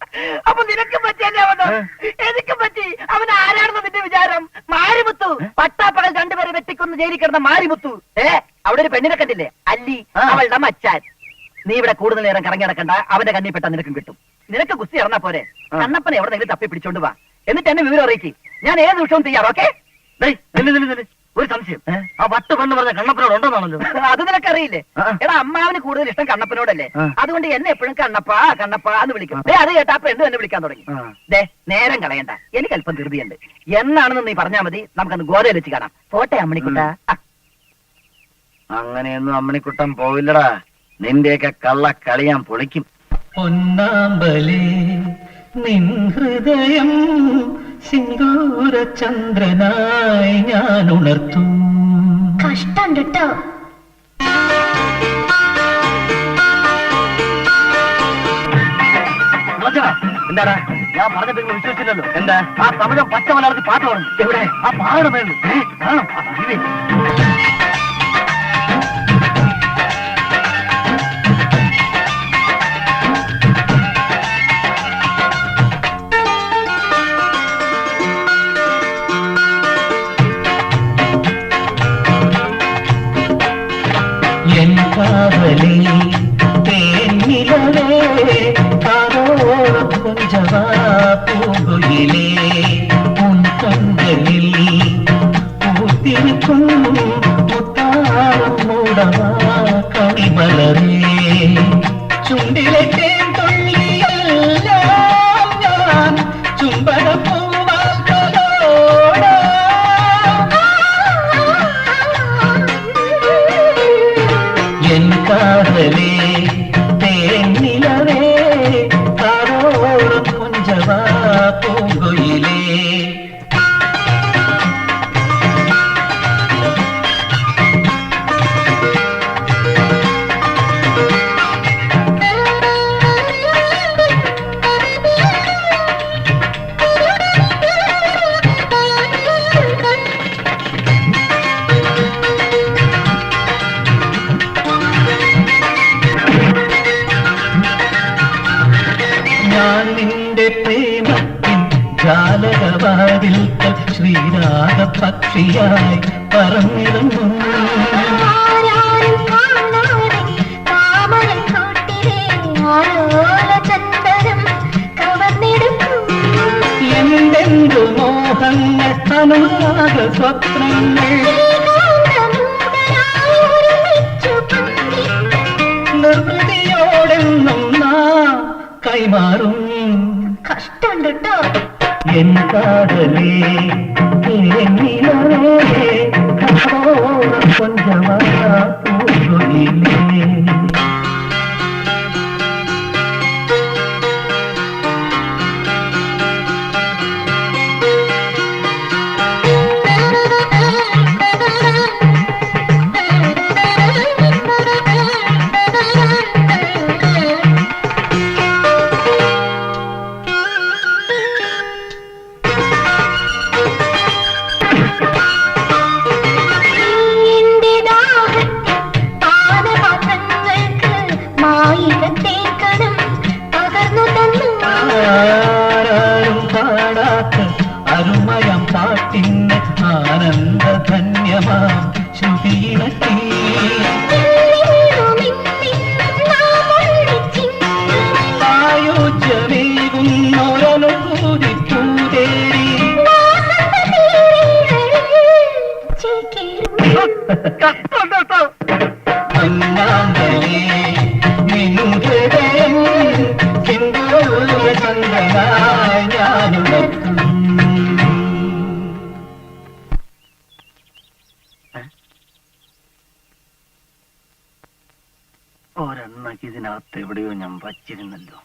അപ്പൊ നിനക്ക് പറ്റിയല്ലേ അവന്? എനിക്ക് പറ്റി. അവൻ ആരാണെന്ന് നിന്റെ വിചാരം? മാരിമുത്തു. പട്ടാപ്പകൽ രണ്ടുപേരെ വെട്ടിക്കൊന്ന് ജയിലിൽ കിടന്ന മാരിമുത്തു. അവിടെ ഒരു പെണ്ണിനെ കണ്ടില്ലേ? അല്ലി, അവളുടെ മച്ചാൻ. നീ ഇവിടെ കൂടുതൽ നേരം കറങ്ങി നടക്കണ്ട. അവന്റെ കണ്ണി പെട്ടാ നിനക്കും കിട്ടും. നിനക്ക് ഗുസ്തി ഇറന്നാ പോരെ? കണ്ണപ്പനെ എവിടെന്നെങ്കിലും തപ്പി പിടിച്ചോണ്ട് വാ. എന്നിട്ട് എന്നെ വിവരം അറിയിക്കും. ഞാൻ ഏത് നിമിഷവും തയ്യാറോ? ഓക്കെ? ഒരു സംശയം. ആ വട്ട് പെണ്ണ് പറഞ്ഞ കണ്ണപ്പനോട് ഉണ്ടെന്നാണല്ലോ. അത് നിനക്കറിയില്ലേ? ആ. എടാ അമ്മാവിന് കൂടുതൽ ഇഷ്ടം കണ്ണപ്പനോടല്ലേ? ആ. അതുകൊണ്ട് എന്നെ എപ്പോഴും കണ്ണപ്പാ കണ്ണപ്പാ എന്ന് വിളിക്കും. ദേ അത് കേട്ടാ പെണ്ണ് എന്നെ വിളിക്കാൻ തുടങ്ങി. ആ. ദേ നേരം കളയണ്ട, എനിക്ക് അല്പം ധൃതിയുണ്ട്. എന്നാണെന്ന് നീ പറഞ്ഞാ മതി, നമുക്കന്ന് ഗോതയിൽ വെച്ച് കാണാം. പോട്ടെ അമ്മണിക്കുട്ട. അങ്ങനെയൊന്നും അമ്മണിക്കുട്ടൻ പോവില്ലടാ. നിന്റെയൊക്കെ കള്ള കളി ഞാൻ പൊളിക്കും. പൊന്നാമ്പലേ നിൻ ഹൃദയം സിന്ദൂര ചന്ദ്രനായി ഞാൻ ഉണർത്തും. കഷ്ടം കേട്ടോ. എന്താടാ ഞാൻ പറഞ്ഞിട്ട് നിങ്ങൾ വിശ്വസിച്ചില്ലല്ലോ. എന്താ ആ തമിഴൻ പച്ച മലയാളത്തിൽ പാട്ട് പറഞ്ഞു? എവിടെ? ആ പാട മേളിൽ. എൻ കാവലി തേനിലവേ കാതോരം കൊഞ്ചവാ പൂങ്കുയിലേ ഉൻ കണ്കളിൽ പൂത്തിരിക്കും മുത്താരം മൂടവാ കണിമലരേ ചുണ്ടിലെ തേൻ തുള്ളിയെല്ലാം ഞാൻ ചുംബനപ്പൂവാൽക്കലോടാ. എൻ കാതലേ തേനിലവേ കാതോരം കൊഞ്ചവാ പൂങ്കുയിലേ. ഞാൻ നിന്റെ പ്രേമത്തിൻ ജാലകവാതിൽക്കൽ ശ്രീരാഗ പക്ഷിയായി പറന്നിരുന്നു. ആരാരും കാണാതെ താമരക്കൂട്ടിലെ ആലോലചന്ദനം കവർന്നെടുക്കും. എന്തെന്തു മോഹങ്ങൾ അനുരാഗ സ്വപ്നങ്ങൾ ഏകാന്തമൂകരായി ഒരുമിച്ചു പങ്കിട്ടു. നിർവൃതിയോടെന്നും നാം കൈമാറും. കഷ്ടം കേട്ടോ. എൻ കാതലേ തേനിലവേ കാതോരം കൊഞ്ചവാ പൂങ്കുയിലേ. എന്റെ ദാഹത്തിൽ പാനപാത്രങ്ങൾക്ക് മായികത്തേക്കണം പകർന്നു തന്നു. ആരാരും പാടാത്ത അരുമയം പാട്ടിന് ആനന്ദധന്യമാം ശ്രുതിയിണത്തി. സായുജ്യമേകുന്നൊരനുഭൂതി പൂതേരി പൊന്നാമ്പലേ നിൻ ഹൃദയം സിന്ദൂര ചന്ദ്രനായി ഞാൻ ഉണർത്തും. ഒരെണ്ണക്ക് ഇതിനകത്ത് എവിടെയോ ഞാൻ വച്ചിരുന്നല്ലോ.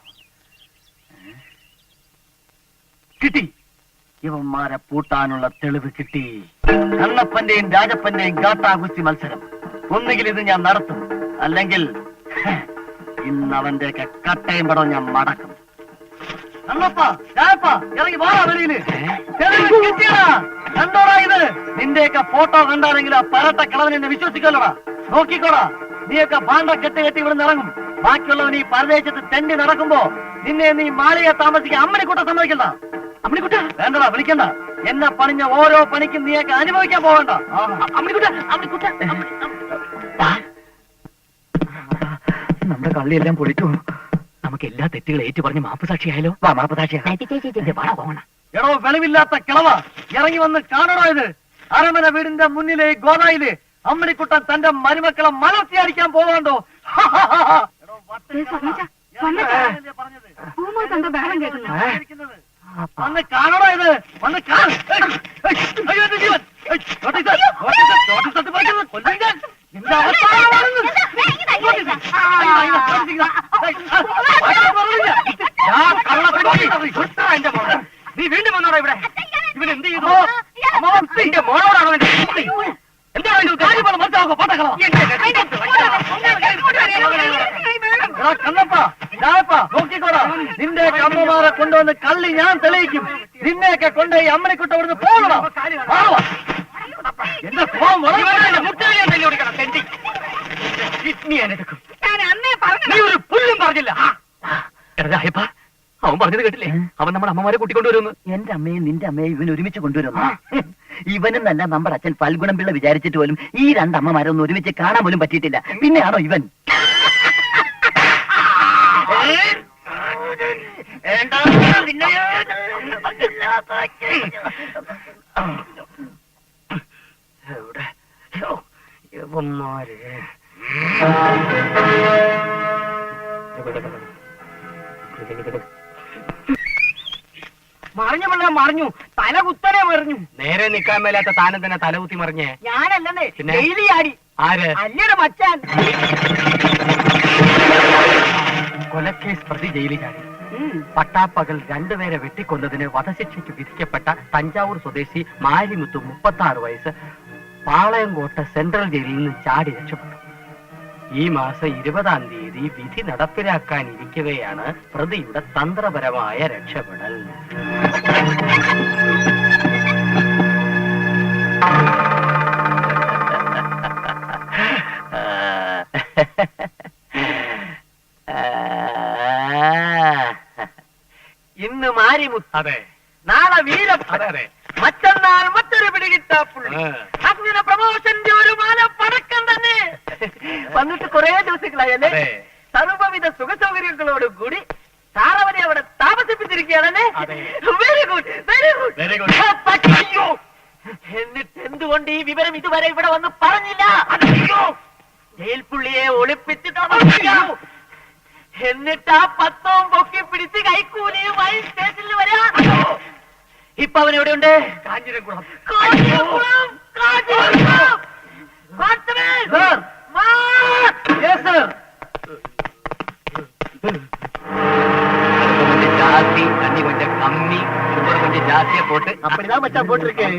കിട്ടി. ഇവന്മാരെ പൂട്ടാനുള്ള തെളിവ് കിട്ടി. കണ്ണപ്പന്റെയും രാജപ്പന്റെയും ഗാട്ടാകുസ്തി മത്സരം ഒന്നുകിൽ ഇത് ഞാൻ നടത്തും, അല്ലെങ്കിൽ ഇന്നവന്റെയൊക്കെ കട്ടയും പടം ഞാൻ മടക്കും. കണ്ണപ്പ, രാജപ്പ, ഇറങ്ങി വാ വെളിയില്. തെളിവ് കിട്ടിയടാ. കണ്ടോടാ ഇത്. നിന്റെയൊക്കെ ഫോട്ടോ കണ്ടാലെങ്കിലും ആ പരട്ട കളവൻ എന്നെ വിശ്വസിക്കല്ലോടാ. നോക്കിക്കോടാ, നീയൊക്കെ ഭാണ്ഡ കെട്ട് കെട്ടി ഇവിടെ ഇറങ്ങും. ബാക്കിയുള്ളവൻ ഈ പരദേശത്ത് തെണ്ടി നടക്കുമ്പോ നിന്നെ നീ മാളിക താമസിക്കാൻ അമ്മണിക്കുട്ട സമ്മതിക്കണ്ട. അമ്മണിക്കുട്ട വേണ്ടടാ, വിളിക്കണ്ട. എന്നെ പണിഞ്ഞ ഓരോ പണിക്കും നീയൊക്കെ അനുഭവിക്കാൻ പോകണ്ട. അമ്മണിക്കുട്ട, അമ്മണിക്കുട്ട. നമ്മുടെ കള്ളിയെല്ലാം പൊളിച്ചു. നമുക്ക് എല്ലാ തെറ്റുകളും ഏറ്റു പറഞ്ഞ് മാപ്പ് സാക്ഷിയായാലോ? വാ, മാപ്പ് സാക്ഷിയാ. എടോ വെളിവില്ലാത്ത കിളവ, ഇറങ്ങി വന്ന് കാണണോ ഇത്? അരമന വീടിന്റെ മുന്നിലെ ഗോദായില് അമ്മണിക്കുട്ടൻ തന്റെ മരുമക്കളെ മലർത്തി അടിക്കാൻ പോവാണ്ടോ? പൂമോൾ കണ്ടോ ബഹളം കേൾക്കുന്നു? വന്ന് കാണണോ ഇത്? വന്ന് നീ വീണ്ടും വന്നോടാ ഇവിടെ. ഇവൻ എന്ത് ചെയ്തു? എന്റെ മോളോടാണോ നോക്കിക്കോടാ, നിന്റെ അമ്മമാരെ കൊണ്ടുവന്ന് കള്ളി ഞാൻ തെളിയിക്കും. നിന്നെയൊക്കെ കൊണ്ടുപോയി അമ്മനെക്കുട്ട അവിടുന്ന് പോകണം. എന്റെ ഫോം നീ ഒരു പുല്ലും പറഞ്ഞില്ല. അവൻ പറഞ്ഞത് കേട്ടില്ലേ? അവൻ നമ്മുടെ അമ്മമാരെ കൂട്ടിക്കൊണ്ടുവരുന്നു. എന്റെ അമ്മയും നിന്റെ അമ്മയും ഇവൻ ഒരുമിച്ച് കൊണ്ടുവരുന്നു. ഇവനും നല്ല നമ്മുടെ അച്ഛൻ ഫൽഗുണം പിള്ള വിചാരിച്ചിട്ട് പോലും ഈ രണ്ടമ്മമാരൊന്നും ഒരുമിച്ച് കാണാൻ പോലും പറ്റിയിട്ടില്ല. പിന്നെയാണോ ഇവൻ? മറിഞ്ഞു പിള്ള മറിഞ്ഞു, തല കുത്തനെ മറിഞ്ഞു. നേരെ നിൽക്കാൻ മേലാത്ത താനം തന്നെ തലകുത്തി മറിഞ്ഞേ. ഞാനല്ലേ ഡെയിലി ആടി. ആര്? അല്ലയുടെ മച്ചാൻ. കൊലക്കേസ് പ്രതി ജയിലിൽ ചാടി. പട്ടാപ്പകൽ രണ്ടുപേരെ വെട്ടിക്കൊന്നതിന് വധശിക്ഷയ്ക്ക് വിധിക്കപ്പെട്ട തഞ്ചാവൂർ സ്വദേശി മാരിമുത്തു 36 വയസ്സ് പാളയംകോട്ട സെൻട്രൽ ജയിലിൽ നിന്ന് ചാടി രക്ഷപ്പെട്ടു. ഈ മാസം 20-ാം തീയതി വിധി നടപ്പിലാക്കാനിരിക്കവെയാണ് പ്രതിയുടെ തന്ത്രപരമായ രക്ഷപ്പെടൽ. ഇന്ന് മാരിമുത്ത്, അതെ. നാളെ വീരപ്പൻ, അതെ അതെ. മറ്റന്നാൾ മറ്റൊരു പിടികിട്ടാ പുള്ളി. അങ്ങനെ പ്രമോഷന്റെ ഒരു മാല പടക്കം തന്നെ. വന്നിട്ട് കുറെ ദിവസങ്ങളായല്ലേ? അതെ. സർവവിധ സുഖസൗകര്യങ്ങളോട് കൂടി സാറവനെ അവിടെ താമസിപ്പിച്ചിരിക്കുകയാണല്ലേ? അതെ. Very good, very good, very good. അയ്യോ, എന്നിട്ട് എന്തുകൊണ്ട് ഈ വിവരം ഇതുവരെ ഇവിടെ വന്ന് പറഞ്ഞില്ല? അയ്യോ, ജയിൽ പുള്ളിയെ ഒളിപ്പിച്ചിട്ട് എന്നിട്ട് ആ 10 പൊക്കി പിടിച്ച് കൈക്കൂലിയുമായി സ്റ്റേഷനിൽ വരാ. ഇപ്പൊ അവൻ എവിടെയുണ്ട്? കാഞ്ഞിരംകുളം. കാഞ്ഞിരംകുളം, കാഞ്ഞിരംകുളം. കോൺസ്റ്റബിൾ, கொஞ்சம் ஜாஸ்தி, தண்ணி கொஞ்சம் கம்மி, சுகர் கொஞ்சம் ஜாஸ்தியா போட்டு அப்படிதான் மச்சான் போட்டிருக்கேன்.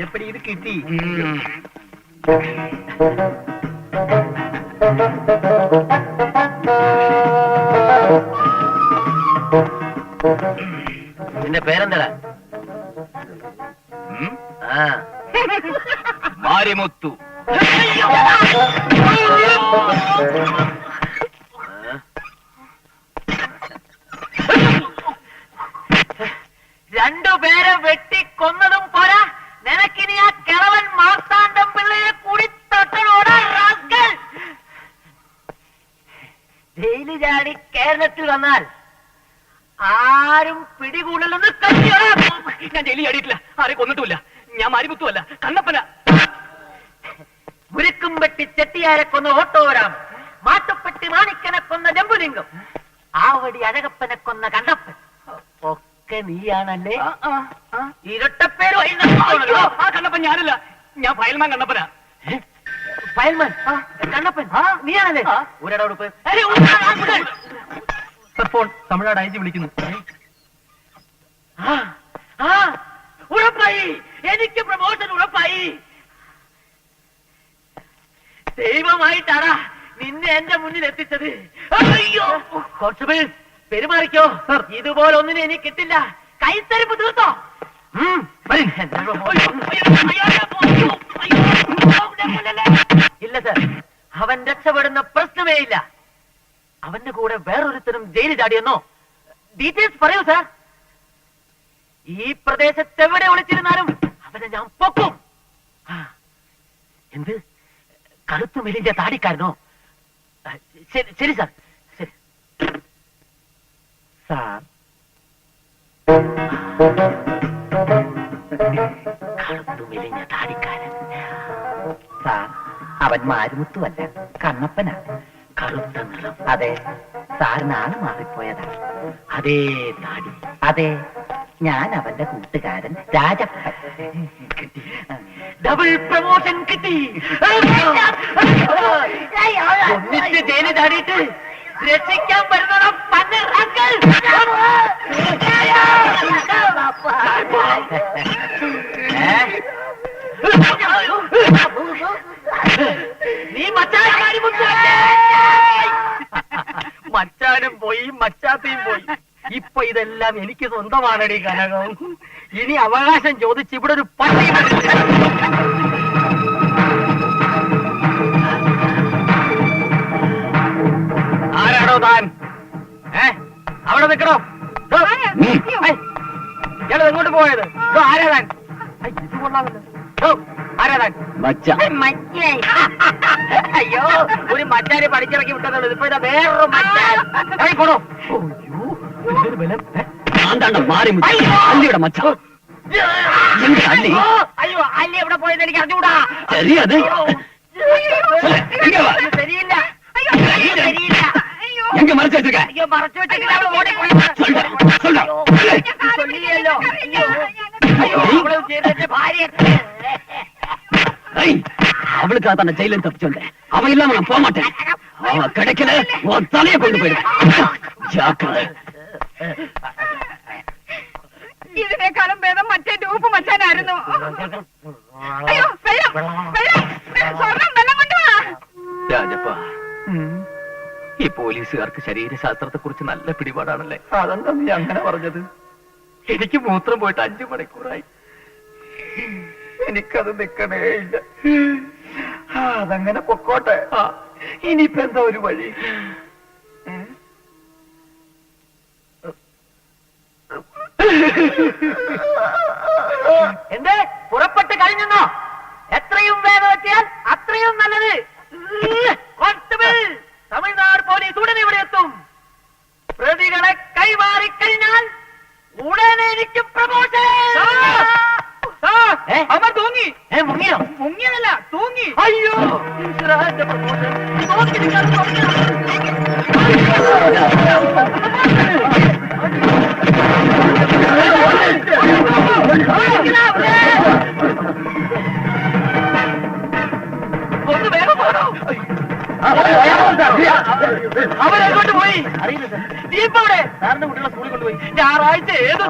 எப்படி இருக்கு டீ? നിന്റെ പേരെന്താ? മാരിമുത്തു. രണ്ടുപേരെ വെട്ടിക്കൊന്നതും പോരാ, നിനക്കിനി ആ കിളവൻ മാർത്താണ്ഡം പിള്ളയെ കൂടി തൊട്ടനോടാ. ജയില് ചാടി കേരളത്തിൽ വന്നാൽ ആരും പിടികൂടലെന്ന് കല്യാണം. ഞാൻ ജയിലിൽ ചാടിയിട്ടില്ല, ആരെയും കൊന്നിട്ടുമില്ല. ഞാൻ മാരിമുത്തുമല്ല, കണ്ണപ്പന. മുരുക്കും വെട്ടി ചെട്ടിയാരെ കൊന്ന ഓട്ടോരാം, മാട്ടുപ്പെട്ടി മാണിക്കനെ കൊന്ന ജമ്പുലിംഗം, ആവടി അഴകപ്പനെ കൊന്ന കണ്ണപ്പൻ ഒക്കെ നീയാണല്ലേ? ഇരട്ടപ്പേരോ? ആ കണ്ണപ്പൻ ഞാനല്ല, ഞാൻ ഫയൽമാൻ കണ്ണപ്പന. ഫയൽമാൻ കണ്ണപ്പൻ നീയാണല്ലേ? ഒരിടവെടുപ്പ്. ഫോൺ തമിഴ്നാട് അയച്ചു വിളിക്കുന്നു. ഉറപ്പായി, എനിക്ക് പ്രമോഷൻ ഉറപ്പായി. ദൈവമായിട്ടാടാ നിന്നെ എന്റെ മുന്നിൽ എത്തിച്ചത്. അയ്യോ കോൺസ്റ്റബിൾ, പെരുമാറിക്കോ. ഇതുപോലെ ഒന്നിനെ എനിക്ക് കിട്ടില്ല. കൈത്തരിപ്പ് തീർത്തോ? ഇല്ല സർ, അവൻ രക്ഷപ്പെടുന്ന പ്രശ്നമേ ഇല്ല. അവന്റെ കൂടെ വേറൊരുത്തരും ജയിലിൽ ചാടിയെന്നോ? ഡീറ്റെയിൽസ് പറയൂ സാർ. ഈ പ്രദേശത്ത് എവിടെ ഒളിച്ചിരുന്നാലും അവനെ ഞാൻ പൊക്കും. എന്ത്, കറുത്തു മെലിന്റെ താടിക്കാരനോ? ശരി സാർ, ശരി സാർ. കറുത്തു മെലിഞ്ഞ താടിക്കാരൻ സാർ അവൻ മാരുമുത്തുമല്ല, കണ്ണപ്പനാണ്. കറുത്ത നിറം, അതെ, സാറിനാണ് മാറിപ്പോയതാണ്. അതേ താടി. അതെ, ഞാൻ അവന്റെ കൂട്ടുകാരൻ രാജപ്പൻ. ഡബിൾ പ്രമോഷൻ കിട്ടി. ഒന്നിച്ച് ജയിലിൽ ചാടിയിട്ട് രക്ഷിക്കാൻ വരുന്നോടാ പന്നറാക്കൾ. നീ മച്ചാനും പോയി, മച്ചാത്തയും പോയി. ഇപ്പൊ ഇതെല്ലാം എനിക്ക് സ്വന്തമാണടി കനകം. ഇനി അവകാശം ചോദിച്ച് ഇവിടെ ഒരു പട്ടി. ആരാണോ താൻ? അവിടെ നിൽക്കണോ? ഇയാളത് എങ്ങോട്ട് പോയത്? ആരാ താൻ? ഇത് കൊള്ളാമല്ലോ. ആരാ താൻ? അയ്യോ, ഒരു മച്ചാനെ പഠിച്ചിറക്കി വിട്ടതുള്ളൂ. ഇപ്പൊ ഇതാ വേറൊരു മച്ചാൻ. പോണോ? അയ്യോ, അല്ലി എവിടെ പോയത് എനിക്ക് അറിഞ്ഞൂടാ. ശരിയില്ല, ശരിയില്ല. അയ്യോ, മറച്ചു വെച്ചിട്ട് അവള് ഓടിപ്പോയി. ചൊല്ലിയല്ലോ. അയ്യോ, അവള് ചെയ്തിട്ട് ഭാര്യ. அவளுக்காக தான் ஜெயில தப்பிச்சு வந்தேன். அவன் இல்லாம நான் போக மாட்டேன். அவ கிடைக்கல, உன் தலையை கொண்டு போயிடுவேன். ஜாக்கிரதை. ഇതിനേക്കാളും ഭേദം മറ്റേ ഡൂപ്പ് മച്ചാനായിരുന്നു. അയ്യോ, വെള്ളം, വെള്ളം, സ്വർണ്ണം, വെള്ളം കൊണ്ടുവാ. രാജപ്പ, ഈ പോലീസുകാർക്ക് ശരീരശാസ്ത്രത്തെ കുറിച്ച് നല്ല പിടിപാടാണല്ലേ. അതെന്താ നീ അങ്ങനെ പറഞ്ഞത്? എനിക്ക് മൂത്രം പോയിട്ട് 5 മണിക്കൂറായി. എനിക്കത് നിക്കണേ ഇല്ല. അതങ്ങനെ പൊക്കോട്ടെ. ഇനിയിപ്പോ എന്താ ഒരു വഴി? എന്തേ പുറപ്പെട്ട് കഴിഞ്ഞോ? എത്രയും വേഗം എത്തിയാൽ അത്രയും നല്ലത്. കോൺസ്റ്റബിൾ, തമിഴ്നാട് പോലീസ് ഉടനെ ഇവിടെ എത്തും. പ്രതികളെ കൈമാറിക്കഴിഞ്ഞാൽ ഉടനെ എനിക്ക് പ്രമോഷൻ. അവർ തൂങ്ങി. മുങ്ങിയോ? മുങ്ങിയതല്ല, തൂങ്ങി. അയ്യോ, പ്രമോഷൻ നോക്കി നിൽക്കാൻ ഒന്ന് വേഗം പോകണോ? അവരെങ്ങോട്ട് പോയി അറിയില്ല. നീ ഇപ്പൊ അവിടെ സാറിന്റെ കുട്ടികളെ സ്കൂളിൽ കൊണ്ടുപോയി. ഞായറാഴ്ച ഏതോ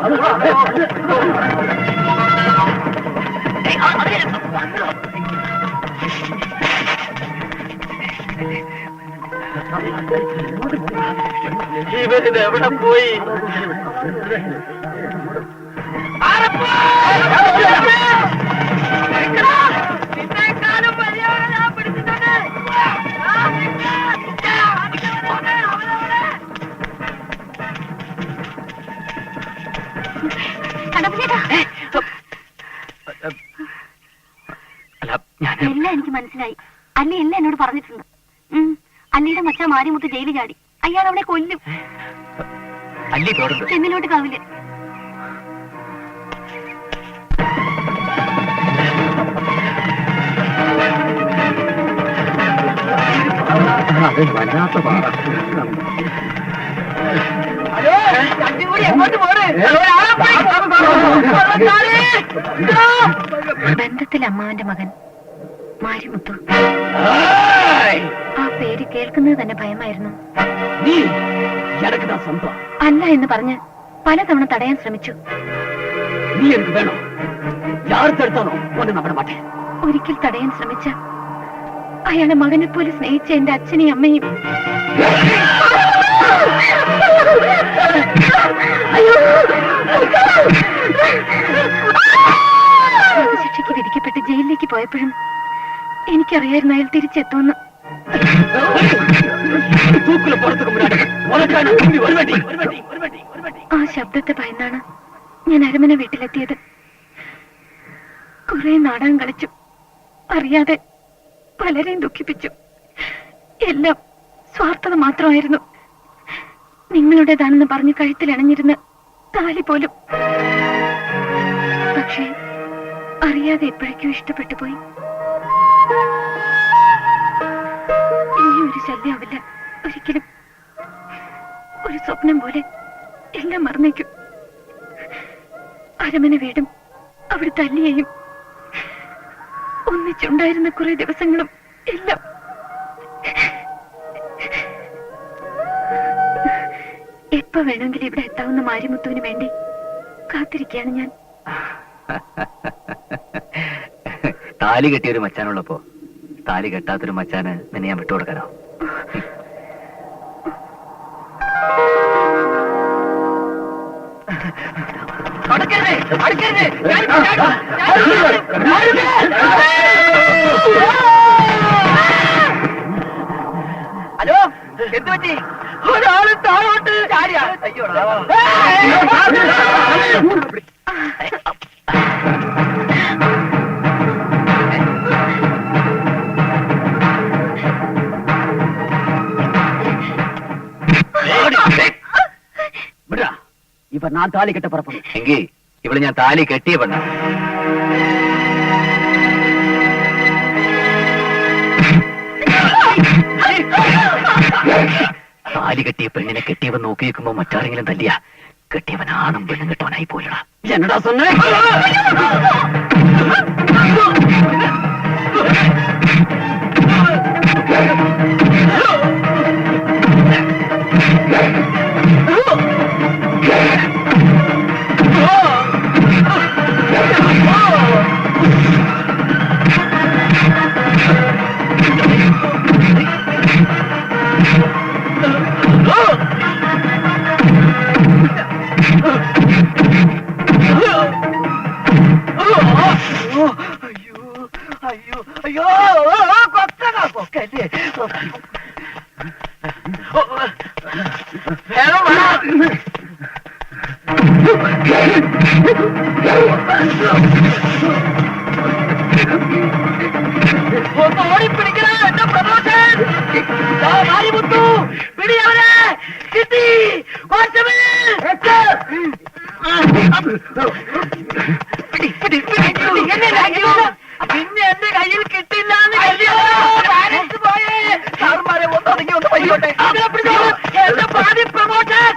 ഇവരിത് എവിടെ പോയി? ഇന്നേക്കാളും മര്യാദ ഞാൻ പിടിച്ചിട്ടുണ്ട്. എല്ലാം എനിക്ക് മനസ്സിലായി. അല്ലി എല്ലാം എന്നോട് പറഞ്ഞിട്ടുണ്ട്. അല്ലിയുടെ മച്ചാൻ മാരിമുത്ത് ജയിലിൽ ചാടി. അയാൾ അവിടെ കൊല്ലും. ചെന്നിലോട്ട് കാവില്. വല്ലാത്ത പാടാ. ബന്ധത്തിൽ അമ്മാവന്റെ മകൻ മാരിമുത്തു. ആ പേര് കേൾക്കുന്നത് തന്നെ ഭയമായിരുന്നു. അല്ല എന്ന് പറഞ്ഞ് പലതവണ തടയാൻ ശ്രമിച്ചു. നീ എനിക്ക് വേണോ? യാർക്കെടുത്താണോ ഒന്ന് നമ്മുടെ മറ്റേ ഒരിക്കൽ തടയാൻ ശ്രമിച്ച അയാളെ മകനെ പോലെ സ്നേഹിച്ച എന്റെ അച്ഛനെയും അമ്മയും ശിക്ഷയ്ക്ക് വിധിക്കപ്പെട്ട് ജയിലിലേക്ക് പോയപ്പോഴും എനിക്കറിയായിരുന്നു അയാൾ തിരിച്ചെത്തുമെന്ന്. ആ ശബ്ദത്തെ ഭയന്നാണ് ഞാൻ അരമന വീട്ടിലെത്തിയത്. കുറെ നാടകം കളിച്ചു, അറിയാതെ പലരെയും ദുഃഖിപ്പിച്ചു. എല്ലാം സ്വാർത്ഥത മാത്രമായിരുന്നു. നിങ്ങളുടേതാണെന്ന് പറഞ്ഞ് കഴുത്തിലണഞ്ഞിരുന്ന താലി പോലും. പക്ഷേ അറിയാതെ എപ്പോഴേക്കും ഇഷ്ടപ്പെട്ടു പോയി. ഇനി ഒരു ശല്യമാവില്ല ഒരിക്കലും. ഒരു സ്വപ്നം പോലെ എല്ലാം മറന്നേക്കും. അരമന വീടും അവിടുത്തെ അല്ലിയെയും ഒന്നിച്ചുണ്ടായിരുന്ന കുറെ ദിവസങ്ങളും എല്ലാം. എപ്പോ വേണമെങ്കിലും ഇവിടെ എത്താവുന്ന മാരിമുത്തുവിന് വേണ്ടി കാത്തിരിക്കുകയാണ് ഞാൻ. താലി കെട്ടിയൊരു മച്ചാനുള്ളപ്പോ താലി കെട്ടാത്തൊരു മച്ചാന് നിന്നെ ഞാൻ വിട്ടുകൊടുക്കാനോ? ഹലോ, എന്ത് പറ്റി? ഒരാള് താഴോട്ട് ചാടിയാ. അയ്യോടാ. இப்ப நான் தாலி கட்ட புறப்படும். എങ്കിൽ ഇവിടെ ഞാൻ താലി കെട്ടിയ പെണ്ണ. താലി കെട്ടിയ പെണ്ണിനെ കെട്ടിയവൻ നോക്കി നിൽക്കുമ്പോ മറ്റാരെങ്കിലും തല്ലിയ കെട്ടിയവൻ ആണും പെണ്ണും കെട്ടവനായി പോലടാ. என்னடா சொன்ன? ഓടിപ്പിടിക്കണ എന്റെ പ്രമോഷൻ. മാരിമുത്തു പിടി അവനെ. കിട്ടി. പിന്നെ എന്റെ കയ്യിൽ കിട്ടില്ല പോയേ. സാറുമാരെ ഒന്നൊതുങ്ങി ഒന്ന് പയ്യോട്ടെ. എന്റെ പാതി പ്രമോഷൻ.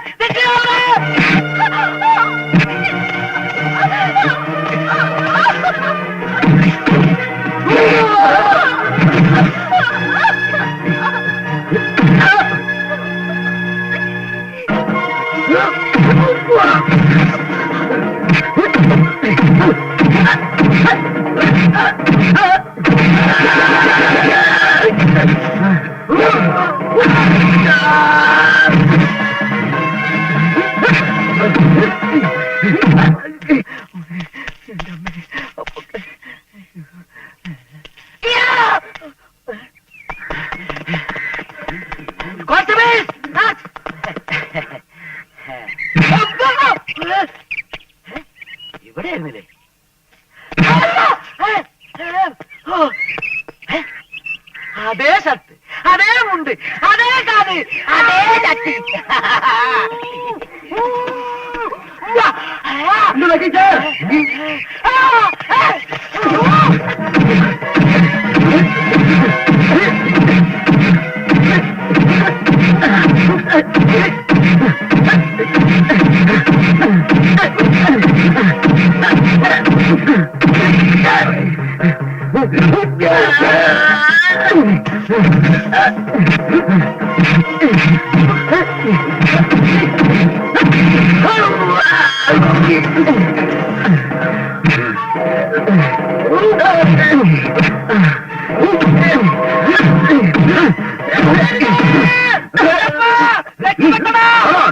ഇവിടെ ആയിരുന്നില്ലേ? അതേ ഷർട്ട്, അതേ മുണ്ട്, അതേ കാത്, അതേ ചട്ടി.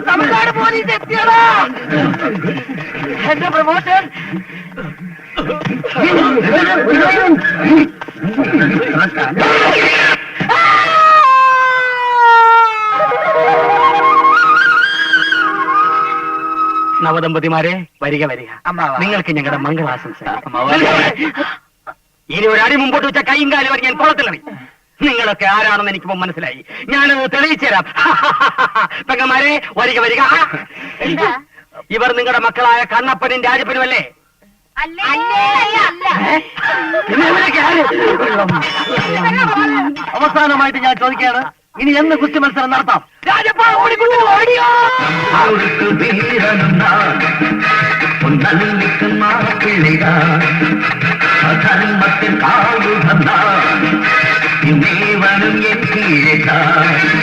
തമിഴ്നാട് പോലീസ് എത്തിയടാ. എന്റെ പ്രമോഷൻ. നവദമ്പതിമാരെ വരിക വരിക. നിങ്ങൾക്ക് ഞങ്ങളുടെ മംഗളാശംസ. ഇനി ഒരു അടി മുമ്പോട്ട് വെച്ച കൈയും കാലും വരെ ഞാൻ കുളത്തിലറി. നിങ്ങളൊക്കെ ആരാണെന്ന് എനിക്കിപ്പോ മനസ്സിലായി. ഞാനത് തെളിയിച്ചു തരാം. പെങ്ങന്മാരെ വരിക വരിക. ഇവർ നിങ്ങളുടെ മക്കളായ കണ്ണപ്പനും രാജപ്പനും അല്ലേ? അവസാനമായിട്ട് ഞാൻ ചോദിക്കുകയാണ്, ഇനി എന്ന് ഗുസ്തി മത്സരം നടത്താം? அவருக்கு வீரனும் நான் பொன்னல்லிக்கு மாப்பிள்ளைதான் தர்மத்தின் காவுகம் நான் இந்நேவனும் என் கீழே தான்